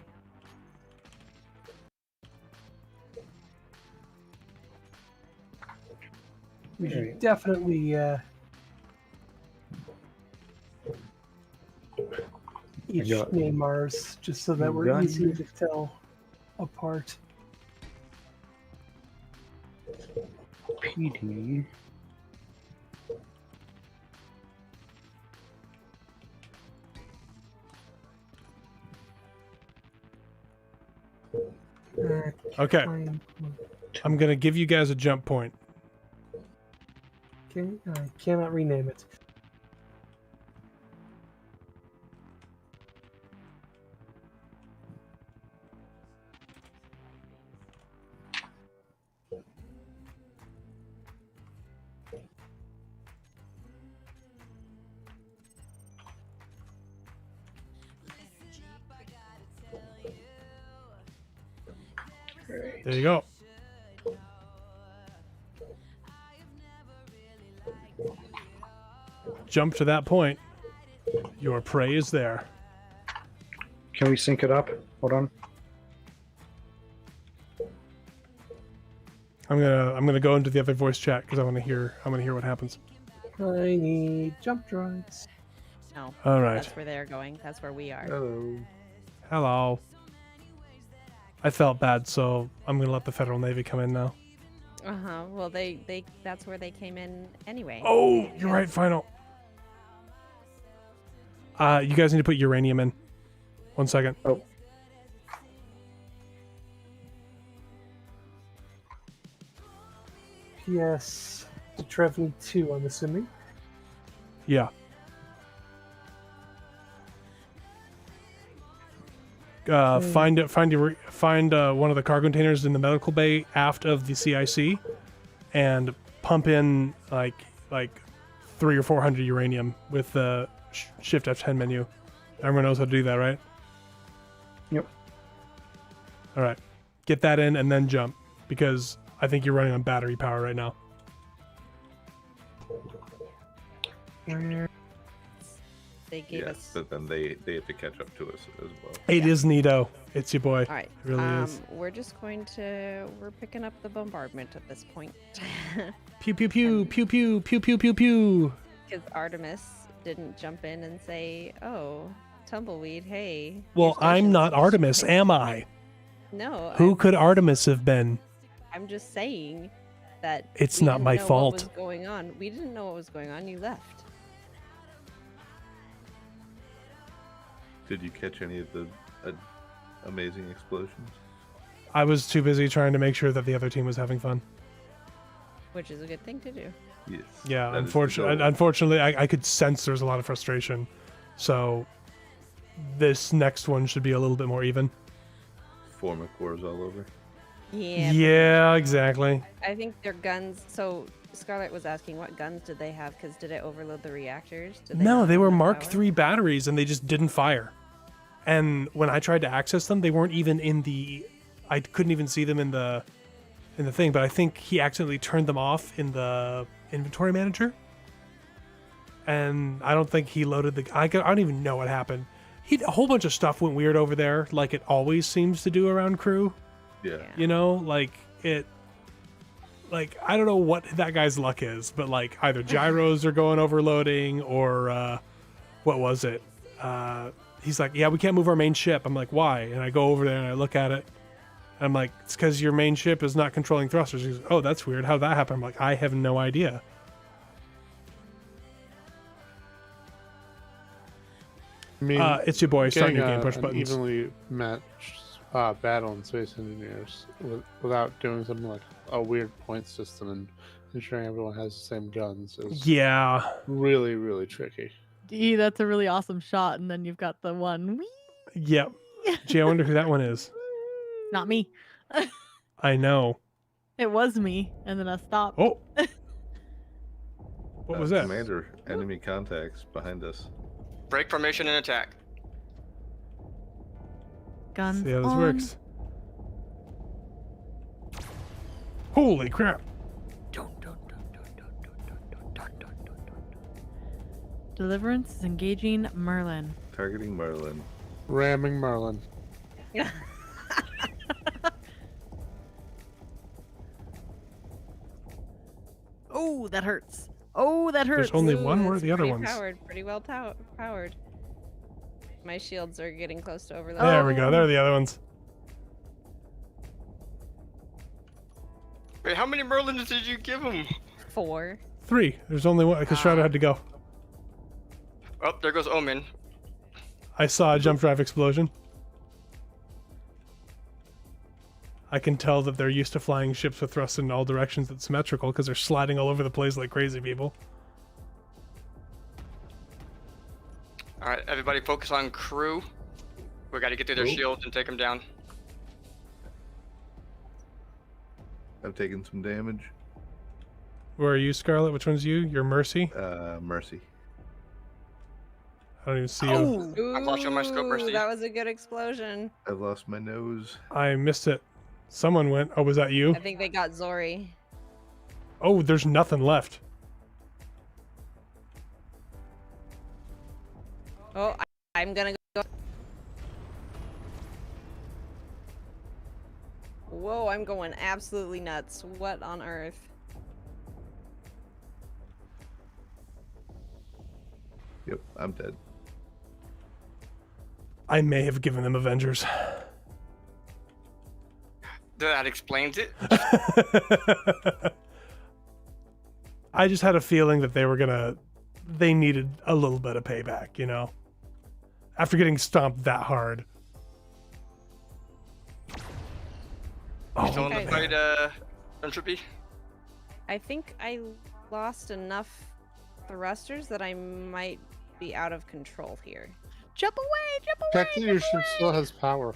We should definitely each got name ours, just so that we're gun. easier to tell apart. PD. Okay, Fine. I'm gonna give you guys a jump point. Okay, I cannot rename it. There you go. Jump to that point. Your prey is there. Can we sync it up? Hold on. I'm gonna go into the other voice chat because I want to hear what happens. I need jump drives. No. All right. That's where they're going. That's where we are. Hello. Hello. I felt bad, so I'm gonna let the Federal Navy come in now. Well, they that's where they came in anyway. Oh, you're right. Final. You guys need to put uranium in. 1 second. Oh. PS to Trevney 2, I'm assuming. Yeah. Find one of the cargo containers in the medical bay aft of the CIC, and pump in like 300 or 400 uranium with the Shift F10 menu. Everyone knows how to do that, right? Yep. All right, get that in and then jump, because I think you're running on battery power right now. They gave Yes, us. but then they have to catch up to us as well. It is Nito. It's your boy. All right. It really is. We're just going to. We're picking up the bombardment at this point. Pew pew pew pew pew pew pew pew pew. Because Artemis didn't jump in and say, "Oh, Tumbleweed, hey." Well, your I'm station's not Artemis, am I? No. Who could Artemis have been? I'm just saying that It's we not didn't my know fault. What was going on? We didn't know what was going on. You left. Did you catch any of the amazing explosions? I was too busy trying to make sure that the other team was having fun. Which is a good thing to do. Yes. Yeah, that is the goal. unfortunately, I could sense there was a lot of frustration. So this next one should be a little bit more even. Formic wars all over. Yeah. Yeah, exactly. I think their guns. So Scarlett was asking, what guns did they have? Because did it overload the reactors? Did No, not they have were enough Mark power? III batteries, and they just didn't fire. And when I tried to access them, they weren't even in the. I couldn't even see them in the thing. But I think he accidentally turned them off in the inventory manager. And I don't think he loaded the. I don't even know what happened. A whole bunch of stuff went weird over there, like it always seems to do around crew. Yeah. You know, like it. Like, I don't know what that guy's luck is, but like either gyros are going overloading or what was it? He's like, yeah, we can't move our main ship. I'm like, why? And I go over there and I look at it. And I'm like, it's because your main ship is not controlling thrusters. He's like, oh, that's weird. How'd that happen? I'm like, I have no idea. I mean, It's your boy. Start getting new game. Push an buttons. evenly matched battle in Space Engineers without doing something like a weird point system and ensuring everyone has the same guns is Yeah. really, really tricky. That's a really awesome shot, and then you've got the one. Whee! Yep. Gee, I wonder who that one is. Not me. I know. It was me, and then I stopped. Oh. What was that? Commander, enemy contacts behind us. Break formation and attack. Guns See how this on. works. Holy crap. Deliverance is engaging Merlin. Targeting Merlin. Ramming Merlin. Oh, that hurts. Oh, that hurts. There's only one. Where are that's the other pretty ones? Powered, pretty well powered. My shields are getting close to overload. There we go. There are the other ones. Wait, how many Merlins did you give him? 4. 3. There's only one because Shroud had to go. Oh, there goes Omen. I saw a jump drive explosion. I can tell that they're used to flying ships with thrust in all directions that's symmetrical because they're sliding all over the place like crazy people. All right, everybody focus on crew. We got to get through their shields and take them down. I've taken some damage. Where are you, Scarlet? Which one's you? You're Mercy? Mercy. I don't even see you. Ooh, I've lost you on my scope, Mercy. that was a good explosion. I've lost my nose. I missed it. Someone went. Oh, was that you? I think they got Zori. Oh, there's nothing left. Oh, I'm gonna go. Whoa, I'm going absolutely nuts. What on earth? Yep, I'm dead. I may have given them Avengers. That explains it. I just had a feeling that they needed a little bit of payback, you know? After getting stomped that hard. You still in the Okay. fight, Entropy? I think I lost enough thrusters that I might be out of control here. Jump away! Jump away! Technically, your ship still has power.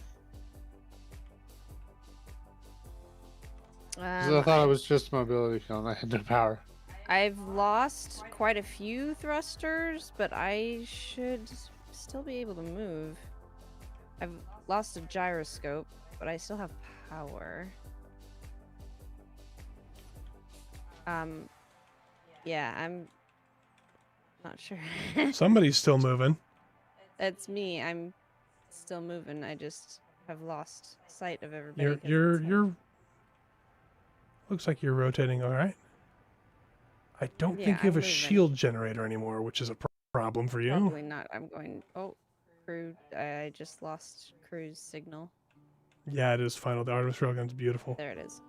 'Cause I thought it was just mobility kill and I had no power. I've lost quite a few thrusters, but I should still be able to move. I've lost a gyroscope, but I still have power. Yeah, I'm not sure. Somebody's still moving. It's me. I'm still moving. I just have lost sight of everybody. You're looks like you're rotating all right. I don't Yeah, think you have I'm a moving. shield generator anymore, which is a problem for you. Probably not. I'm going. Oh, crew. I just lost crew's signal. Yeah, it is final. The Artemis Railgun's beautiful. There it is.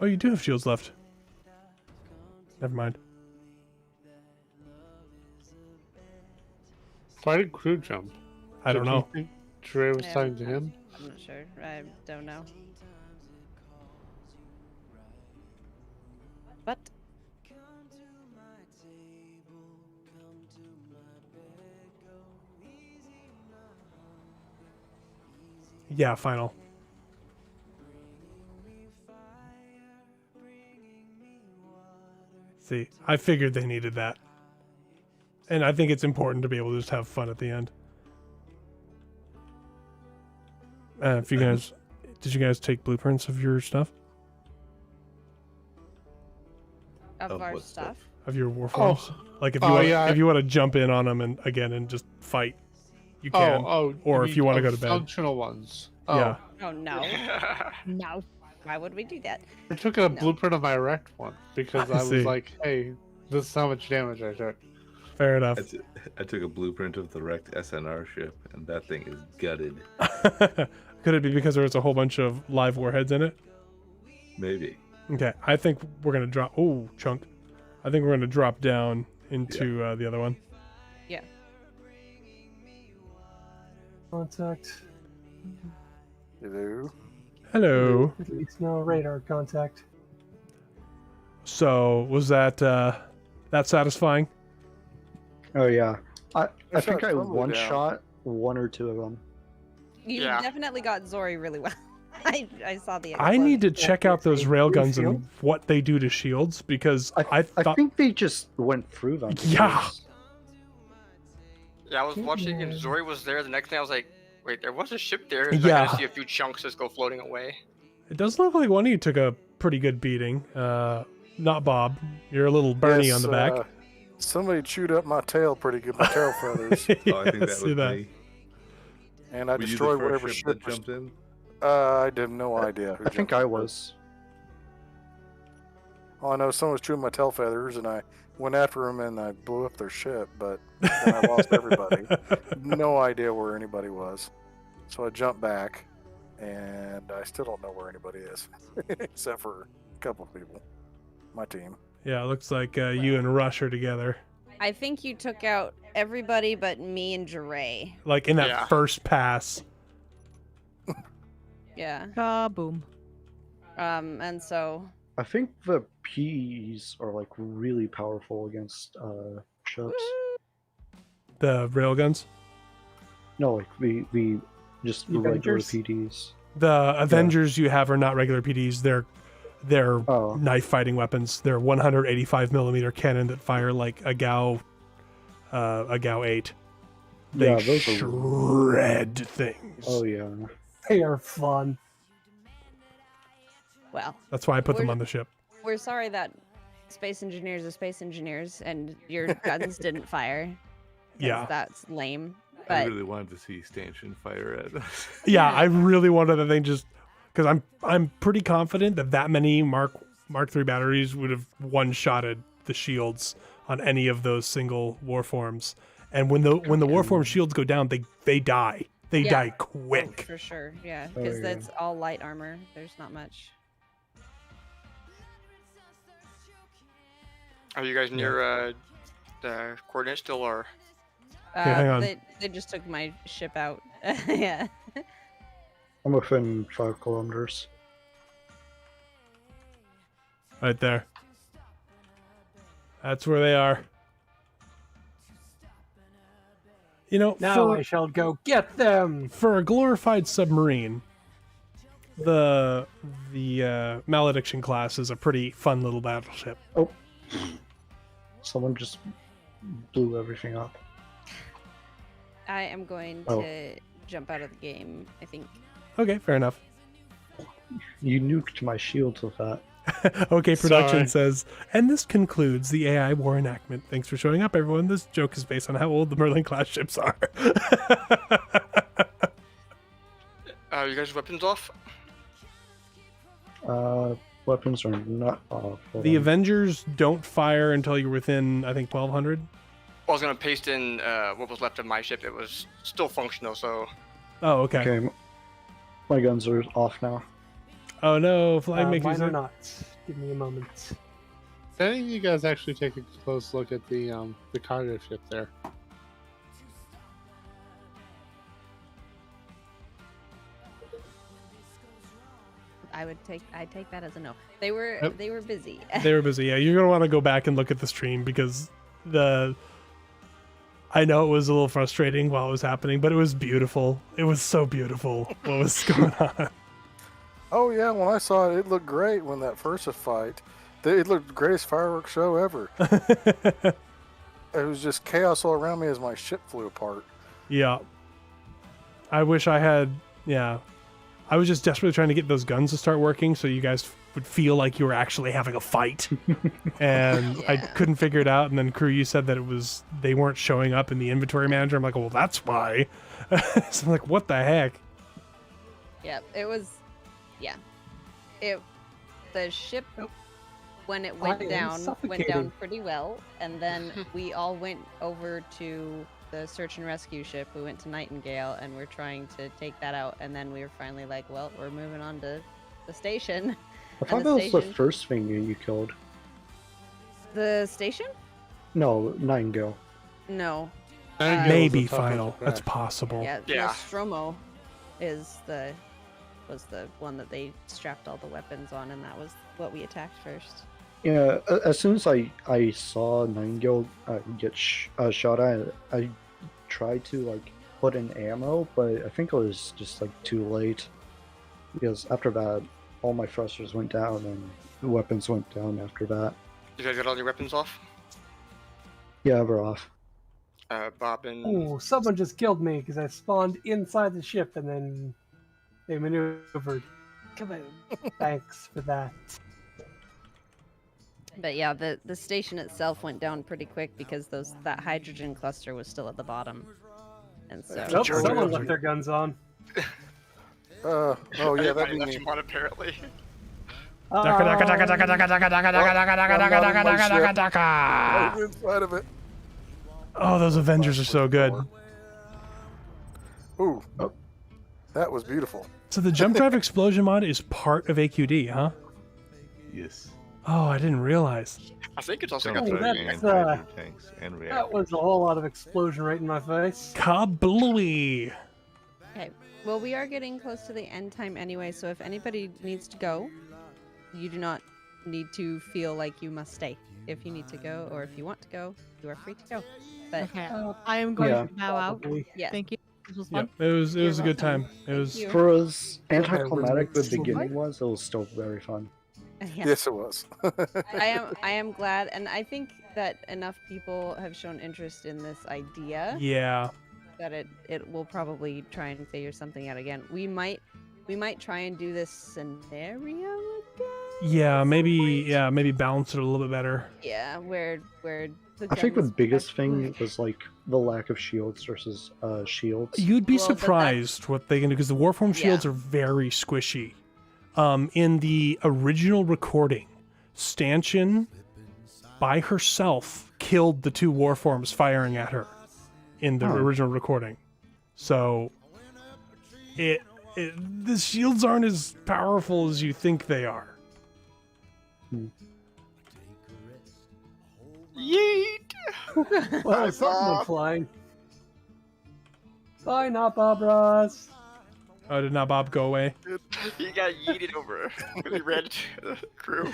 Oh, you do have shields left. Never mind. Why did crew jump? I don't Did know. you think Dre was Yeah, talking to him? I'm not sure. I don't know. But Yeah, final. See, I figured they needed that. And I think it's important to be able to just have fun at the end. If you guys, did you guys take blueprints of your stuff? of our what stuff. Of your warforms? Oh. Like if you Oh, want, yeah. if you want to jump in on them and again and just fight, you can. Oh, Or if mean you wanna of go to bed. Functional ones. Oh. Yeah. Oh no. No. Why would we do that? I took a blueprint of my wrecked one because I see. was like, hey, this is how much damage I took. Fair enough. I took a blueprint of the wrecked SNR ship, and that thing is gutted. Could it be because there was a whole bunch of live warheads in it? Maybe. Okay, I think we're gonna drop. Oh, chunk. I think we're gonna drop down into the other one. Yeah. Contact. Hello. Hello. At least no radar contact. So was that that satisfying? Oh yeah. I shot think I Tumbleweed one down. shot one or two of them. You Yeah. definitely got Zori really well. I saw the. I need to explosion. check out those railguns shield? and what they do to shields because I I thought. think they just went through them. Yeah. Yeah, I was watching and Zori was there. The next thing I was like, wait, there was a ship there. And I Yeah. gotta see a few chunks just go floating away. It does look like one of you took a pretty good beating. Not Bob. You're a little Bernie Yes, on the back. Somebody chewed up my tail pretty good, my tail feathers, Oh, I think that see was that. me. and I Were you the destroyed first whatever ship ship that was. jumped in? I have no idea. Who I think jumped I in. was. All I know is someone was chewing my tail feathers, and I went after them and I blew up their ship, but then I lost everybody. No idea where anybody was. So I jumped back, and I still don't know where anybody is, except for a couple of people. My team. Yeah, it looks like you and Rush are together. I think you took out everybody but me and Jure. Like in that Yeah. first pass. Yeah. Kaboom. And so I think the P's are like really powerful against ships. The railguns. No, like the just the regular Avengers? PDs. The Avengers you have are not regular PDs. They're Oh, knife fighting weapons. They're 185 millimeter cannon that fire like a Gao 8. They yeah, those are. shred things. Oh yeah. They are fun. well, That's why I put them We're- on the ship. we're sorry that space engineers are space engineers and your guns didn't fire. 'cause Yeah. That's lame. I But really wanted to see Stanchion fire at us. Yeah, I really wanted the thing just because I'm pretty confident that many Mark III batteries would have one-shotted the shields on any of those single warforms. And when the warform shields go down, they die. They Yeah. die oh, quick. for sure, yeah, Oh, because yeah. that's all light armor. There's not much. Are you guys near the coordinates still, or? hang on. They just took my ship out. Yeah. I'm within 5 kilometers. Right there. That's where they are. You know, Now I shall go get them. for a glorified submarine, the Malediction class is a pretty fun little battleship. Oh, someone just blew everything up. I am going Oh. to jump out of the game, I think. Okay, fair enough. You nuked my shields with that. Okay, production Sorry. says, and this concludes the AI war enactment. Thanks for showing up, everyone. This joke is based on how old the Merlin class ships are. You guys' weapons off? Weapons are not off. Hold The on. Avengers don't fire until you're within, I think, 1200. I was gonna paste in what was left of my ship. It was still functional, so Oh, okay. Okay, my guns are off now. Oh no, flying makes you Mine are sick. not. Give me a moment. I think you guys actually take a close look at the cargo ship there. I take that as a no. They were Yep. they were busy. They were busy. Yeah, you're gonna want to go back and look at the stream because I know it was a little frustrating while it was happening, but it was beautiful. It was so beautiful what was going on. Oh yeah, when I saw it, it looked great when that first fight. It looked the greatest fireworks show ever. It was just chaos all around me as my ship flew apart. Yeah. I wish I had. Yeah. I was just desperately trying to get those guns to start working so you guys would feel like you were actually having a fight. And I Yeah. couldn't figure it out. And then, Crew, you said that they weren't showing up in the inventory manager. I'm like, well, that's why. So I'm like, what the heck? Yeah, it was. Yeah, the ship Nope. when it I went am down suffocating. pretty well, and then we all went over to the search and rescue ship. We went to Nightingale, and we're trying to take that out, and then we were finally like, well, we're moving on to the station. I thought the that was the station- first thing you killed. The station? No, Nightingale. No. Nightingale was Maybe the toughest final. to That's crack. possible. Yeah, Yeah. Nostromo was the one that they strapped all the weapons on, and that was what we attacked first. Yeah, as soon as I saw Nightingale get shot at, I tried to like put in ammo, but I think it was just like too late. Because after that, all my thrusters went down and the weapons went down after that. You guys got all your weapons off? Yeah, we're off. Bob and Oh, someone just killed me because I spawned inside the ship and then they maneuvered. Kaboom. Thanks for that. But yeah, the station itself went down pretty quick because that hydrogen cluster was still at the bottom, and so Nope, George someone Orwell. left their guns on. Oh yeah, that'd everybody be left me. them on apparently. Right inside of it. Oh, those Avengers are so good. Ooh, that was beautiful. So the jump drive explosion mod is part of AQD, huh? Yes. Oh, I didn't realize. I think it's also Jump got Oh, drive the that's, and hydrogen tanks and That reactors. was a whole lot of explosion right in my face. Kablooey! okay. Well, we are getting close to the end time anyway, so if anybody needs to go, you do not need to feel like you must stay. If you need to go, or if you want to go, you are free to go. But Okay. I am going Yeah. to bow out. Probably. yes, Thank you. This was Yep, fun. it was You're a good time. welcome. It Thank was you. For as my anticlimactic the roommate's beginning was, it was still very fun. yeah. Yes, it was. I am glad, and I think that enough people have shown interest in this idea yeah. that it will probably try and figure something out again. We might try and do this scenario again. Yeah, maybe balance it a little bit better. Yeah, where the I think the guns biggest are- thing was like the lack of shields versus shields. You'd be Well, but surprised what they can do because the Warform shields Yeah. are very squishy. In the original recording, Stanchion by herself killed the two Warforms firing at her in the Oh. original recording. So the shields aren't as powerful as you think they are. Yeet! Well, something went flying. Bye, Napabras. Oh, did not Bob go away? He got yeeted over when he ran to the crew.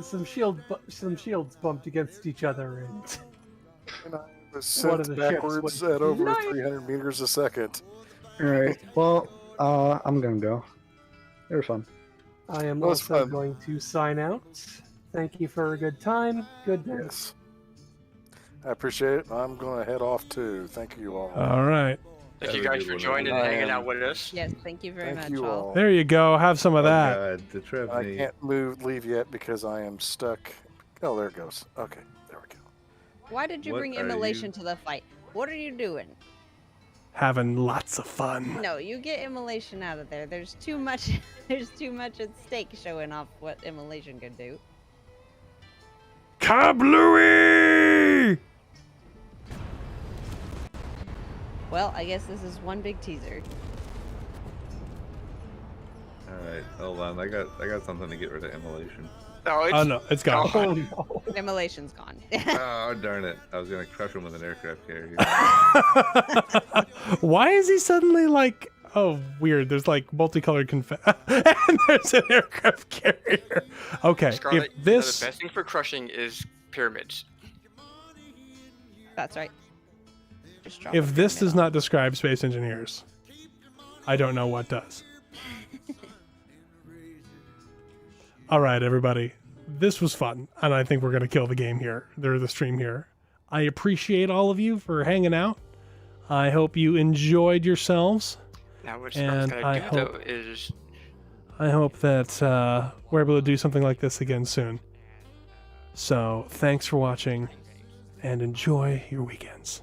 Some shields bumped against each other, and And I was One of sent the ships backwards went at over flying. 300 meters a second. Alright, well, I'm gonna go. They were fun. I am That was also fun. going to sign out. Thank you for a good time. Good night. Yes. I appreciate it. I'm going to head off too. Thank you all. All right. Thank you Have a guys good for one, joining and everyone. hanging out with us. Yes, thank you very Thank much. you all. There you go. Have some of Oh, that. God, the I Trevney. can't leave yet because I am stuck. Oh, there it goes. Okay, there we go. Why did you What bring are immolation you- to the fight? What are you doing? Having lots of fun. No, you get immolation out of there. There's too much. There's too much at stake showing off what immolation can do. Kablooey! Well, I guess this is one big teaser. All right, hold on. I got something to get rid of immolation. No, it's, Oh no, it's gone. Oh no. Immolation's gone. Oh darn it! I was gonna crush him with an aircraft carrier. Why is he suddenly like? Oh, weird. There's like multicolored confetti, and there's an aircraft carrier. Okay, Scarlet, if this, the best thing for crushing is pyramids. That's right. Just drop if a this pyramid does on. not describe space engineers, I don't know what does. All right, everybody. This was fun, and I think we're gonna kill the game here, or the stream here. I appreciate all of you for hanging out. I hope you enjoyed yourselves. Now what And Scarlet's I gonna do hope- though is I hope that we're able to do something like this again soon. So, thanks for watching, and enjoy your weekends.